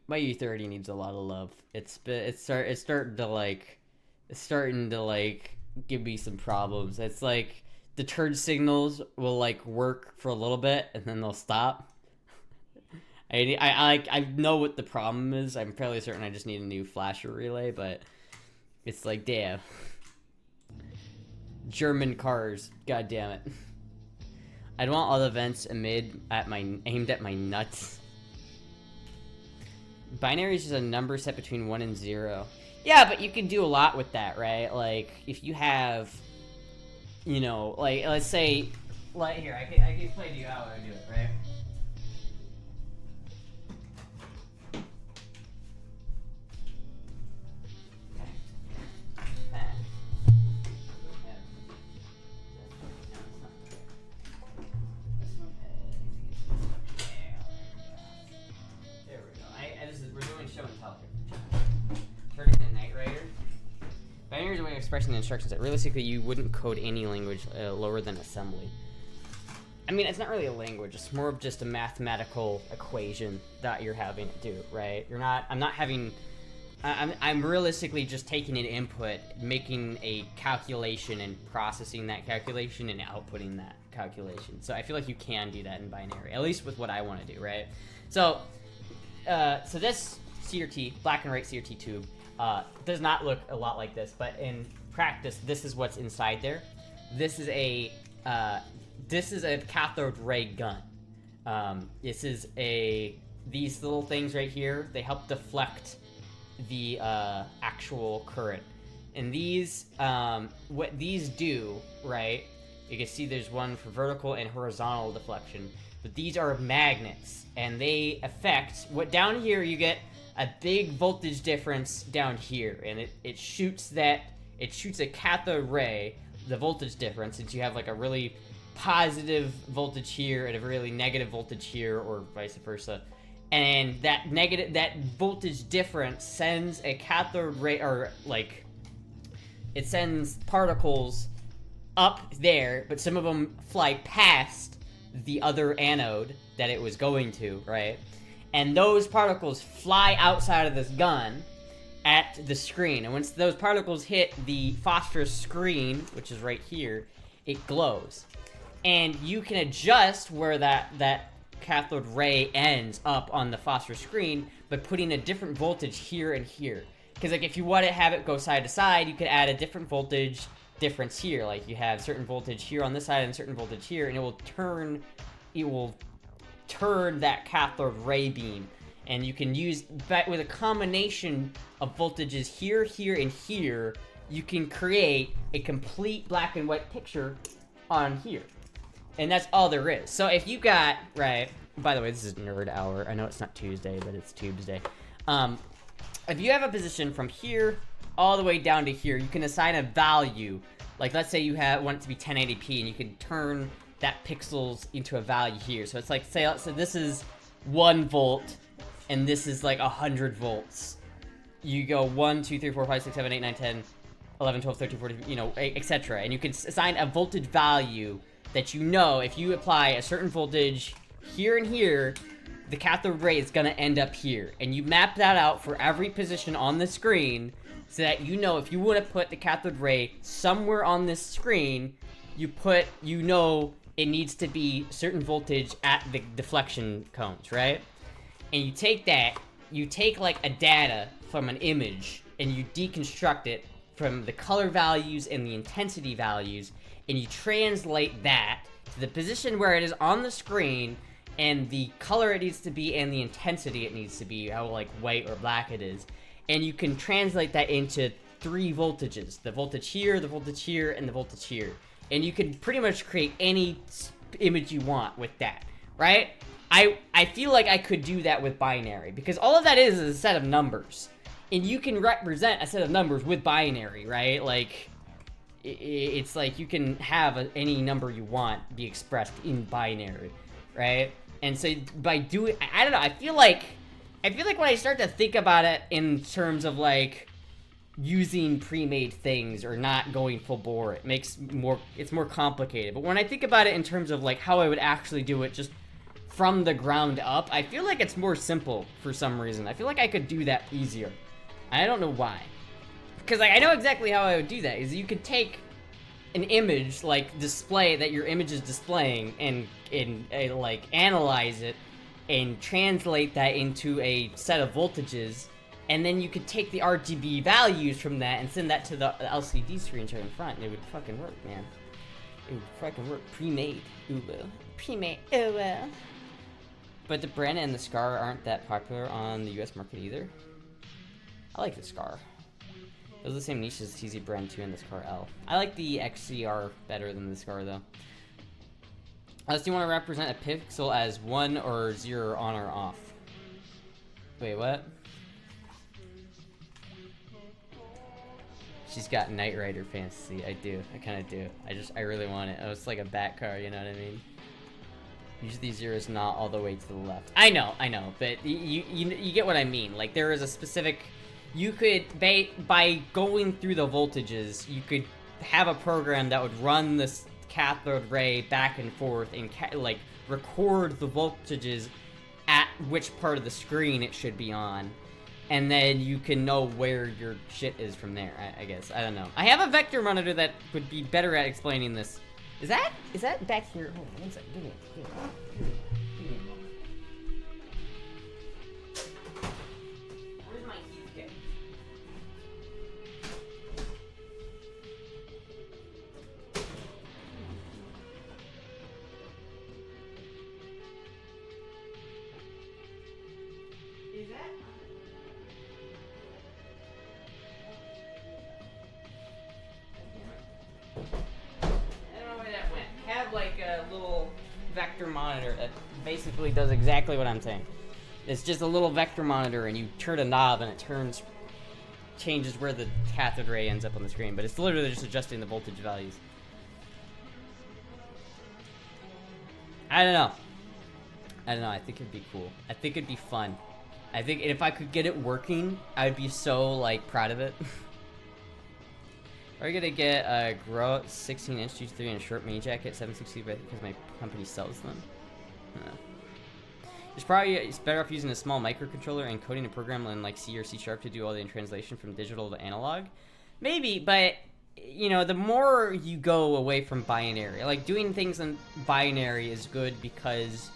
my U30 needs a lot of love. It's starting to like give me some problems. It's like the turn signals will like work for a little bit and then they'll stop. I know what the problem is. I'm fairly certain I just need a new flasher relay, but it's like, damn. German cars, god damn it. I'd want all the vents aimed at my nuts. Binary is just a number set between 1 and 0. Yeah, but you can do a lot with that, right? Like, if you have, you know, like, let's say, like, here, I can explain to you how I would do it, right? Binary is a way of expressing the instructions that realistically you wouldn't code any language lower than assembly. I mean, it's not really a language. It's more of just a mathematical equation that you're having to do, right? I'm realistically just taking an input, making a calculation and processing that calculation and outputting that calculation. So I feel like you can do that in binary, at least with what I want to do, right? So this CRT, black and white CRT tube, does not look a lot like this, but in practice, this is what's inside there. This is a cathode ray gun. These little things right here, they help deflect the actual current. And these, what these do, right? You can see there's one for vertical and horizontal deflection, but these are magnets, and they affect what down here you get a big voltage difference down here, and it shoots a cathode ray, the voltage difference, since you have like a really positive voltage here and a really negative voltage here, or vice versa. And that voltage difference sends a cathode ray, or like, it sends particles up there, but some of them fly past the other anode that it was going to, right? And those particles fly outside of this gun at the screen. And once those particles hit the phosphorus screen, which is right here, it glows. And you can adjust where that cathode ray ends up on the phosphorus screen by putting a different voltage here and here. Because like if you want to have it go side to side, you could add a different voltage difference here. Like you have certain voltage here on this side and certain voltage here, and it will turn that cathode ray beam. And you can use that with a combination of voltages here, here, and here. You can create a complete black and white picture on here. And that's all there is. So if you got, right, by the way, this is nerd hour. I know it's not Tuesday, but it's Tuesday. If you have a position from here all the way down to here, you can assign a value. Like let's say you want it to be 1080p, and you can turn that pixels into a value here. So it's like, so this is 1 volt, and this is like 100 volts. You go 1, 2, 3, 4, 5, 6, 7, 8, 9, 10, 11, 12, 13, 14, you know, etc. And you can assign a voltage value that you know if you apply a certain voltage here and here, the cathode ray is going to end up here. And you map that out for every position on the screen so that you know if you want to put the cathode ray somewhere on this screen, you know it needs to be certain voltage at the deflection cones, right? And you take like a data from an image and you deconstruct it from the color values and the intensity values, and you translate that to the position where it is on the screen and the color it needs to be and the intensity it needs to be, how like white or black it is. And you can translate that into 3 voltages, the voltage here, and the voltage here. And you can pretty much create any image you want with that, right? I feel like I could do that with binary, because all of that is a set of numbers. And you can represent a set of numbers with binary, right? Like, it's like you can have any number you want be expressed in binary, right? And so by doing, I don't know, I feel like when I start to think about it in terms of like using pre-made things or not going full bore, it's more complicated. But when I think about it in terms of like how I would actually do it just from the ground up, I feel like it's more simple for some reason. I feel like I could do that easier. I don't know why. Because like, I know exactly how I would do that, is you could take an image, like display that your image is displaying, and like analyze it and translate that into a set of voltages, and then you could take the RGB values from that and send that to the LCD screen right in front, and it would fucking work, man. It would fucking work. Pre-made. Ooh, well. Pre-made. Oh, well. But the Brand and the Scar aren't that popular on the US market either. I like the Scar. Those are the same niche as the TZ Brand 2 and the Scar L. I like the XCR better than the Scar, though. Unless you want to represent a pixel as 1 or 0 on or off. Wait, what? She's got Knight Rider fantasy. I do. I kind of do. I really want it. Oh, it's like a bat car, you know what I mean? Usually 0 is not all the way to the left. I know, but you get what I mean. Like, there is a specific... You could, by going through the voltages, you could have a program that would run this cathode ray back and forth and like record the voltages at which part of the screen it should be on, and then you can know where your shit is from there. I guess, I don't know. I have a vector monitor that would be better at explaining this. Is that back here? Hold on one second. Give me a moment. Where's my heat kit? Is that? I don't know where that went. I have like a little vector monitor that basically does exactly what I'm saying. It's just a little vector monitor, and you turn a knob and it changes where the cathode ray ends up on the screen, but it's literally just adjusting the voltage values. I don't know. I think it'd be cool. I think it'd be fun. I think if I could get it working, I'd be so like proud of it. Are you gonna get a Grow 16-inch G3 and a short mini jacket 760 because my company sells them? It's better off using a small microcontroller and coding a program in like C or C# to do all the translation from digital to analog. Maybe, but you know, the more you go away from binary, like doing things in binary is good because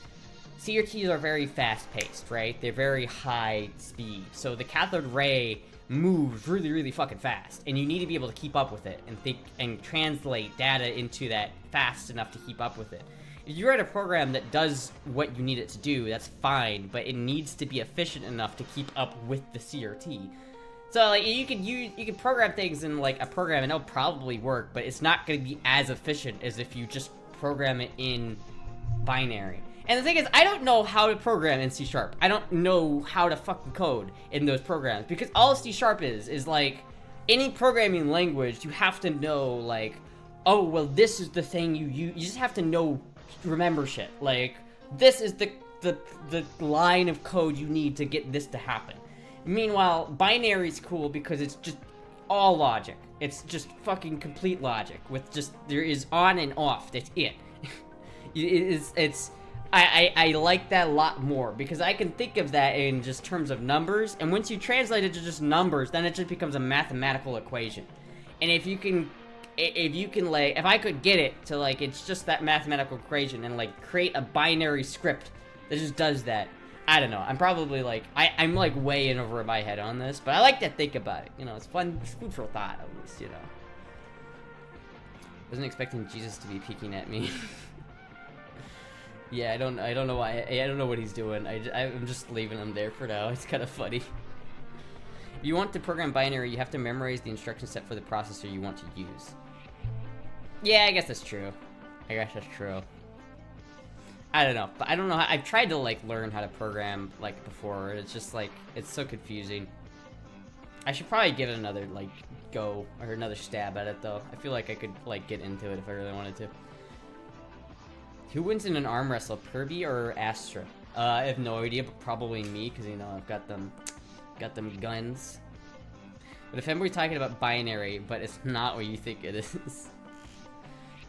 CRTs are very fast-paced, right? They're very high speed, so the cathode ray moves really, really fucking fast, and you need to be able to keep up with it and think and translate data into that fast enough to keep up with it. If you write a program that does what you need it to do, that's fine, but it needs to be efficient enough to keep up with the CRT. So like you could program things in like a program and it'll probably work, but it's not going to be as efficient as if you just program it in binary. And the thing is, I don't know how to program in C#. I don't know how to fucking code in those programs, because all C# is like, any programming language, you have to know, like, oh, well, this is the thing you just have to know, remember shit. Like, this is the line of code you need to get this to happen. Meanwhile, binary's cool because it's just all logic. It's just fucking complete logic with just, there is on and off, that's it. I like that a lot more because I can think of that in just terms of numbers, and once you translate it to just numbers, then it just becomes a mathematical equation. And if I could get it to like, it's just that mathematical equation and like create a binary script that just does that, I don't know. I'm probably like, I'm like way in over my head on this, but I like to think about it. You know, it's fun, it's food for thought at least, you know. Wasn't expecting Jesus to be peeking at me. Yeah, I don't know why. I don't know what he's doing. I'm just leaving him there for now. It's kind of funny. If you want to program binary, you have to memorize the instruction set for the processor you want to use. Yeah, I guess that's true. I don't know, but I don't know. I've tried to like learn how to program like before. It's just like, it's so confusing. I should probably give it another, like, go, or another stab at it, though. I feel like I could, like, get into it if I really wanted to. Who wins in an arm wrestle, Kirby or Astra? I have no idea, but probably me, because, you know, I've got them guns. But if anybody's talking about binary, but it's not what you think it is.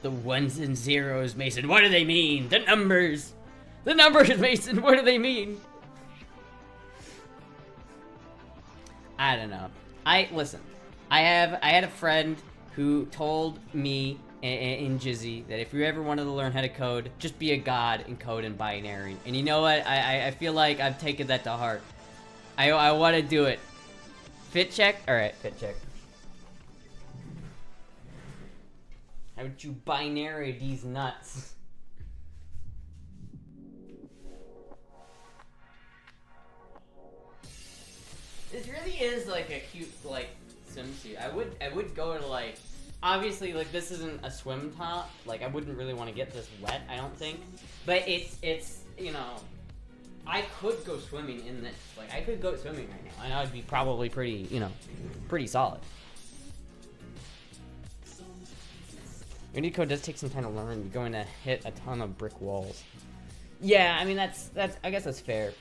The ones and zeros, Mason, what do they mean? The numbers! The numbers, Mason, what do they mean? I don't know. Listen, I had a friend who told me in Jizzy that if you ever wanted to learn how to code, just be a god and code in binary. And you know what? I feel like I've taken that to heart. I want to do it. Fit check? Alright, fit check. How would you binary these nuts? This really is like a cute, like, swimsuit. I would go to, like, obviously, like, this isn't a swim top. Like, I wouldn't really want to get this wet, I don't think. But it's, you know, I could go swimming in this. Like, I could go swimming right now, and I would be probably pretty, you know, pretty solid. Unity code does take some time to learn. You're going to hit a ton of brick walls. Yeah, I mean, that's I guess that's fair.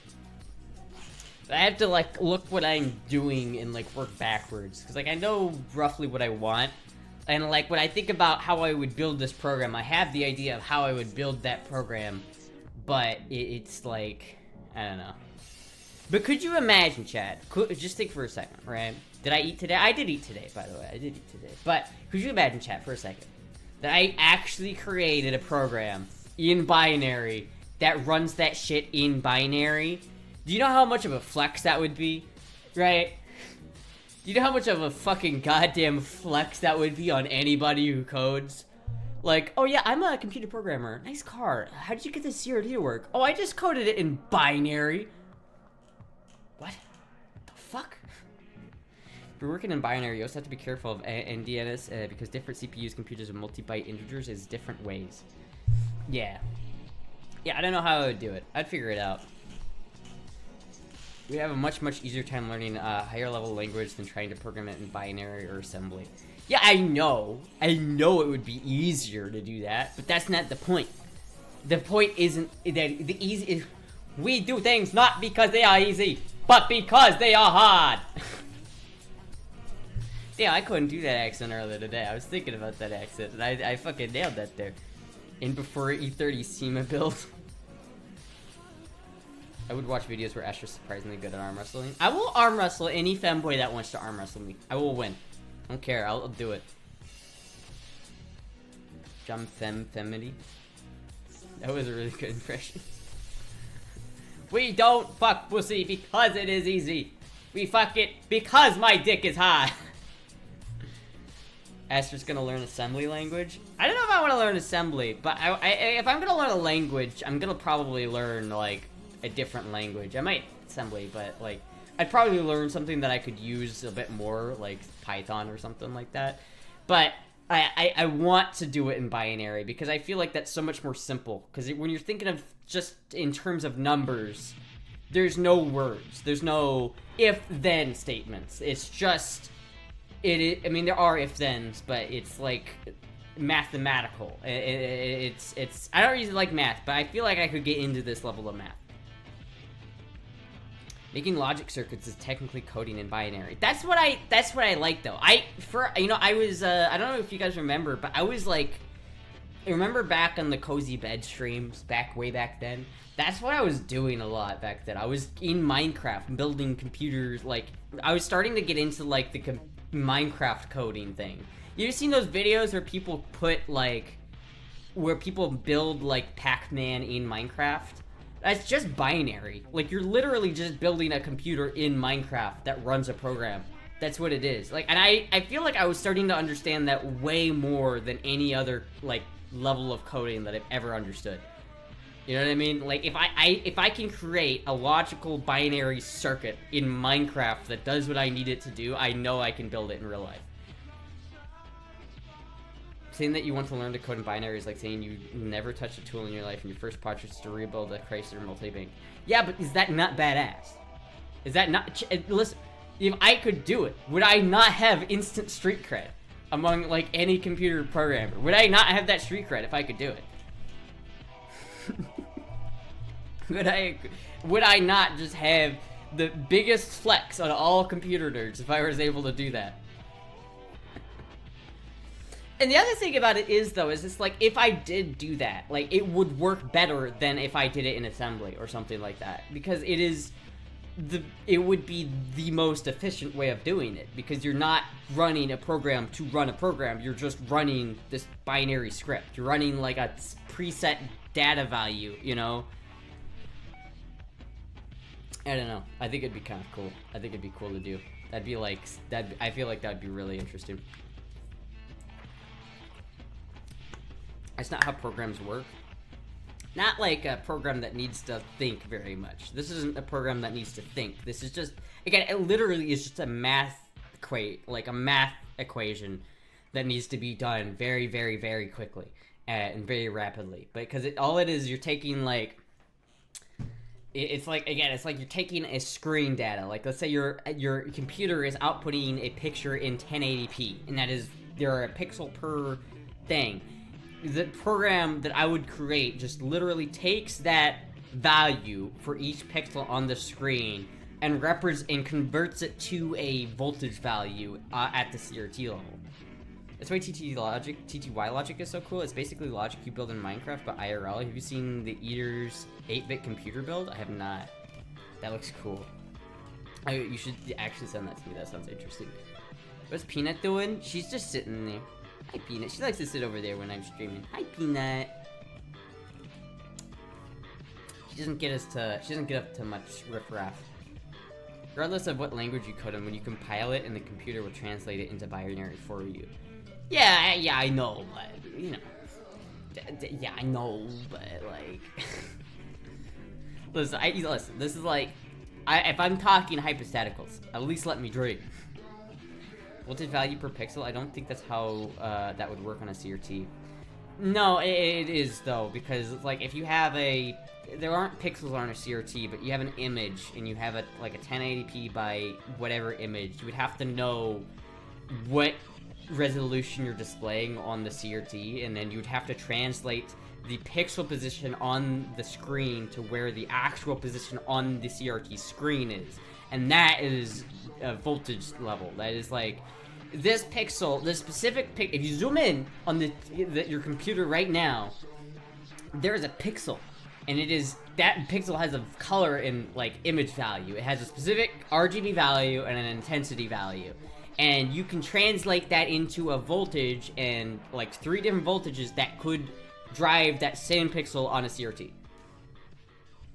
I have to, like, look what I'm doing and, like, work backwards. Because, like, I know roughly what I want. And, like, when I think about how I would build this program, I have the idea of how I would build that program. But it's, like, I don't know. But could you imagine, Chad? Just think for a second, right? Did I eat today? I did eat today, by the way. I did eat today. But could you imagine, Chad, for a second, that I actually created a program in binary that runs that shit in binary? Do you know how much of a flex that would be? Right? Do you know how much of a fucking goddamn flex that would be on anybody who codes? Like, oh yeah, I'm a computer programmer. Nice car. How did you get this CRT to work? Oh, I just coded it in binary. What? The fuck? If you're working in binary, you also have to be careful of NDNS because different CPUs, computers, and multi-byte integers is different ways. Yeah. Yeah, I don't know how I would do it. I'd figure it out. We have a much easier time learning a higher level language than trying to program it in binary or assembly. Yeah, I know it would be easier to do that, but that's not the point. The point isn't that the easy is we do things not because they are easy, but because they are hard. Yeah, I couldn't do that accent earlier today. I was thinking about that accent, and I fucking nailed that there. In before E30 SEMA build. I would watch videos where Astra's surprisingly good at arm wrestling. I will arm wrestle any femboy that wants to arm wrestle me. I will win. I don't care. I'll do it. Jump femity. That was a really good impression. We don't fuck pussy because it is easy. We fuck it because my dick is hard. Astra's gonna learn assembly language. I don't know if I want to learn assembly, but if I'm gonna learn a language, I'm gonna probably learn, like, a different language. I might assembly, but, like, I'd probably learn something that I could use a bit more, like Python or something like that. But I want to do it in binary because I feel like that's so much more simple. Because when you're thinking of just in terms of numbers, there's no words. There's no if-then statements. It's just, I mean, there are if-thens, but it's, like, mathematical. It's I don't really like math, but I feel like I could get into this level of math. Making logic circuits is technically coding in binary. That's what I like, though. I was I don't know if you guys remember, but I was like, I remember back on the Cozy Bed streams way back then. That's what I was doing a lot back then. I was in Minecraft building computers. Like, I was starting to get into, like, the Minecraft coding thing. You ever seen those videos where people build, like, Pac-Man in Minecraft? That's just binary. Like, you're literally just building a computer in Minecraft that runs a program. That's what it is. Like, and I feel like I was starting to understand that way more than any other, like, level of coding that I've ever understood. You know what I mean? Like, if I can create a logical binary circuit in Minecraft that does what I need it to do, I know I can build it in real life. Saying that you want to learn to code in binary is like saying you never touched a tool in your life and your first project is to rebuild a Chrysler multi-bank. Yeah, but is that not badass? Is that not... Listen, If I could do it, would I not have instant street cred among like any computer programmer? Would I not have that street cred if I could do it? Would I not just have the biggest flex on all computer nerds if I was able to do that? And the other thing about it is, though, is it's like, if I did do that, like, it would work better than if I did it in assembly or something like that. Because it would be the most efficient way of doing it. Because you're not running a program to run a program, you're just running this binary script. You're running, like, a preset data value, you know? I don't know. I think it'd be kind of cool. I think it'd be cool to do. That'd be like, I feel like that'd be really interesting. It's not how programs work. Not like a program that needs to think very much. This isn't a program that needs to think. This is just, again, it literally is just a math equation that needs to be done very, very, very quickly and very rapidly. Because all it is, you're taking like, it's like you're taking a screen data. Like, let's say your computer is outputting a picture in 1080p, and that is, there are a pixel per thing. The program that I would create just literally takes that value for each pixel on the screen and converts it to a voltage value at the CRT level. That's why TTY logic is so cool. It's basically logic you build in Minecraft, but IRL. Have you seen the Eater's 8-bit computer build? I have not. That looks cool. You should actually send that to me. That sounds interesting. What's Peanut doing? She's just sitting there. Hi, Peanut. She likes to sit over there when I'm streaming. Hi, Peanut. She doesn't get up to much riffraff. Regardless of what language you code in, when you compile it, and the computer will translate it into binary for you. Yeah, I know, but you know. Yeah, I know, but like. Listen. This is like, if I'm talking hypotheticals, at least let me dream. Voltage value per pixel? I don't think that's how that would work on a CRT. No, it is though, because like if you have there aren't pixels on a CRT, but you have an image and you have like a 1080p by whatever image, you would have to know what resolution you're displaying on the CRT, and then you would have to translate the pixel position on the screen to where the actual position on the CRT screen is. And that is a voltage level. That is like, this pixel, this specific if you zoom in on your computer right now, there is a pixel, and that pixel has a color and like image value. It has a specific RGB value and an intensity value, and you can translate that into a voltage and like 3 different voltages that could drive that same pixel on a CRT.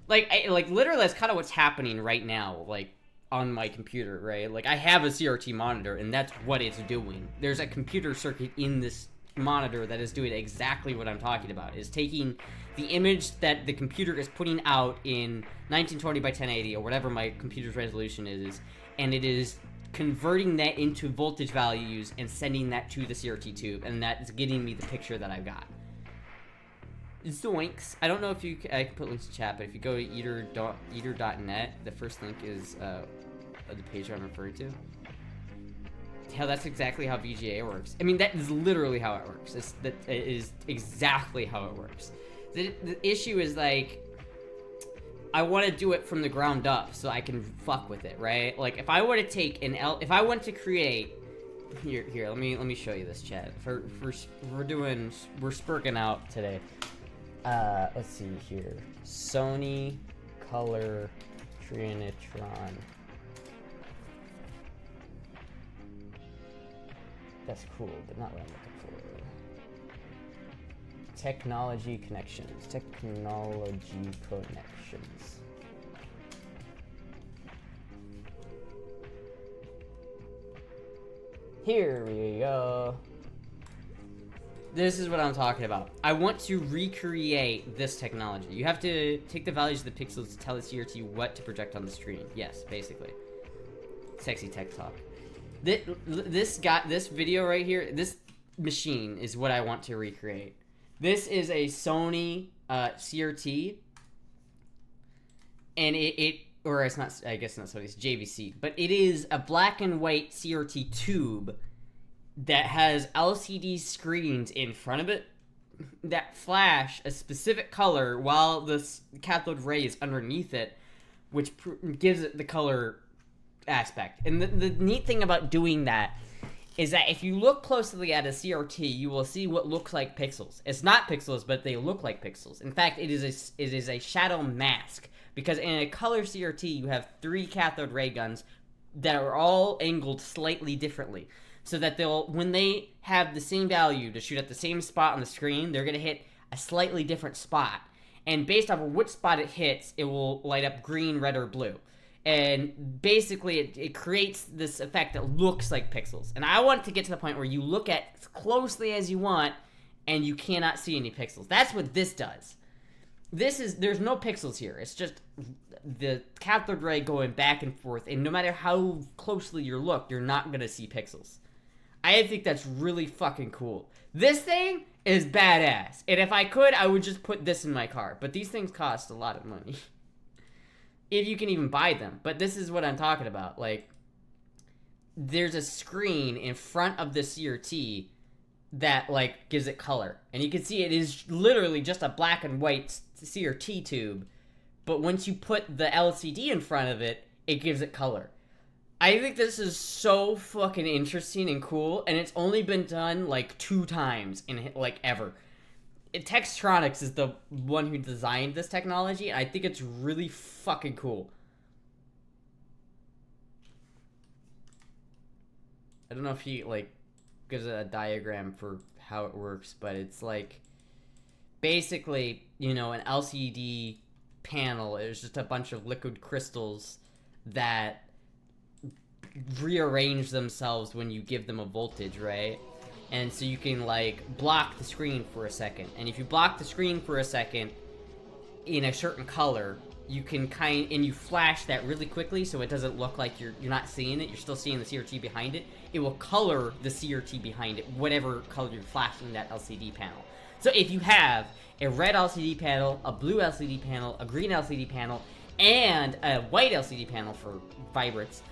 Like literally, that's kind of what's happening right now. Like, on my computer, right? Like, I have a CRT monitor, and that's what it's doing. There's a computer circuit in this monitor that is doing exactly what I'm talking about. It's taking the image that the computer is putting out in 1920 by 1080, or whatever my computer's resolution is, and it is converting that into voltage values and sending that to the CRT tube, and that's getting me the picture that I've got. Zoinks. I don't know if I can put links to chat, but if you go to eater.net, the first link is the page I'm referring to. Hell, that's exactly how VGA works. I mean, that is literally how it works. It is exactly how it works. The issue is, like, I want to do it from the ground up so I can fuck with it, right? Like, if I were to take if I want to create, here, let me show you this, chat. We're spurking out today. Let's see here. Sony Color Trinitron. That's cool, but not what I'm looking for. Technology connections. Here we go. This is what I'm talking about. I want to recreate this technology. You have to take the values of the pixels to tell the CRT what to project on the screen. Yes, basically. Sexy tech talk. This video right here, this machine is what I want to recreate. This is a Sony CRT, and it or it's not, I guess not Sony, it's JVC, but it is a black and white CRT tube that has LCD screens in front of it that flash a specific color while the cathode ray is underneath it, which gives it the color aspect. And the neat thing about doing that is that if you look closely at a CRT, you will see what looks like pixels. It's not pixels, but they look like pixels. In fact, it is a shadow mask, because in a color CRT, you have 3 cathode ray guns that are all angled slightly differently, so that when they have the same value to shoot at the same spot on the screen, they're going to hit a slightly different spot. And based off of which spot it hits, it will light up green, red, or blue. And basically, it creates this effect that looks like pixels. And I want to get to the point where you look at as closely as you want, and you cannot see any pixels. That's what this does. There's no pixels here. It's just the cathode ray going back and forth, and no matter how closely you look, you're not going to see pixels. I think that's really fucking cool. This thing is badass. And if I could, I would just put this in my car. But these things cost a lot of money. If you can even buy them. But this is what I'm talking about. Like, there's a screen in front of the CRT that, like, gives it color. And you can see it is literally just a black and white CRT tube. But once you put the LCD in front of it, it gives it color. I think this is so fucking interesting and cool, and it's only been done, like, 2 times in, like, ever. Textronics is the one who designed this technology, and I think it's really fucking cool. I don't know if he, like, gives a diagram for how it works, but it's, like, basically, you know, an LCD panel is just a bunch of liquid crystals that rearrange themselves when you give them a voltage, right? And so you can, like, block the screen for a second. And if you block the screen for a second in a certain color, you can and you flash that really quickly so it doesn't look like you're not seeing it. You're still seeing the CRT behind it. It will color the CRT behind it, whatever color you're flashing that LCD panel. So if you have a red LCD panel, a blue LCD panel, a green LCD panel, and a white LCD panel for vibrance,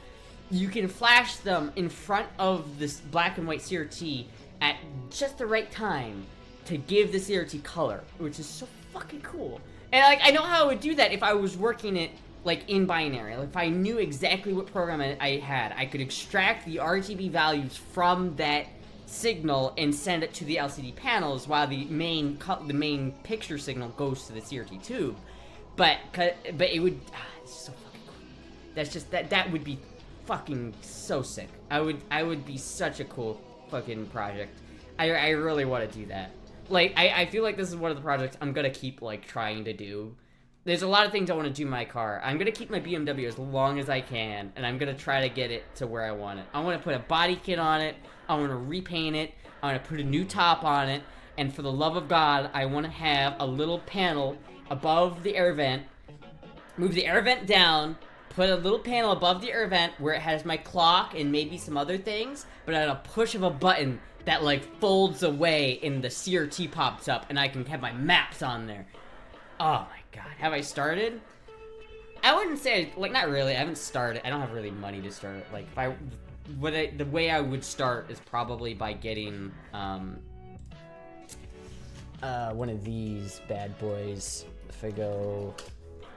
you can flash them in front of this black and white CRT at just the right time to give the CRT color, which is so fucking cool. And, like, I know how I would do that if I was working it, like, in binary. Like, if I knew exactly what program I had, I could extract the RGB values from that signal and send it to the LCD panels while the main picture signal goes to the CRT tube. But it would, it's so fucking cool. That's just, that would be fucking so sick. I would be such a cool fucking project. I really want to do that. Like, I feel like this is one of the projects I'm gonna keep, like, trying to do. There's a lot of things I want to do in my car. I'm gonna keep my BMW as long as I can, and I'm gonna try to get it to where I want it. I want to put a body kit on it. I want to repaint it. I want to put a new top on it. And for the love of God, I want to have a little panel above the air vent. Move the air vent down. Put a little panel above the air vent where it has my clock and maybe some other things, but at a push of a button that, like, folds away and the CRT pops up and I can have my maps on there. Oh my god. Have I started? I wouldn't say, like, not really. I haven't started. I don't have really money to start it. Like, the way I would start is probably by getting, one of these bad boys. If I go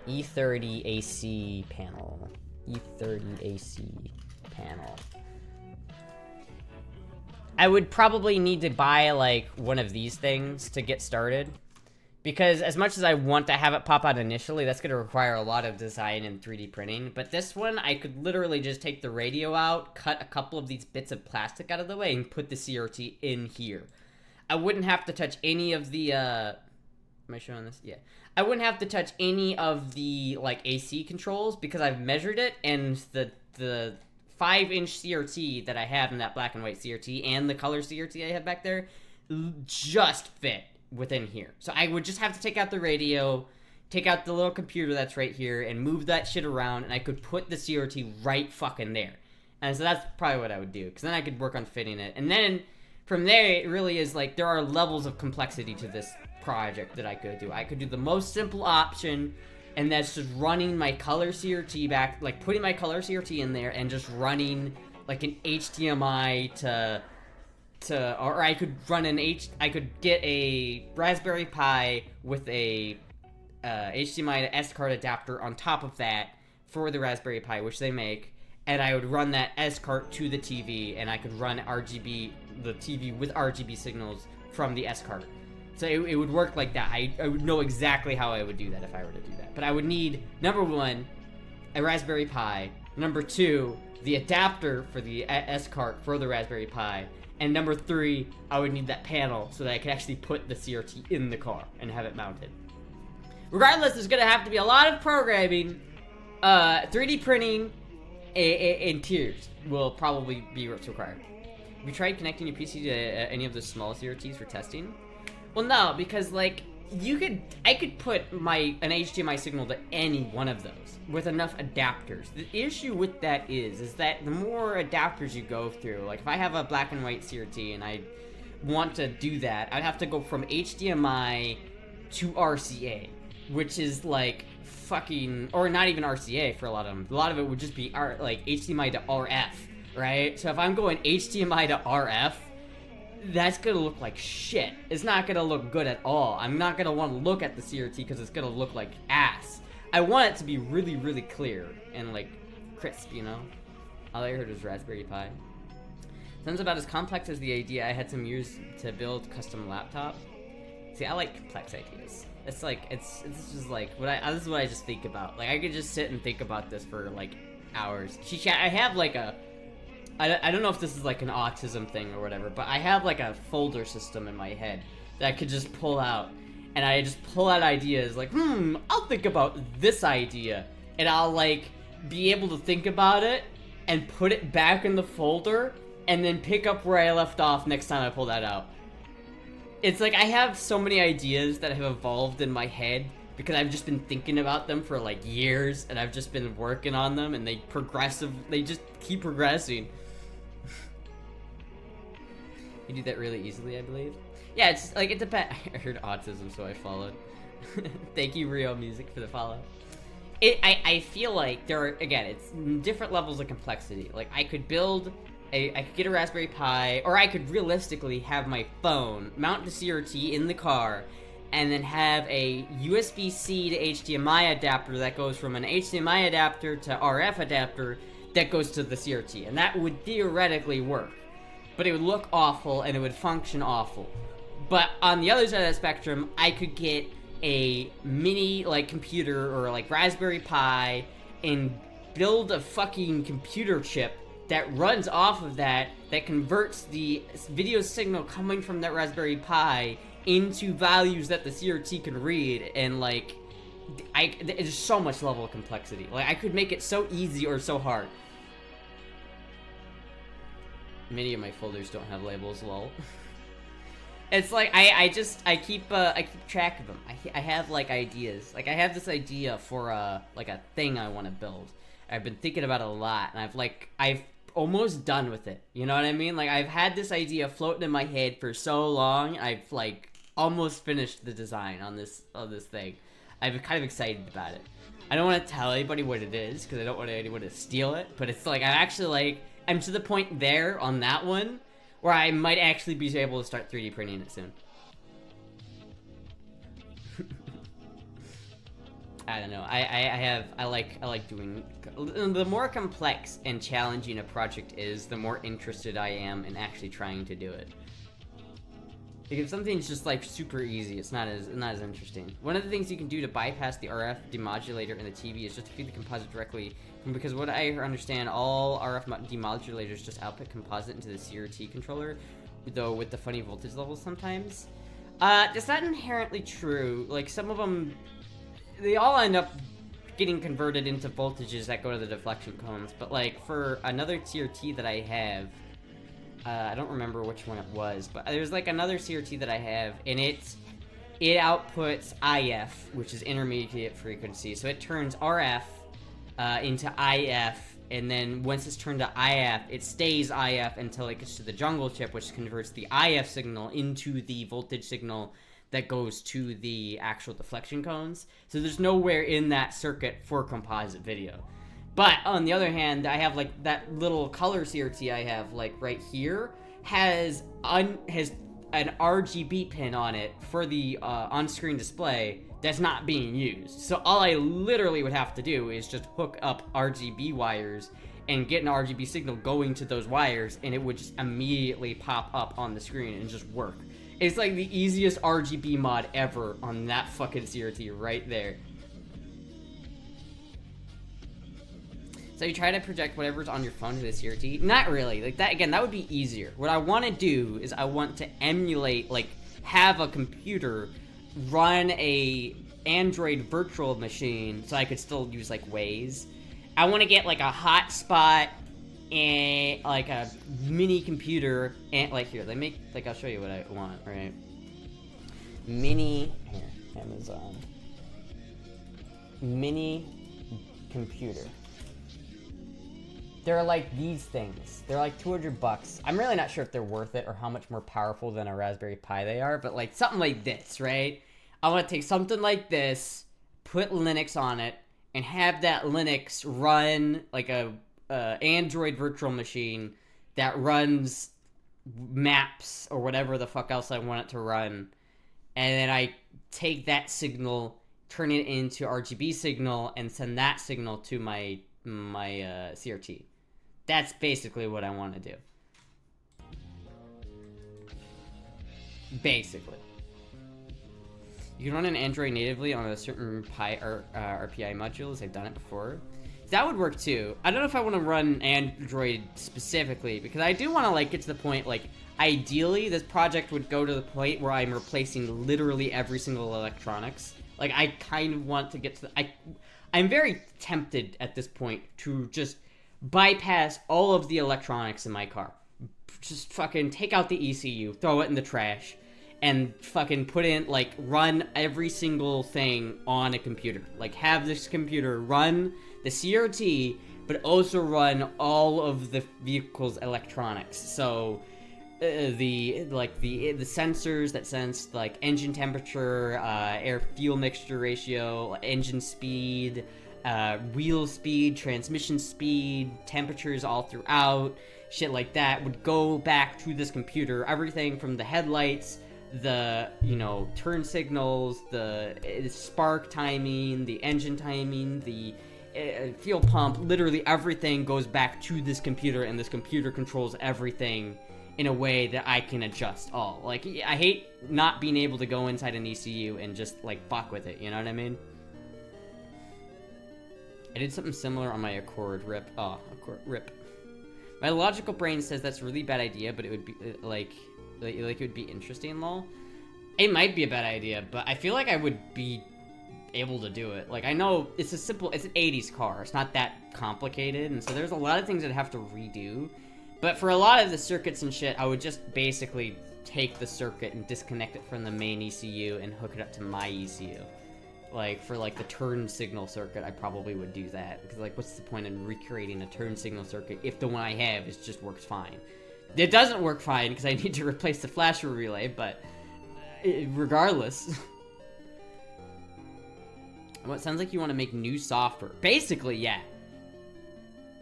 E30 AC panel. E30 AC panel. I would probably need to buy, like, one of these things to get started. Because as much as I want to have it pop out initially, that's going to require a lot of design and 3D printing. But this one, I could literally just take the radio out, cut a couple of these bits of plastic out of the way, and put the CRT in here. I wouldn't have to touch any of the, am I showing this? Yeah. I wouldn't have to touch any of the, like, AC controls because I've measured it, and the 5-inch CRT that I have in that black and white CRT and the color CRT I have back there just fit within here. So I would just have to take out the radio, take out the little computer that's right here, and move that shit around, and I could put the CRT right fucking there. And so that's probably what I would do, because then I could work on fitting it. And then from there, it really is like, there are levels of complexity to this project that I could do. I could do the most simple option, and that's just running my color CRT back, like putting my color CRT in there and just running like an HDMI or I could run I could get a Raspberry Pi with a HDMI to S card adapter on top of that for the Raspberry Pi, which they make, and I would run that S card to the TV, and I could run the TV with RGB signals from the S card. So it would work like that. I would know exactly how I would do that if I were to do that. But I would need, number one, a Raspberry Pi. Number two, the adapter for the S card for the Raspberry Pi. And number three, I would need that panel so that I could actually put the CRT in the car and have it mounted. Regardless, there's going to have to be a lot of programming. 3D printing interiors will probably be what's required. Have you tried connecting your PC to any of the small CRTs for testing? Well, no, because like I could put an HDMI signal to any one of those with enough adapters. The issue with that is that the more adapters you go through, like if I have a black and white CRT and I want to do that, I'd have to go from HDMI to RCA, which is like fucking, or not even RCA for a lot of them. A lot of it would just be like HDMI to RF, right? So if I'm going HDMI to RF, that's gonna look like shit. It's not gonna look good at all. I'm not gonna want to look at the CRT because it's gonna look like ass. I want it to be really, really clear and like crisp, you know? All I heard was Raspberry Pi. Sounds about as complex as the idea I had some years to build custom laptop. See, I like complex ideas. It's like, it's just like, this is what I just think about. Like, I could just sit and think about this for like hours. I have like I don't know if this is like an autism thing or whatever, but I have like a folder system in my head that I could just pull out. And I just pull out ideas like, I'll think about this idea. And I'll like be able to think about it and put it back in the folder and then pick up where I left off next time I pull that out. It's like I have so many ideas that have evolved in my head because I've just been thinking about them for like years and I've just been working on them and they just keep progressing. You do that really easily, I believe. Yeah, it's like, it depends. I heard autism, so I followed. Thank you, Rio Music, for the follow. I feel like there are, again, it's different levels of complexity. Like, I could get a Raspberry Pi, or I could realistically have my phone mount the CRT in the car, and then have a USB-C to HDMI adapter that goes from an HDMI adapter to RF adapter that goes to the CRT. And that would theoretically work. But it would look awful, and it would function awful. But on the other side of the spectrum, I could get a mini, like, computer or, like, Raspberry Pi and build a fucking computer chip that runs off of that converts the video signal coming from that Raspberry Pi into values that the CRT can read, and, like, there's so much level of complexity. Like, I could make it so easy or so hard. Many of my folders don't have labels, lol. It's like, I keep track of them. I have, like, ideas. Like, I have this idea for, like, a thing I want to build. I've been thinking about it a lot, and I've almost done with it. You know what I mean? Like, I've had this idea floating in my head for so long, I've, like, almost finished the design on this thing. I'm kind of excited about it. I don't want to tell anybody what it is, because I don't want anyone to steal it, but it's like, I'm to the point there on that one where I might actually be able to start 3D printing it soon. I don't know. I like doing, the more complex and challenging a project is, the more interested I am in actually trying to do it. Like, if something's just like super easy, it's not as interesting. One of the things you can do to bypass the RF demodulator in the TV is just to feed the composite directly, because what I understand, all RF demodulators just output composite into the CRT controller, though with the funny voltage levels sometimes. That's not inherently true. Like, some of them, they all end up getting converted into voltages that go to the deflection cones, but like for another CRT that I have, I don't remember which one it was, but there's like another CRT that I have, and it outputs IF, which is intermediate frequency. So it turns RF into IF, and then once it's turned to IF, it stays IF until it gets to the jungle chip, which converts the IF signal into the voltage signal that goes to the actual deflection cones. So there's nowhere in that circuit for composite video. But on the other hand, I have like that little color CRT I have like right here has an RGB pin on it for the on-screen display that's not being used. So all I literally would have to do is just hook up RGB wires and get an RGB signal going to those wires, and it would just immediately pop up on the screen and just work. It's like the easiest RGB mod ever on that fucking CRT right there. So you try to project whatever's on your phone to the CRT? Not really. Like that, again, that would be easier. What I want to do is I want to emulate, like, have a computer run a Android virtual machine so I could still use, like, Waze. I want to get, like, a hotspot and, like, a mini computer and, like, here, let me, like, I'll show you what I want, right? Here, Amazon. Mini computer. They're like these things. They're like $200. I'm really not sure if they're worth it or how much more powerful than a Raspberry Pi they are, but like something like this, right? I want to take something like this, put Linux on it, and have that Linux run like a Android virtual machine that runs maps or whatever the fuck else I want it to run. And then I take that signal, turn it into RGB signal, and send that signal to my CRT. That's basically what I want to do. Basically. You can run an Android natively on a certain Pi or RPI modules. I've done it before. That would work too. I don't know if I want to run Android specifically, because I do want to like get to the point, like, ideally this project would go to the point where I'm replacing literally every single electronics. Like, I kind of want to get to the... I'm very tempted at this point to just bypass all of the electronics in my car. Just fucking take out the ECU, throw it in the trash, and fucking put in, like, run every single thing on a computer. Like, have this computer run the CRT, but also run all of the vehicle's electronics. So, the sensors that sense, like, engine temperature, air-fuel mixture ratio, engine speed, wheel speed, transmission speed, temperatures all throughout, shit like that would go back to this computer. Everything from the headlights, the, you know, turn signals, the spark timing, the engine timing, the fuel pump, literally everything goes back to this computer, and this computer controls everything in a way that I can adjust all. Like, I hate not being able to go inside an ECU and just, like, fuck with it, you know what I mean? I did something similar on my Accord, rip. Oh, Accord, rip. My logical brain says that's a really bad idea, but it would be, like it would be interesting, lol. It might be a bad idea, but I feel like I would be able to do it. Like, I know it's an 80s car. It's not that complicated, and so there's a lot of things I'd have to redo. But for a lot of the circuits and shit, I would just basically take the circuit and disconnect it from the main ECU and hook it up to my ECU. Like, for, like, the turn signal circuit, I probably would do that. Because, like, what's the point in recreating a turn signal circuit if the one I have just works fine? It doesn't work fine because I need to replace the flasher relay, but regardless. Well, it sounds like you want to make new software. Basically, yeah.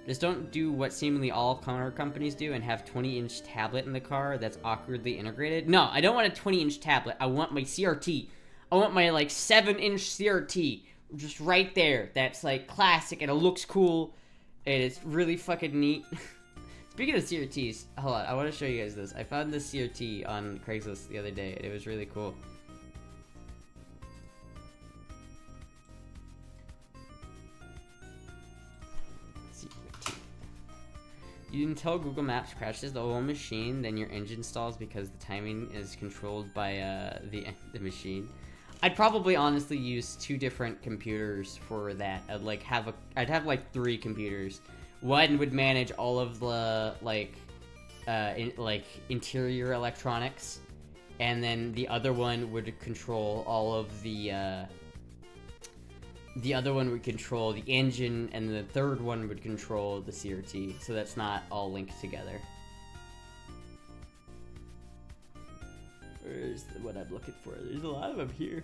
Just don't do what seemingly all car companies do and have 20-inch tablet in the car that's awkwardly integrated. No, I don't want a 20-inch tablet. I want my CRT. I want my, like, 7-inch CRT. Just right there. That's, like, classic, and it looks cool. And it's really fucking neat. Speaking of CRTs, hold on. I want to show you guys this. I found this CRT on Craigslist the other day, and it was really cool. You can tell Google Maps crashes the whole machine, then your engine stalls because the timing is controlled by the machine. I'd probably honestly use 2 different computers for that. I'd have like 3 computers. One would manage all of the interior electronics, and then the other one would control all of the other one would control the engine, and the third one would control the CRT, so that's not all linked together. Where's is what I'm looking for. There's a lot of them here.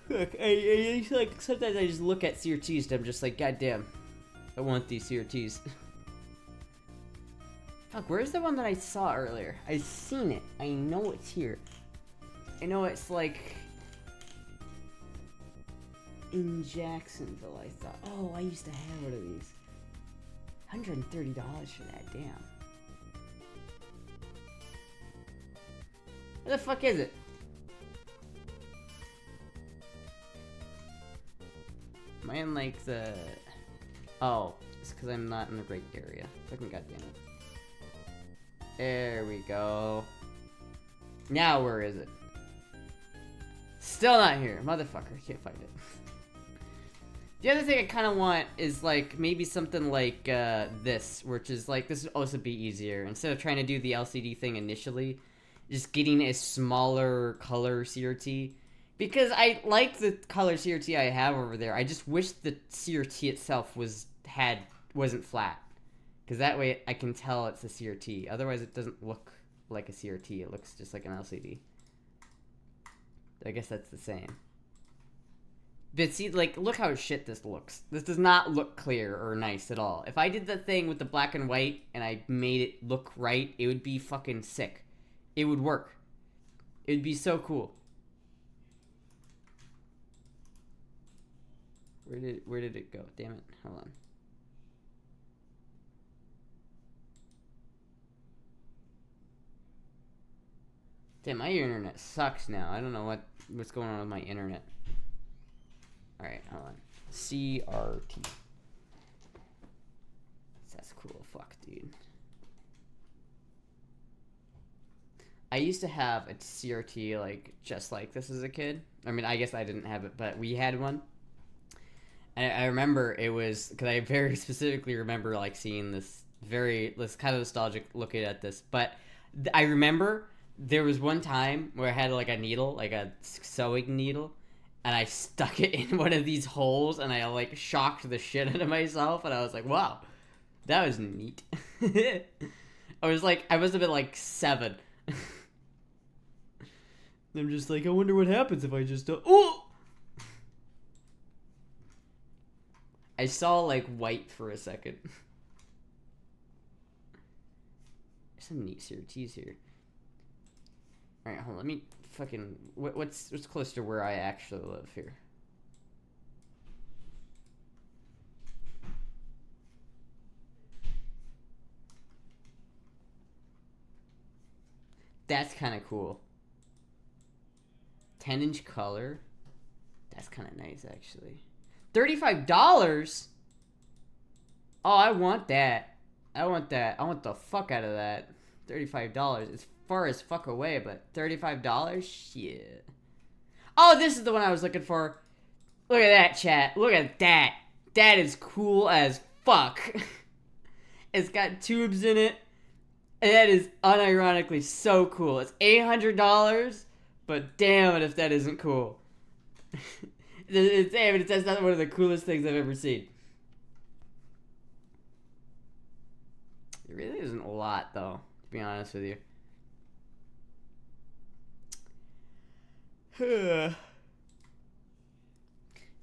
Look, I like sometimes I just look at CRTs and I'm just like, God damn, I want these CRTs. Fuck, where's the one that I saw earlier? I've seen it. I know it's here. I know it's like in Jacksonville, I thought. Oh, I used to have one of these. $130 for that, damn. Where the fuck is it? Am I in like the... Oh, it's because I'm not in the right area. Fucking goddamn it. There we go. Now where is it? Still not here. Motherfucker, can't find it. The other thing I kind of want is like maybe something like this, which is like, this would also be easier. Instead of trying to do the LCD thing initially, just getting a smaller color CRT. Because I like the color CRT I have over there. I just wish the CRT itself wasn't flat. Because that way I can tell it's a CRT. Otherwise it doesn't look like a CRT. It looks just like an LCD. I guess that's the same. But see, like, look how shit this looks. This does not look clear or nice at all. If I did the thing with the black and white and I made it look right, it would be fucking sick. It would work. It would be so cool. Where did it go? Damn it. Hold on. Damn, my internet sucks now. I don't know what's going on with my internet. Alright, hold on. CRT. That's cool. Fuck, dude. I used to have a CRT, like, just like this as a kid. I mean, I guess I didn't have it, but we had one. And I remember it was, because I very specifically remember, like, seeing this kind of nostalgic looking at this. But I remember there was one time where I had, like, a needle, like a sewing needle. And I stuck it in one of these holes, and I, like, shocked the shit out of myself. And I was like, wow, that was neat. I must have been, like, 7. I'm just like, I wonder what happens if I just do... Oh! I saw, like, white for a second. There's some neat CRTs here. Alright, hold on, let me... Fucking what's close to where I actually live here? That's kind of cool. 10-inch color. That's kind of nice, actually. $35? Oh, I want that. I want that. I want the fuck out of that. $35. It's far as fuck away, but $35? Shit. Oh, this is the one I was looking for. Look at that, chat. Look at that. That is cool as fuck. It's got tubes in it. And that is unironically so cool. It's $800, but damn it if that isn't cool. Damn it, that's not one of the coolest things I've ever seen. It really isn't a lot, though, to be honest with you.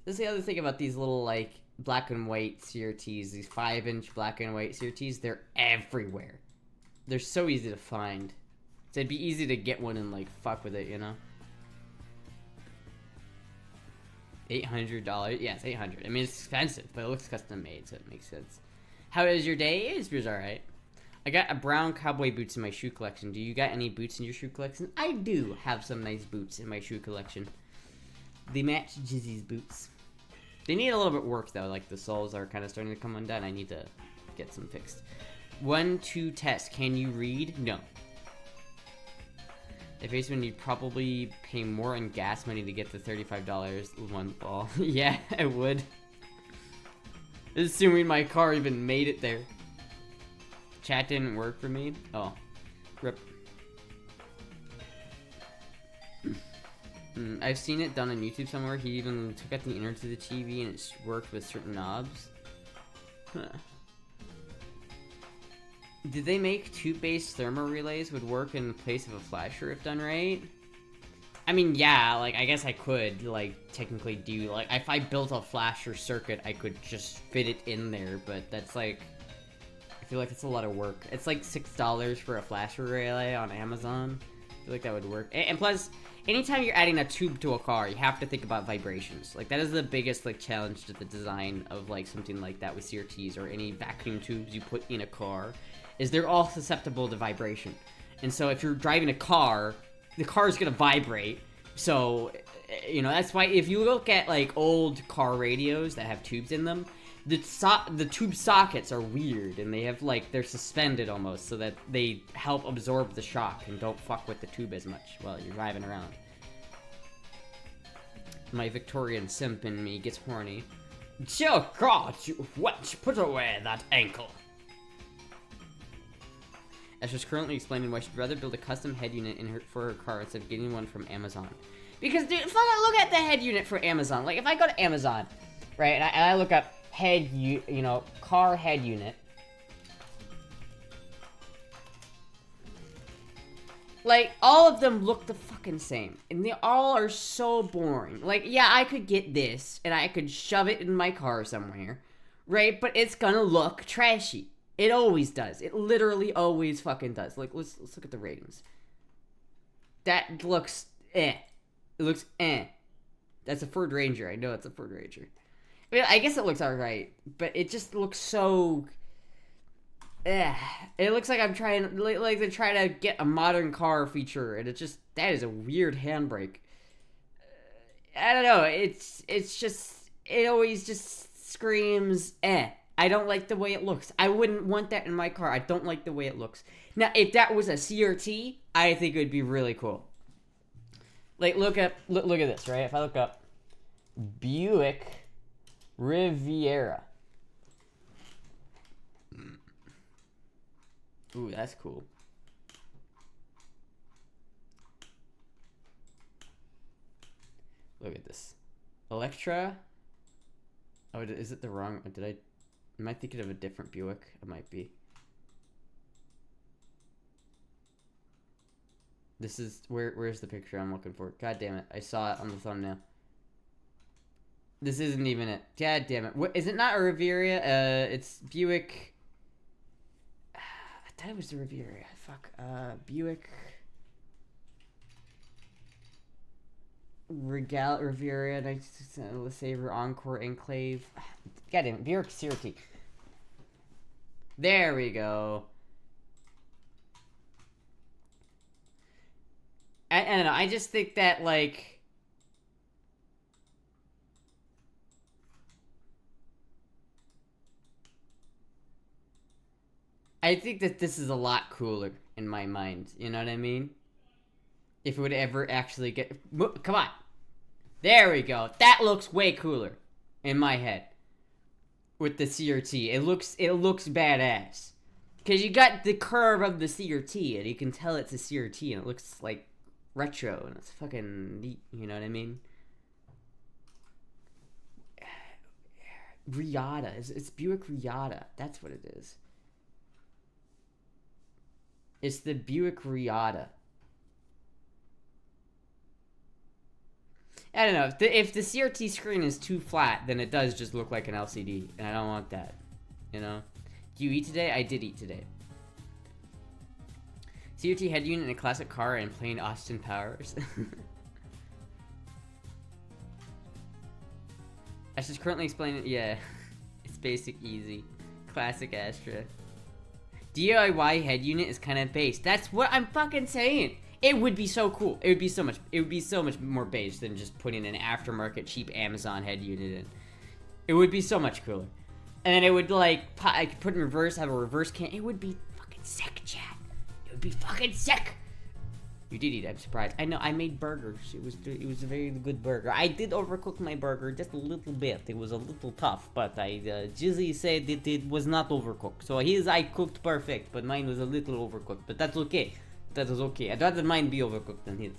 That's the other thing about these little, like, black and white CRTs, these 5-inch black and white CRTs, they're everywhere. They're so easy to find. So it'd be easy to get one and, like, fuck with it, you know? $800? Yeah, it's $800. I mean, it's expensive, but it looks custom made, so it makes sense. How is your day? It's alright. I got a brown cowboy boots in my shoe collection. Do you got any boots in your shoe collection? I do have some nice boots in my shoe collection. They match Jizzy's boots. They need a little bit of work, though. Like, the soles are kind of starting to come undone. I need to get some fixed. 1, 2 test. Can you read? No. If Aceman, you'd probably pay more in gas money to get the $35 one ball. Yeah, I would. Assuming my car even made it there. Chat didn't work for me. Oh. Rip. I've seen it done on YouTube somewhere. He even took out the internet to the TV and it worked with certain knobs. Huh. Did they make tube-based thermal relays would work in place of a flasher if done right? I mean, yeah, like, I guess I could, like, technically do, like, if I built a flasher circuit, I could just fit it in there, but that's, like, I feel like it's a lot of work. It's, like, $6 for a flasher relay on Amazon. I feel like that would work. And plus, anytime you're adding a tube to a car, you have to think about vibrations. Like, that is the biggest, like, challenge to the design of, like, something like that with CRTs or any vacuum tubes you put in a car, is they're all susceptible to vibration. And so if you're driving a car, the car is gonna vibrate. So, you know, that's why if you look at, like, old car radios that have tubes in them, the tube sockets are weird, and they have, like, they're suspended almost, so that they help absorb the shock and don't fuck with the tube as much while you're driving around. My Victorian simp in me gets horny. Dear God, you wench, put away that ankle. Astra's currently explaining why she'd rather build a custom head unit for her car instead of getting one from Amazon. Because, dude, if I look at the head unit for Amazon, like, if I go to Amazon, right, and I look up head, you know, car head unit, like, all of them look the fucking same, and they all are so boring. Like, yeah, I could get this, and I could shove it in my car somewhere, right, but it's gonna look trashy. It always does. It literally always fucking does. Like, let's look at the ratings. That looks eh. It looks eh. That's a Ford Ranger. I know it's a Ford Ranger. I mean, I guess it looks alright, but it just looks so eh. It looks like I'm trying, like they're trying to get a modern car feature, and it's just, that is a weird handbrake. I don't know. It's just, it always just screams eh. I don't like the way it looks. I wouldn't want that in my car. I don't like the way it looks. Now, if that was a CRT, I think it would be really cool. Like, look at this, right? If I look up Buick Riviera. Ooh, that's cool. Look at this. Electra. Oh, is it the wrong? Am I thinking of a different Buick? I might be. This is, where's the picture I'm looking for? God damn it. I saw it on the thumbnail. This isn't even it. God damn it. What, is it not a Riviera? It's Buick. I thought it was the Riviera. Fuck. Buick. Riviera, LeSabre, Encore, Enclave. God damn it. Buick CRT. There we go. I don't know. I just think that, like, I think that this is a lot cooler in my mind. You know what I mean? If it would ever actually get... Come on. There we go. That looks way cooler in my head. With the CRT. It looks badass. Because you got the curve of the CRT, and you can tell it's a CRT, and it looks, like, retro, and it's fucking neat. You know what I mean? Riata. It's Buick Riata. That's what it is. It's the Buick Riata. I don't know. If the CRT screen is too flat, then it does just look like an LCD, and I don't want that. You know? Do you eat today? I did eat today. CRT head unit in a classic car and plain Austin Powers. Astra's currently explaining. Yeah, it's basic, easy, classic Astra. DIY head unit is kind of base. That's what I'm fucking saying. It would be so cool. It would be so much more base than just putting an aftermarket cheap Amazon head unit in. It would be so much cooler. And then it would, like, I could put in reverse, have a reverse can. It would be fucking sick, chat. It would be fucking sick. You did eat. I'm surprised. I know. I made burgers. It was a very good burger. I did overcook my burger just a little bit. It was a little tough, but Jizzy said it was not overcooked. So I cooked perfect, but mine was a little overcooked. But that's okay. That was okay. I'd rather mine be overcooked than his.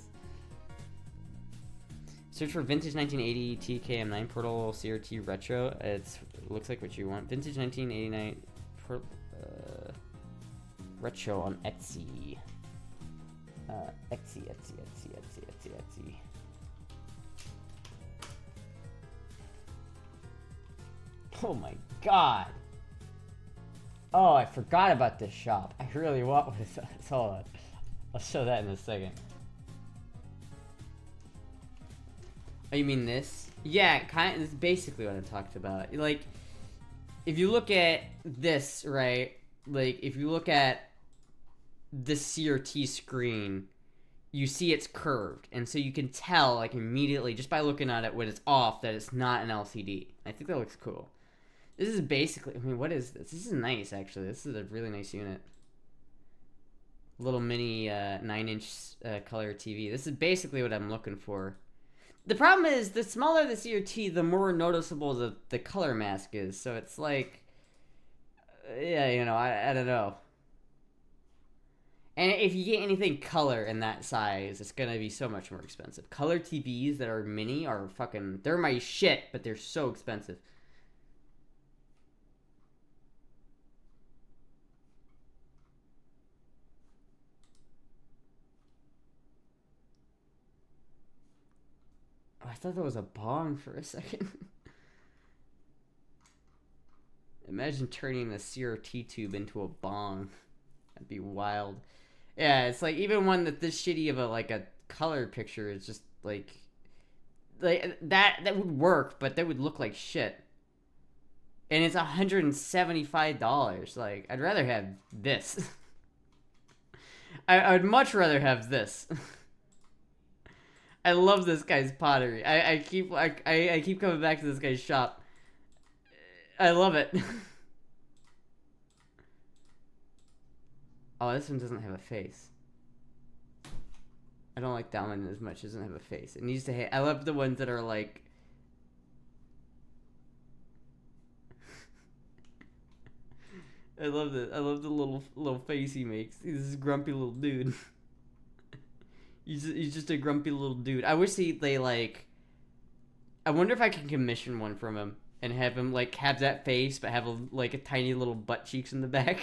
Search for vintage 1980 TKM9 Portal CRT Retro. It looks like what you want. Vintage 1989 Portal. Retro on Etsy. Etsy. Oh my god. Oh, I forgot about this shop. I really want this. Hold on. I'll show that in a second. Oh, you mean this? Yeah, kind of. This is basically what I talked about. Like, if you look at this, right? Like, if you look at the CRT screen, you see it's curved, and so you can tell, like, immediately just by looking at it when it's off that it's not an LCD. I think that looks cool. This is basically, I mean, what is this? This is nice, actually. This is a really nice unit. Little mini 9-inch color TV. This is basically what I'm looking for. The problem is, the smaller the CRT, the more noticeable the color mask is. So it's like, yeah, you know, I don't know. And if you get anything color in that size, it's gonna be so much more expensive. Color TVs that are mini are fucking, they're my shit, but they're so expensive. I thought that was a bong for a second. Imagine turning a CRT tube into a bong. That'd be wild. Yeah, it's like even one that this shitty of a color picture is just like that would work, but that would look like shit. And it's $175. Like, I'd rather have this. I would much rather have this. I love this guy's pottery. I keep coming back to this guy's shop. I love it. Oh, this one doesn't have a face. I don't like that one as much. It doesn't have a face. It needs to have... I love the ones that are like... I love the little face he makes. He's this grumpy little dude. He's just a grumpy little dude. I wish they like... I wonder if I can commission one from him and have him like have that face but have a tiny little butt cheeks in the back.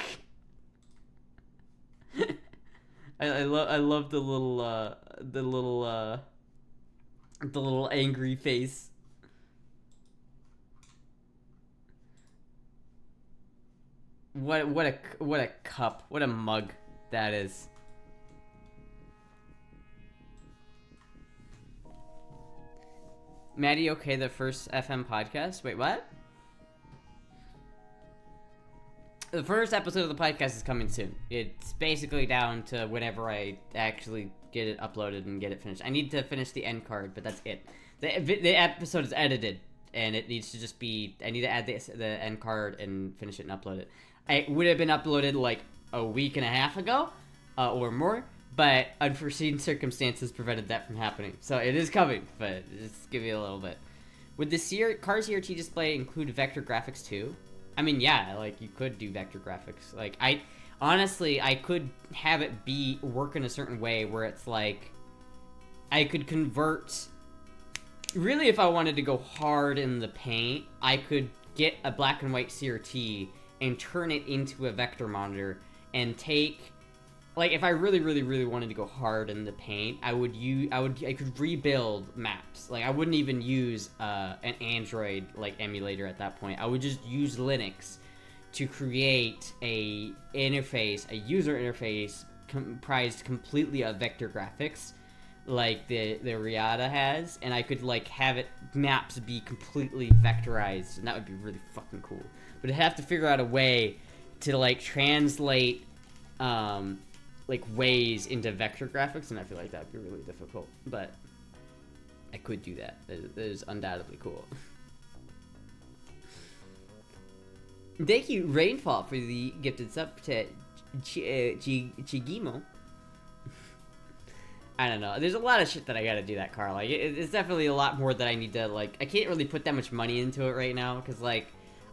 I love the little angry face. What a cup. What a mug that is. Maddie, okay, the first FM podcast? Wait, what? The first episode of the podcast is coming soon. It's basically down to whenever I actually get it uploaded and get it finished. I need to finish the end card, but that's it. The episode is edited, and it needs to just be... I need to add the end card and finish it and upload it. It would have been uploaded like a week and a half ago, or more, but unforeseen circumstances prevented that from happening. So it is coming, but just give you a little bit. Would the car CRT display include vector graphics too? I mean, yeah, like, you could do vector graphics. Like, honestly, I could have it work in a certain way where it's like, I could convert, really if I wanted to go hard in the paint, I could get a black and white CRT and turn it into a vector monitor and take, like, if I really, really, really wanted to go hard in the paint, I could rebuild maps. Like, I wouldn't even use an Android, like, emulator at that point. I would just use Linux to create a user interface comprised completely of vector graphics, like the Miata has, and I could, like, have maps be completely vectorized, and that would be really fucking cool. But I'd have to figure out a way to, like, translate, like, ways into vector graphics, and I feel like that would be really difficult, but I could do that. That is undoubtedly cool. Thank you, Rainfall, for the gifted sub to Chigimo. I don't know. There's a lot of shit that I gotta do that car. Like, it's definitely a lot more that I need to, like, I can't really put that much money into it right now, because, like,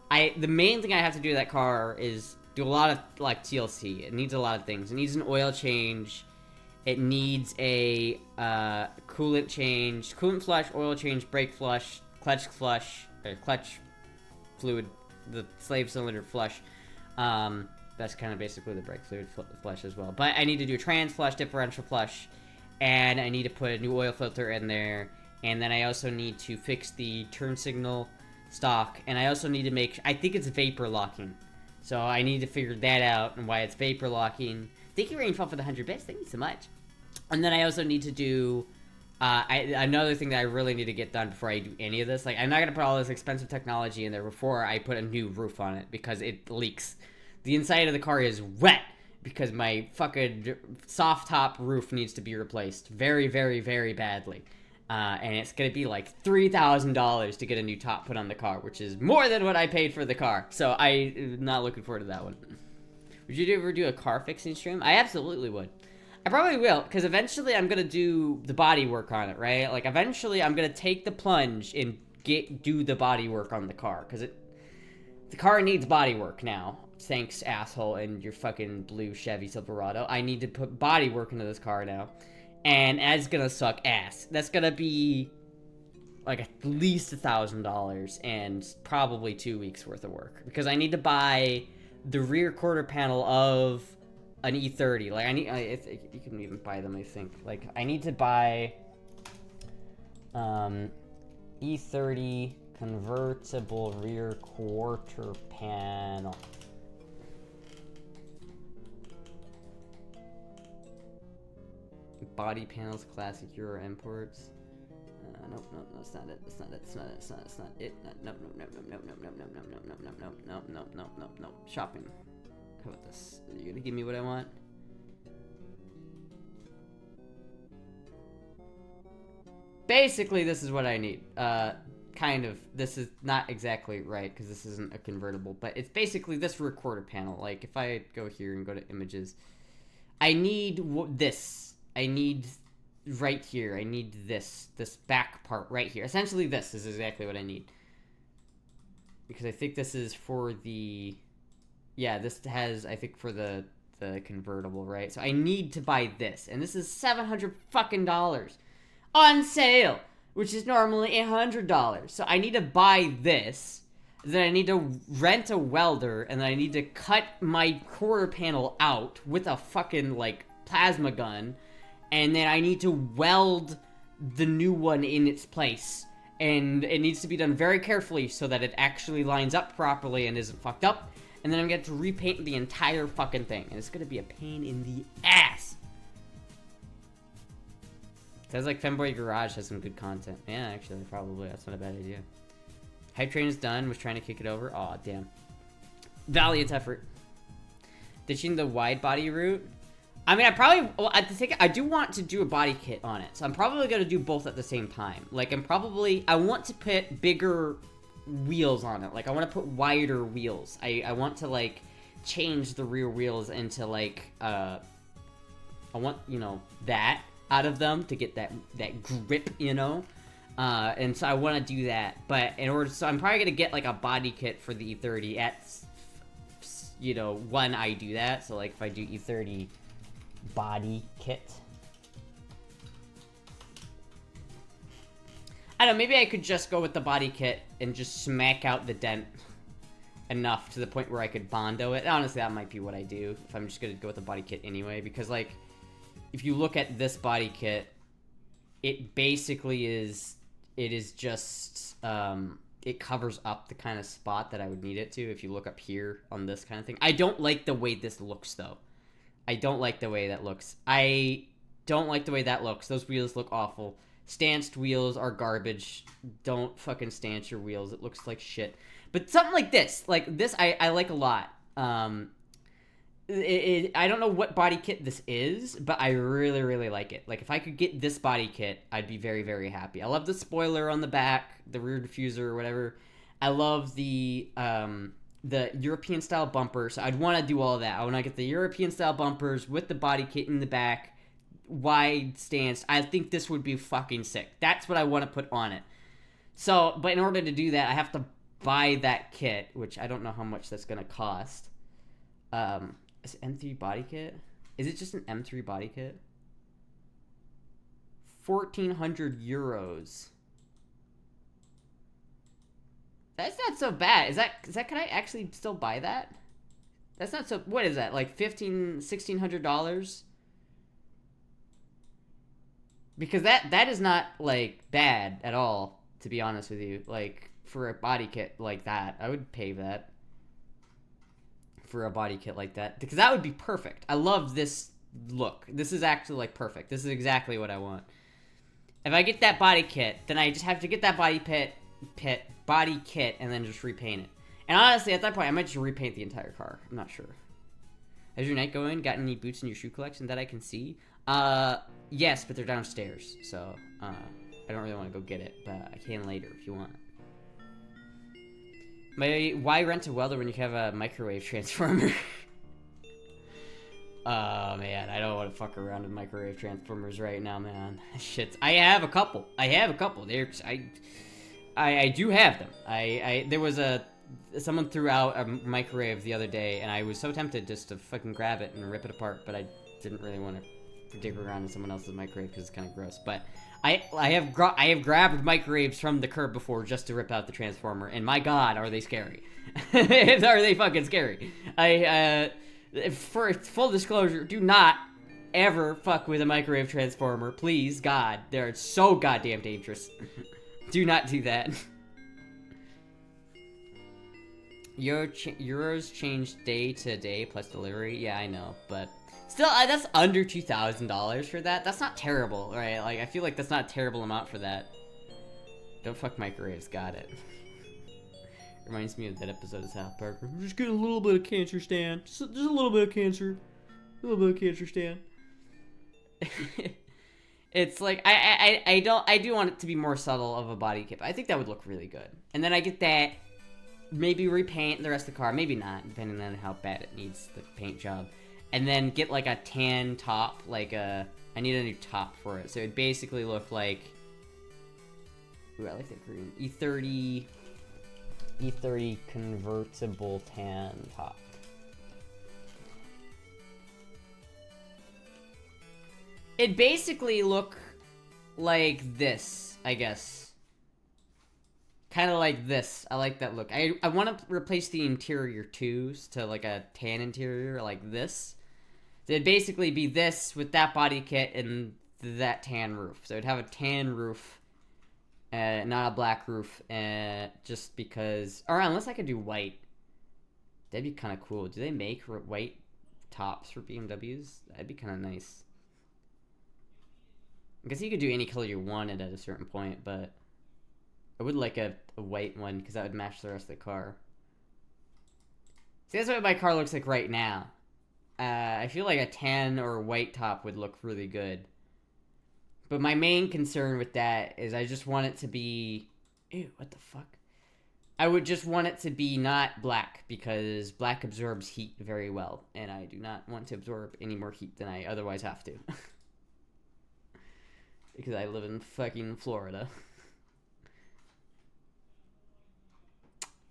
the main thing I have to do to that car is do a lot of, like, TLC. It needs a lot of things. It needs an oil change. It needs a coolant change, coolant flush, oil change, brake flush, clutch flush, or clutch fluid, the slave cylinder flush. That's kind of basically the brake fluid flush as well. But I need to do a trans flush, differential flush, and I need to put a new oil filter in there. And then I also need to fix the turn signal stock. And I also need to make... I think it's vapor locking. So I need to figure that out and why it's vapor locking. Thank you, Rainfall, for the 100 bits. Thank you so much. And then I also need to do... another thing that I really need to get done before I do any of this. Like, I'm not going to put all this expensive technology in there before I put a new roof on it. Because it leaks. The inside of the car is wet. Because my fucking soft top roof needs to be replaced. Very, very, very badly. And it's going to be like $3,000 to get a new top put on the car, which is more than what I paid for the car. So I'm not looking forward to that one. Would you ever do a car fixing stream? I absolutely would. I probably will, because eventually I'm going to do the body work on it, right? Like, eventually I'm going to take the plunge and do the body work on the car, because the car needs body work now. Thanks, asshole, and your fucking blue Chevy Silverado. I need to put body work into this car now. And that's gonna suck ass. That's gonna be like at least $1,000 and probably 2 weeks worth of work. Because I need to buy the rear quarter panel of an E30. Like, you can even buy them, I think. Like, I need to buy E30 convertible rear quarter panel. Body panels, classic Euro imports. Nope, that's not it. That's not it. That's not it. That's not it. Nope. Shopping. How about this? Are you gonna give me what I want? Basically, this is what I need. Kind of. This is not exactly right because this isn't a convertible, but it's basically this rear quarter panel. Like, if I go here and go to images, I need this. I need right here. I need this back part right here. Essentially, this is exactly what I need. Because I think this is for the... Yeah, this has, I think, for the convertible, right? So I need to buy this. And this is $700 fucking dollars. On sale! Which is normally $100. So I need to buy this. Then I need to rent a welder. And then I need to cut my quarter panel out with a fucking, like, plasma gun. And then I need to weld the new one in its place. And it needs to be done very carefully so that it actually lines up properly and isn't fucked up. And then I'm going to repaint the entire fucking thing. And it's going to be a pain in the ass. Sounds like Femboy Garage has some good content. Yeah, actually, probably. That's not a bad idea. Hype Train is done. Was trying to kick it over. Aw, damn. Valiant effort. Ditching the wide body route. I mean, I do want to do a body kit on it. So I'm probably going to do both at the same time. Like, I want to put bigger wheels on it. Like, I want to put wider wheels. I want to, like, change the rear wheels into, like, I want, you know, that out of them to get that grip, you know? And so I want to do that. But so I'm probably going to get, like, a body kit for the E30 at, you know, when I do that. So, like, if I do E30... body kit. I don't know, maybe I could just go with the body kit and just smack out the dent enough to the point where I could Bondo it. Honestly, that might be what I do if I'm just gonna go with the body kit anyway, because, like, if you look at this body kit, it basically is, just, it covers up the kind of spot that I would need it to if you look up here on this kind of thing. I don't like the way this looks, though. I don't like the way that looks. I don't like the way that looks. Those wheels look awful. Stanced wheels are garbage. Don't fucking stance your wheels. It looks like shit. But something like this, I like a lot. I don't know what body kit this is, but I really, really like it. Like, if I could get this body kit, I'd be very, very happy. I love the spoiler on the back, the rear diffuser or whatever. I love the European-style bumper, so I'd want to do all of that. I want to get the European-style bumpers with the body kit in the back, wide stance. I think this would be fucking sick. That's what I want to put on it. So, but in order to do that, I have to buy that kit, which I don't know how much that's going to cost. Is it M3 body kit? Is it just an M3 body kit? 1,400 euros. That's not so bad. Is that, can I actually still buy that? That's not so... What is that? Like $1,600? Because that is not, like, bad at all, to be honest with you. Like, for a body kit like that, I would pay that. For a body kit like that. Because that would be perfect. I love this look. This is actually, like, perfect. This is exactly what I want. If I get that body kit, then I just have to get that body kit, and then just repaint it. And honestly, at that point, I might just repaint the entire car. I'm not sure. How's your night going? Got any boots in your shoe collection that I can see? Yes, but they're downstairs, so, I don't really want to go get it, but I can later if you want. Why rent a welder when you have a microwave transformer? Oh, man, I don't want to fuck around with microwave transformers right now, man. Shit, I have a couple. I do have them. There was someone threw out a microwave the other day, and I was so tempted just to fucking grab it and rip it apart, but I didn't really want to dig around in someone else's microwave because it's kind of gross. But I have grabbed microwaves from the curb before just to rip out the transformer, and my god, are they scary. Are they fucking scary. For full disclosure, do not ever fuck with a microwave transformer, please, god. They're so goddamn dangerous. Do not do that. Yours change day to day plus delivery. Yeah, I know, but still, that's under $2,000 for that. That's not terrible, right? Like, I feel like that's not a terrible amount for that. Don't fuck microwaves. Got it. Reminds me of that episode of South Park. I'm just getting a little bit of cancer, Stan. Just a little bit of cancer. A little bit of cancer, Stan. It's like, I do want it to be more subtle of a body kit. I think that would look really good. And then I get that. Maybe repaint the rest of the car. Maybe not, depending on how bad it needs the paint job. And then get like a tan top. I need a new top for it. So it'd basically look like... Ooh, I like that green. E30 convertible tan top. It'd basically look like this, I guess. Kind of like this. I like that look. I want to replace the interior too, to like a tan interior like this. So it'd basically be this with that body kit and that tan roof. So it'd have a tan roof, not a black roof, just because... Or unless I could do white. That'd be kind of cool. Do they make white tops for BMWs? That'd be kind of nice. I guess you could do any color you wanted at a certain point, but... I would like a white one, because that would match the rest of the car. See, that's what my car looks like right now. I feel like a tan or white top would look really good. But my main concern with that is I just want it to be... Ew, what the fuck? I would just want it to be not black, because black absorbs heat very well. And I do not want to absorb any more heat than I otherwise have to. Because I live in fucking Florida.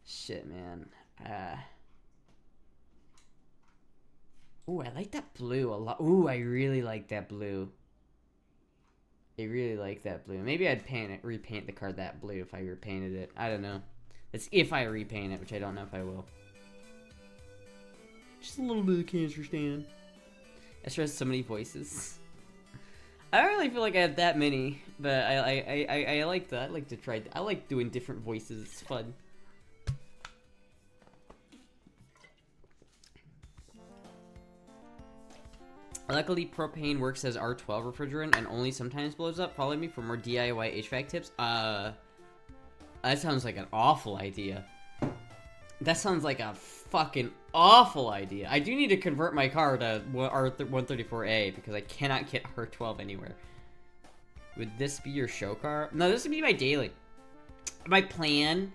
Shit, man. Ooh, I like that blue a lot. Ooh, I really like that blue. I really like that blue. Maybe I'd repaint the car that blue if I repainted it. I don't know. It's if I repaint it, which I don't know if I will. Just a little bit of cancer, Stan. Astra has so many voices. I don't really feel like I have that many, but I like that. I like to try. I like doing different voices. It's fun. Luckily, propane works as R12 refrigerant and only sometimes blows up. Follow me for more DIY HVAC tips. That sounds like an awful idea. That sounds like a fucking awful idea. I do need to convert my car to R134A because I cannot get R12 anywhere. Would this be your show car? No, this would be my daily. My plan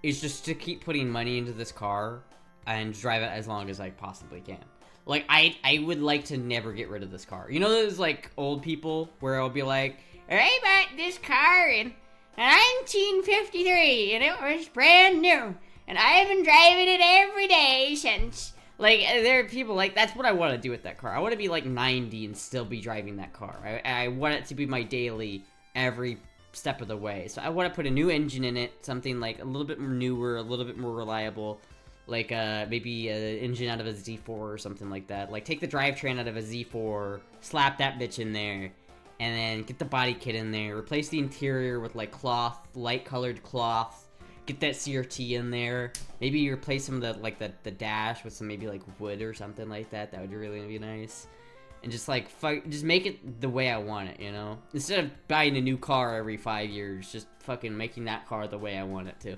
is just to keep putting money into this car and drive it as long as I possibly can. Like, I would like to never get rid of this car. You know those, like, old people where I'll be like, I bought this car in 1953, and it was brand new, and I've been driving it every day since. Like, there are people like, that's what I want to do with that car. I want to be, like, 90 and still be driving that car. I want it to be my daily every step of the way. So I want to put a new engine in it, something, like, a little bit newer, a little bit more reliable. Like, maybe an engine out of a Z4 or something like that. Like, take the drivetrain out of a Z4, slap that bitch in there, and then get the body kit in there. Replace the interior with, like, cloth, light-colored cloth. Get that CRT in there. Maybe replace some of the, like, the dash with some maybe, like, wood or something like that. That would really be nice. And just, like, just make it the way I want it, you know? Instead of buying a new car every 5 years, just fucking making that car the way I want it to.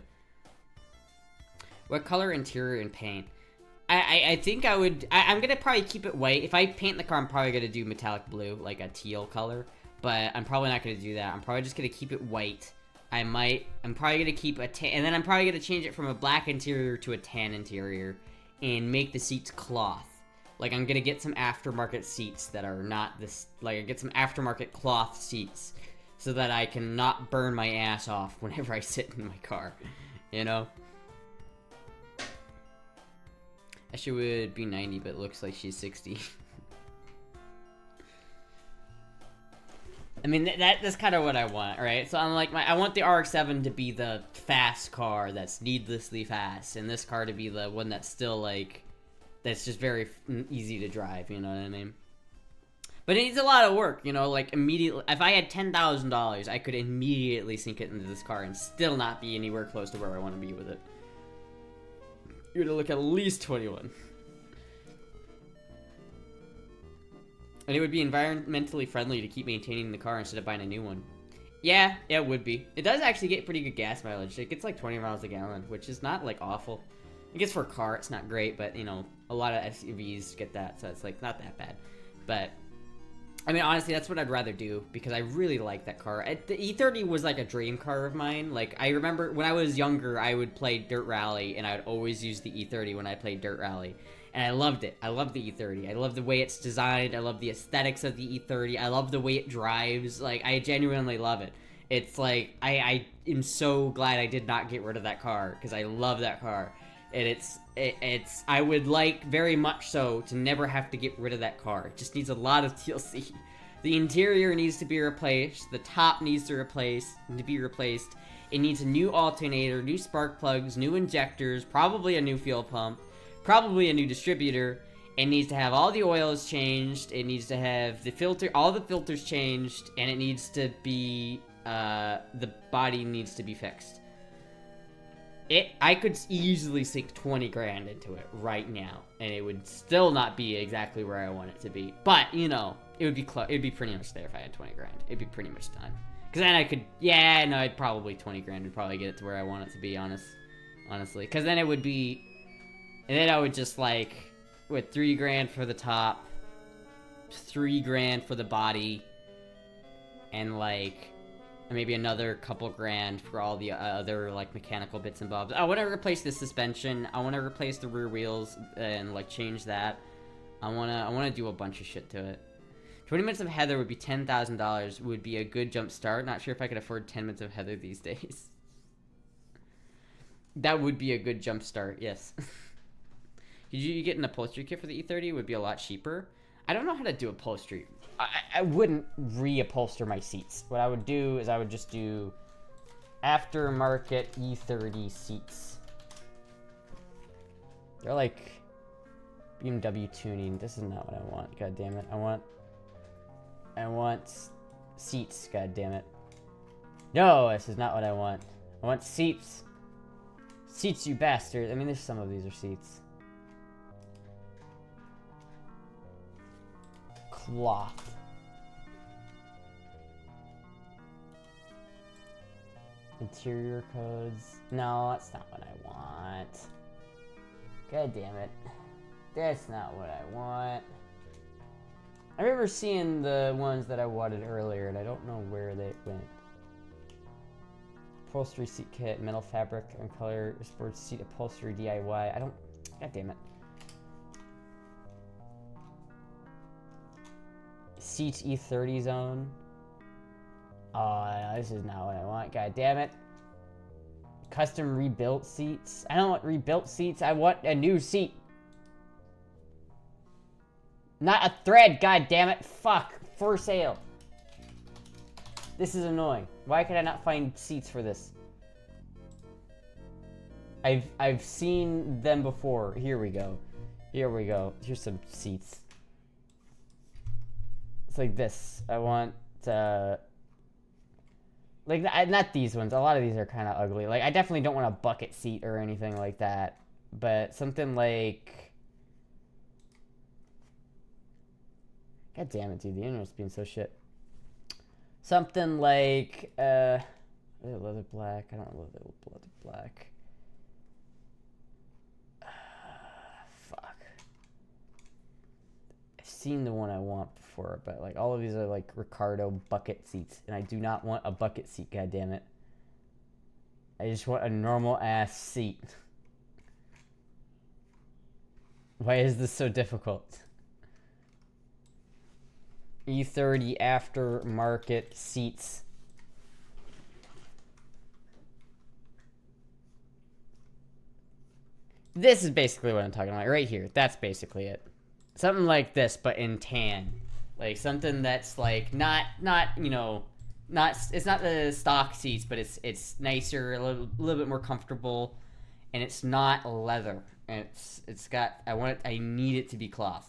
What color interior and paint? I think I would... I'm gonna probably keep it white. If I paint the car, I'm probably gonna do metallic blue, like a teal color. But I'm probably not gonna do that. I'm probably just gonna keep it white. I'm probably gonna keep a tan... And then I'm probably gonna change it from a black interior to a tan interior. And make the seats cloth. Like, I'm gonna get some aftermarket seats that are not this... Like, I get some aftermarket cloth seats. So that I can not burn my ass off whenever I sit in my car. You know? She would be 90, but looks like she's 60. I mean, that's kind of what I want, right? So I'm like, I want the RX-7 to be the fast car that's needlessly fast, and this car to be the one that's still, like, that's just very easy to drive, you know what I mean? But it needs a lot of work, you know, like, immediately. If I had $10,000, I could immediately sink it into this car and still not be anywhere close to where I want to be with it. You're gonna look at least 21. And it would be environmentally friendly to keep maintaining the car instead of buying a new one. Yeah, it would be. It does actually get pretty good gas mileage. It gets like 20 miles a gallon, which is not like awful. I guess for a car, it's not great, but you know, a lot of SUVs get that, so it's like not that bad. But I mean, honestly, that's what I'd rather do because I really like that car. The E30 was like a dream car of mine. Like, I remember when I was younger, I would play Dirt Rally, and I would always use the E30 when I played Dirt Rally. And I loved it. I love the E30. I love the way it's designed. I love the aesthetics of the E30. I love the way it drives. Like, I genuinely love it. It's like, I am so glad I did not get rid of that car because I love that car. And I would like very much so to never have to get rid of that car. It just needs a lot of TLC. The interior needs to be replaced. The top needs to be replaced. It needs a new alternator, new spark plugs, new injectors, probably a new fuel pump, probably a new distributor. It needs to have all the oils changed. It needs to have all the filters changed, and it needs to be the body needs to be fixed. I could easily sink 20 grand into it right now, and it would still not be exactly where I want it to be. But, you know, it would be close. It would be pretty much there if I had 20 grand. It'd be pretty much done. Because then I could, yeah, no, I'd probably 20 grand would probably get it to where I want it to be, honestly. Because then it would be, and then I would just like, with 3 grand for the top, 3 grand for the body, and like, maybe another couple grand for all the other, like, mechanical bits and bobs. I want to replace the suspension. I want to replace the rear wheels and, like, change that. I want to do a bunch of shit to it. 20 minutes of Heather would be $10,000. Would be a good jump start. Not sure if I could afford 10 minutes of Heather these days. That would be a good jump start, yes. Did you get an upholstery kit for the E30? It would be a lot cheaper. I don't know how to do upholstery. I wouldn't reupholster my seats. What I would do is I would just do aftermarket E30 seats. They're like BMW tuning. This is not what I want. God damn it. I want seats. God damn it. No, this is not what I want. I want seats. Seats, you bastard. I mean, there's some of these are seats. Cloth. Interior codes. No, that's not what I want. God damn it. That's not what I want. I remember seeing the ones that I wanted earlier, and I don't know where they went. Upholstery seat kit, metal fabric and color, sports seat upholstery DIY. I don't... God damn it. Seats E30 zone. Oh, no, this is not what I want. God damn it. Custom rebuilt seats. I don't want rebuilt seats. I want a new seat. Not a thread, god damn it. Fuck. For sale. This is annoying. Why could I not find seats for this? I've seen them before. Here we go. Here we go. Here's some seats. It's like this. I want like not these ones. A lot of these are kind of ugly. Like I definitely don't want a bucket seat or anything like that. But something like, God damn it, dude. The internet's being so shit. Something like leather black. I don't love leather black. Fuck. I've seen the one I want before, but like all of these are like Ricardo bucket seats, and I do not want a bucket seat. God damn it. I just want a normal ass seat. Why is this so difficult? E30 aftermarket seats. This is basically what I'm talking about right here. That's basically it. Something like this, but in tan. Like something that's like not you know, it's not the stock seats, but it's nicer, a little bit more comfortable, and it's not leather. And it's got I need it to be cloth.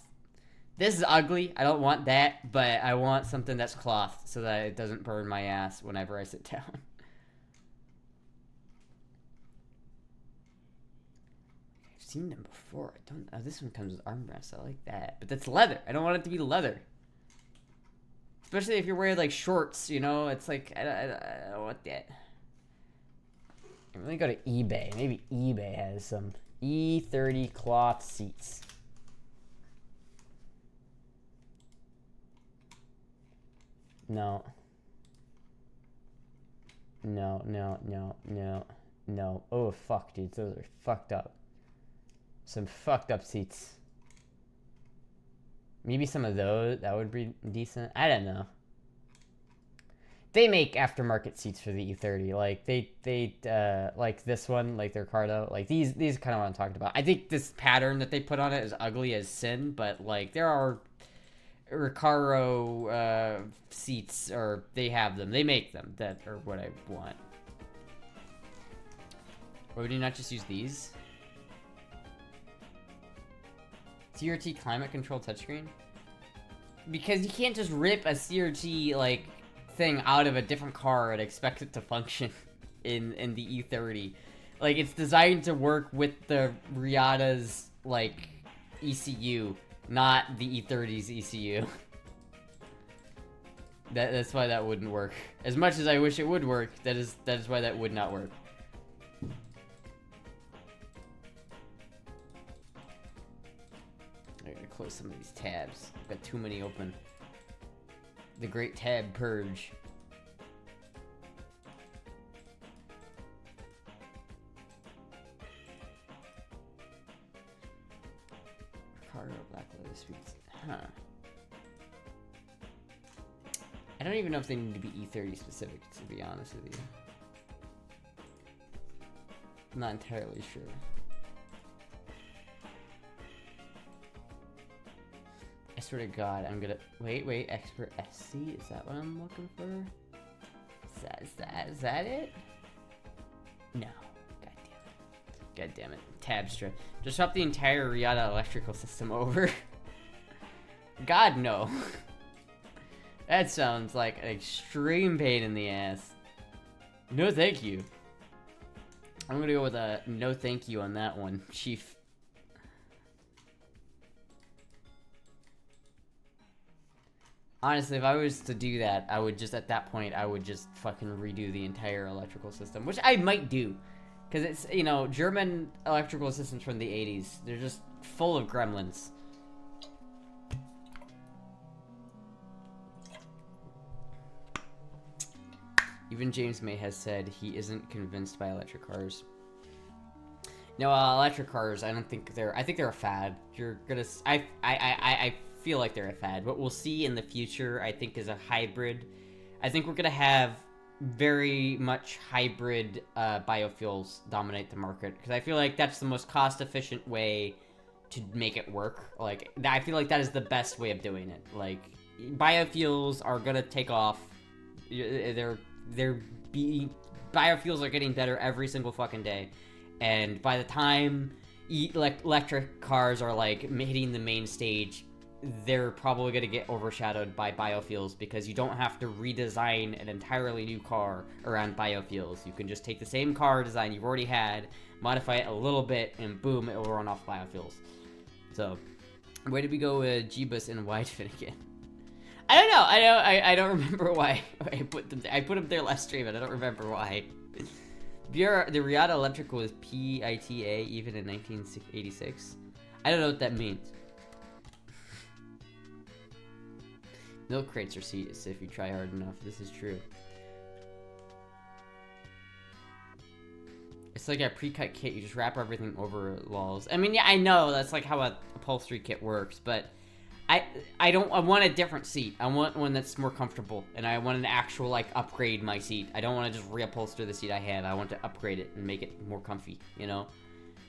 This is ugly. I don't want that, but I want something that's cloth so that it doesn't burn my ass whenever I sit down. I've seen them before. I don't. Oh, this one comes with armrests. I like that, but that's leather. I don't want it to be leather. Especially if you're wearing like shorts, you know. It's like I don't want that. Let me go to eBay. Maybe eBay has some E30 cloth seats. No. No. Oh, fuck, dude. Those are fucked up. Some fucked up seats. Maybe some of those, that would be decent. I don't know. They make aftermarket seats for the E30. Like, they like this one, like the Ricardo. Like, these kind of what I'm talking about. I think this pattern that they put on it is ugly as sin, but, like, there are Recaro seats, or they have them. They make them. That are what I want. Or would you not just use these? CRT climate control touchscreen? Because you can't just rip a CRT like thing out of a different car and expect it to function in the E30. Like, it's designed to work with the Miata's like ECU, not the E30's ECU. That's why that wouldn't work. As much as I wish it would work, that is why that would not work. I gotta close some of these tabs. I've got too many open. The great tab purge. Ricardo black leather suites. Huh. I don't even know if they need to be E30 specific, to be honest with you. I'm not entirely sure. I swear to God, I'm gonna wait. Expert SC, is that what I'm looking for? Is that it? No. God damn it. Tab strip. Just swap the entire Miata electrical system over. God no. That sounds like an extreme pain in the ass. No thank you. I'm gonna go with a no thank you on that one, Chief. Honestly, if I was to do that, I would just, at that point, I would just fucking redo the entire electrical system, which I might do. Because it's, you know, German electrical systems from the 80s, they're just full of gremlins. Even James May has said he isn't convinced by electric cars. No, electric cars, I don't think they're, I think they're a fad. You're gonna, I feel like they're a fad. What we'll see in the future, I think, is a hybrid. I think we're gonna have very much hybrid biofuels dominate the market, because I feel like that's the most cost-efficient way to make it work. Like, I feel like that is the best way of doing it. Like, biofuels are gonna take off. Biofuels are getting better every single fucking day, And by the time electric cars are like hitting the main stage, they're probably going to get overshadowed by biofuels, because you don't have to redesign an entirely new car around biofuels. You can just take the same car design you've already had, modify it a little bit, and boom, it will run off biofuels. So, where did we go with Jeebus and Widefin again? I don't know. I don't remember why I put them there. I put them there last stream, and I don't remember why. The Miata electric was PITA even in 1986. I don't know what that means. Milk crates are seats if you try hard enough. This is true. It's like a pre-cut kit. You just wrap everything over lols. I mean, yeah, I know that's like how a upholstery kit works, but I want a different seat. I want one that's more comfortable, and I want an actual like upgrade my seat. I don't want to just reupholster the seat I have. I want to upgrade it and make it more comfy, you know?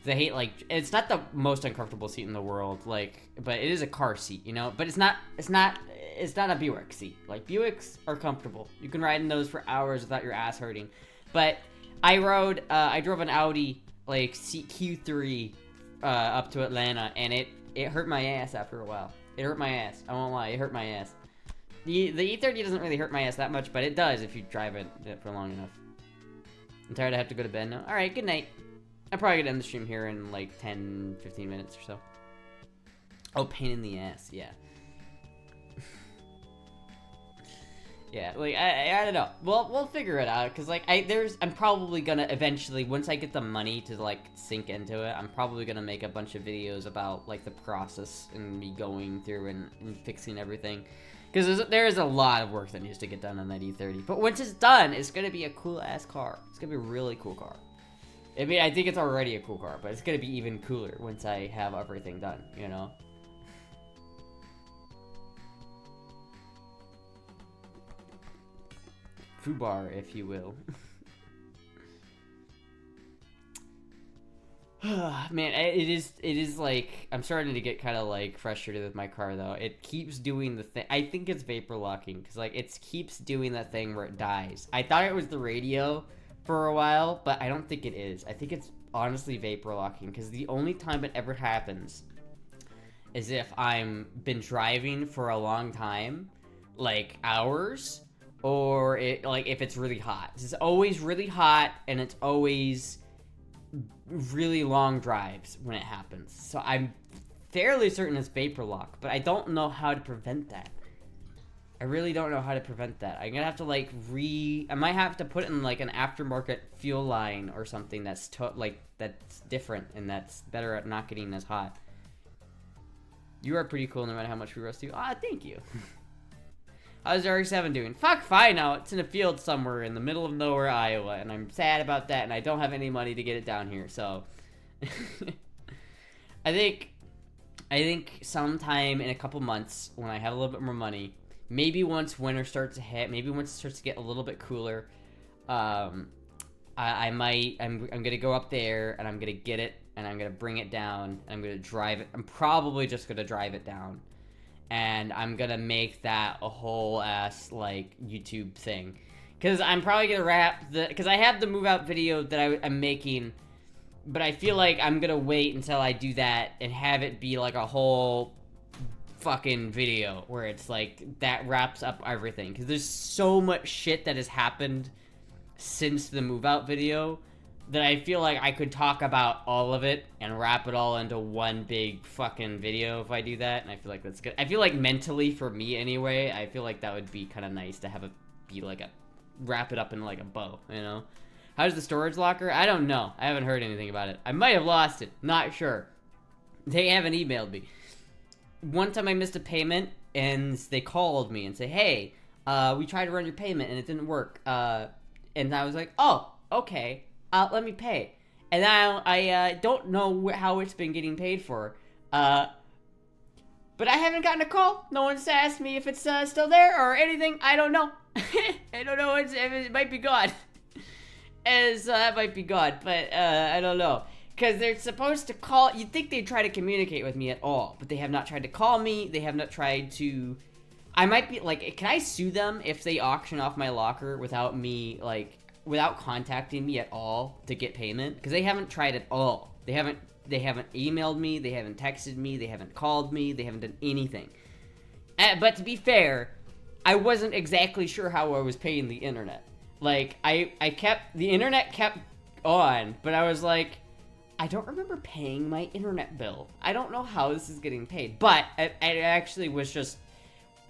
'Cause I hate, like, it's not the most uncomfortable seat in the world, like, but it is a car seat, you know? But it's not a Buick seat. Like, Buicks are comfortable. You can ride in those for hours without your ass hurting. But I drove an Audi, like, Q3 up to Atlanta, and it hurt my ass after a while. It hurt my ass. I won't lie, it hurt my ass. The E30 doesn't really hurt my ass that much, but it does if you drive it for long enough. I'm tired, I have to go to bed now. Alright, good night. I'm probably gonna end the stream here in like 10-15 minutes or so. Oh, pain in the ass, yeah. Yeah, like, I don't know. We'll figure it out, because, like, I'm probably gonna eventually, once I get the money to, like, sink into it, I'm probably gonna make a bunch of videos about, like, the process and me going through and fixing everything. Because there is a lot of work that needs to get done on that E30. But once it's done, it's gonna be a cool-ass car. It's gonna be a really cool car. I mean, I think it's already a cool car, but it's gonna be even cooler once I have everything done, you know? Fubar, if you will. Man, it is like, I'm starting to get kind of like frustrated with my car though. It keeps doing the thing. I think it's vapor locking, because like it keeps doing that thing where it dies. I thought it was the radio for a while, but I don't think it is. I think it's honestly vapor locking, because the only time it ever happens is if I'm been driving for a long time, like hours, or if it's really hot. It's always really hot, and it's always really long drives when it happens. So I'm fairly certain it's vapor lock, but I don't know how to prevent that. I really don't know how to prevent that. I'm gonna have to like I might have to put in like an aftermarket fuel line or something that's that's different and that's better at not getting as hot. You are pretty cool no matter how much we roast you. Ah, thank you. How's RX7 doing? Fuck fine now. It's in a field somewhere in the middle of nowhere, Iowa, and I'm sad about that, and I don't have any money to get it down here, so I think sometime in a couple months when I have a little bit more money, maybe once winter starts to hit, maybe once it starts to get a little bit cooler, I'm gonna go up there and I'm gonna get it and I'm gonna bring it down and I'm gonna drive it. I'm probably just gonna drive it down. And I'm gonna make that a whole ass like YouTube thing, because I'm probably gonna wrap because I have the move out video that I'm making, but I feel like I'm gonna wait until I do that and have it be like a whole fucking video where it's like that wraps up everything, because there's so much shit that has happened since the move out video that I feel like I could talk about all of it and wrap it all into one big fucking video if I do that, and I feel like that's good. I feel like mentally, for me anyway, I feel like that would be kind of nice to have it be like wrap it up in like a bow, you know? How's the storage locker? I don't know. I haven't heard anything about it. I might have lost it. Not sure. They haven't emailed me. One time I missed a payment, and they called me and say, hey, we tried to run your payment and it didn't work. And I was like, oh, okay. Let me pay. And now I don't know how it's been getting paid for. But I haven't gotten a call. No one's asked me if it's still there or anything. I don't know. I don't know. It might be gone. That might be gone. But I don't know. Because they're supposed to call. You'd think they'd try to communicate with me at all. But they have not tried to call me. They have not tried to... I might be like... Can I sue them if they auction off my locker without me, like... without contacting me at all to get payment, because they haven't tried at all. They haven't emailed me, they haven't texted me, they haven't called me, they haven't done anything. But to be fair, I wasn't exactly sure how I was paying the internet. Like, the internet kept on, but I was like, I don't remember paying my internet bill. I don't know how this is getting paid. But it actually was just,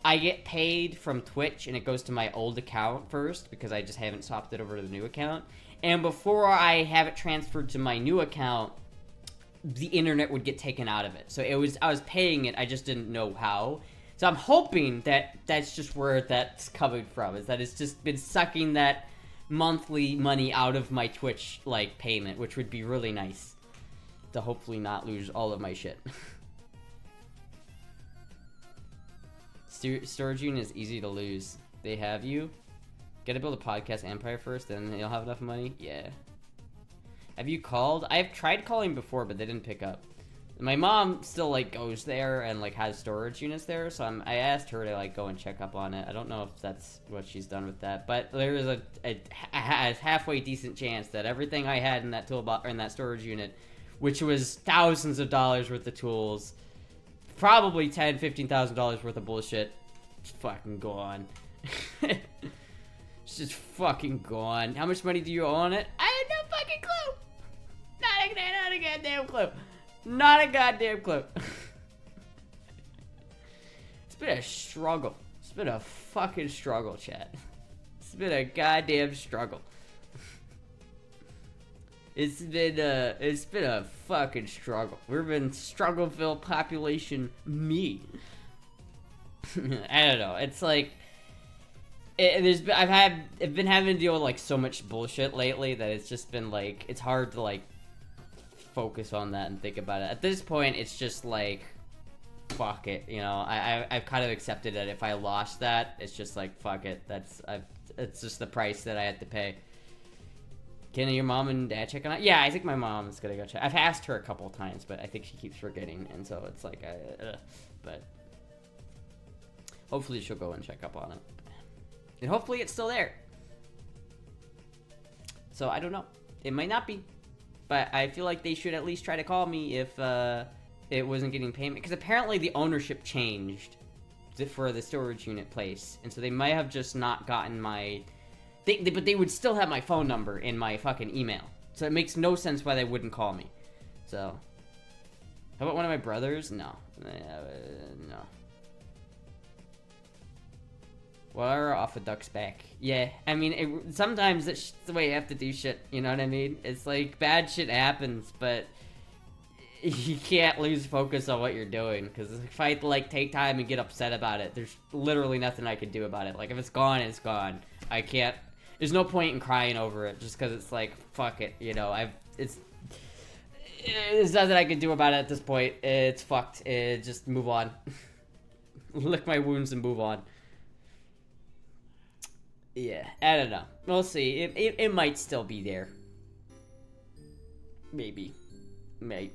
I get paid from Twitch, and it goes to my old account first, because I just haven't swapped it over to the new account. And before I have it transferred to my new account, the internet would get taken out of it. So I was paying it, I just didn't know how. So I'm hoping that that's just where that's coming from, is that it's just been sucking that monthly money out of my Twitch, like, payment, which would be really nice to hopefully not lose all of my shit. Storage unit is easy to lose. They have you. Gotta build a podcast empire first, then you'll have enough money? Yeah. Have you called? I've tried calling before, but they didn't pick up. My mom still, like, goes there and, like, has storage units there, so I asked her to, like, go and check up on it. I don't know if that's what she's done with that, but there is a halfway decent chance that everything I had in that toolbox, or in that storage unit, which was thousands of dollars worth of tools, probably $10,000-$15,000 worth of bullshit, just fucking gone. It's just fucking gone. How much money do you owe on it? I have no fucking clue. Not a goddamn clue. Not a goddamn clue. It's been a struggle. It's been a fucking struggle, chat. It's been a goddamn struggle. It's been a fucking struggle. We've been struggleville population me. I don't know. It's like I've been having to deal with, like, so much bullshit lately that it's just been, like, it's hard to, like, focus on that and think about it. At this point, it's just like, fuck it, you know. I've kind of accepted that if I lost that, it's just like, fuck it. It's just the price that I had to pay. Can your mom and dad check on it? Yeah, I think my mom is gonna go check. I've asked her a couple of times, but I think she keeps forgetting, and so it's like, but hopefully she'll go and check up on it, and hopefully it's still there. So I don't know. It might not be. But I feel like they should at least try to call me if it wasn't getting payment. Because apparently the ownership changed for the storage unit place. And so they might have just not gotten my... But they would still have my phone number in my fucking email. So it makes no sense why they wouldn't call me. So... How about one of my brothers? No. No. Water off a duck's back. Yeah, I mean, sometimes it's the way you have to do shit, you know what I mean? It's like, bad shit happens, but you can't lose focus on what you're doing, because if I, like, take time and get upset about it, there's literally nothing I can do about it. Like, if it's gone, it's gone. I can't, there's no point in crying over it, just because it's like, fuck it, you know, there's nothing I can do about it at this point. It's fucked. Just move on. Lick my wounds and move on. Yeah, I don't know. We'll see. It might still be there. Maybe. Might.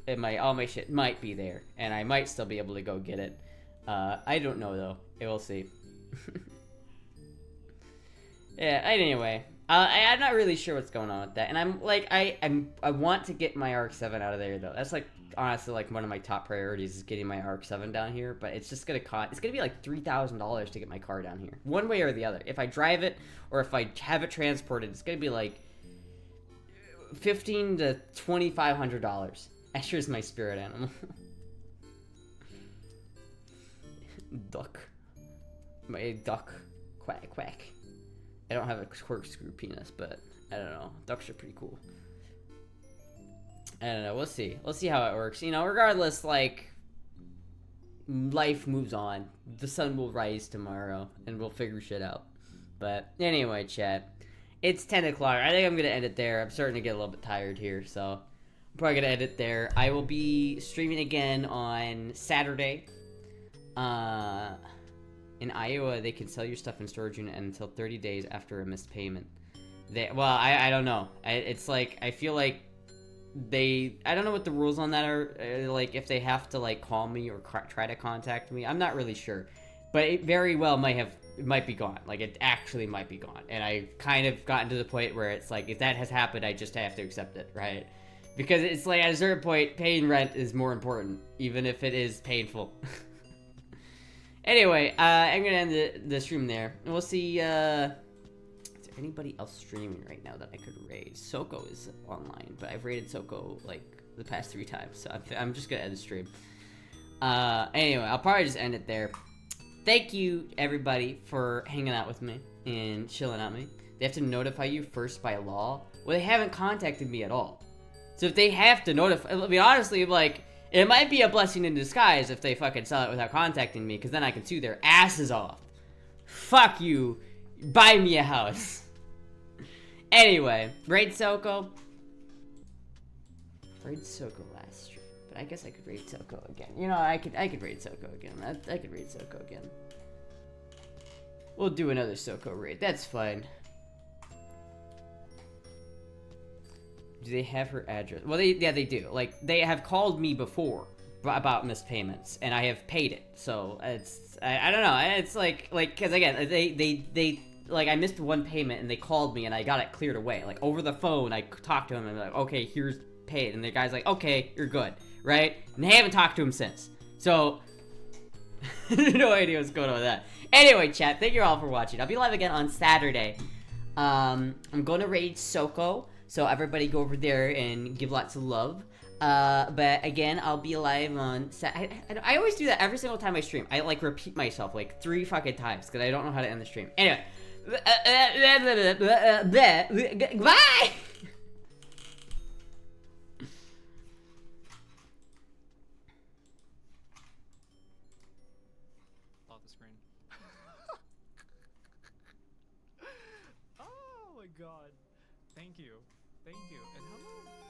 It might. All my shit might be there. And I might still be able to go get it. I don't know, though. We'll see. Yeah, anyway. I'm not really sure what's going on with that. And I'm, like, I want to get my RX7 out of there, though. That's, like, honestly, like, one of my top priorities is getting my RX7 down here, but it's just gonna cost, it's gonna be like $3,000 to get my car down here, one way or the other. If I drive it, or if I have it transported, it's gonna be like $1,500 to $2,500. Astra's my spirit animal. Duck. My duck. Quack, quack. I don't have a corkscrew penis, but I don't know. Ducks are pretty cool. I don't know. We'll see. We'll see how it works. You know, regardless, like, life moves on. The sun will rise tomorrow, and we'll figure shit out. But anyway, chat. It's 10 o'clock. I think I'm going to end it there. I'm starting to get a little bit tired here, so I'm probably going to end it there. I will be streaming again on Saturday. In Iowa, they can sell your stuff in storage unit until 30 days after a missed payment. I don't know. It's like, I feel like I don't know what the rules on that are, like, if they have to, like, call me or try to contact me. I'm not really sure. But it very well might have it might be gone. Like, it actually might be gone. And I kind of gotten to the point where it's like, if that has happened, I just have to accept it, right? Because it's like, at a certain point, paying rent is more important, even if it is painful. Anyway, I'm gonna end the stream there. And we'll see, is there anybody else streaming right now that I could raid? Soko is online, but I've raided Soko, like, the past 3 times, so I'm just gonna end the stream. Anyway, I'll probably just end it there. Thank you, everybody, for hanging out with me and chilling out me. They have to notify you first by law. Well, they haven't contacted me at all. So if they have to notify, I mean, honestly, like, it might be a blessing in disguise if they fucking sell it without contacting me, because then I can sue their asses off. Fuck you. Buy me a house. Anyway, raid Soko. Raid Soko last stream, but I guess I could raid Soko again. You know, I could raid Soko again. I could raid Soko again. We'll do another Soko raid. That's fine. Do they have her address? Well, yeah, they do. Like, they have called me before about missed payments, and I have paid it. So it's I don't know. It's like because again, they like, I missed one payment and they called me and I got it cleared away. Like, over the phone, I talked to him and like, okay, here's paid, and the guy's like, okay, you're good, right? And they haven't talked to him since. So no idea what's going on with that. Anyway, chat, thank you all for watching. I'll be live again on Saturday. I'm going to raid Soko. So everybody go over there and give lots of love. But again, I'll be live on I always do that every single time I stream. I like repeat myself like 3 fucking times because I don't know how to end the stream. Anyway. Bye! Off the screen. Oh my god. Thank you. Thank you. And hello.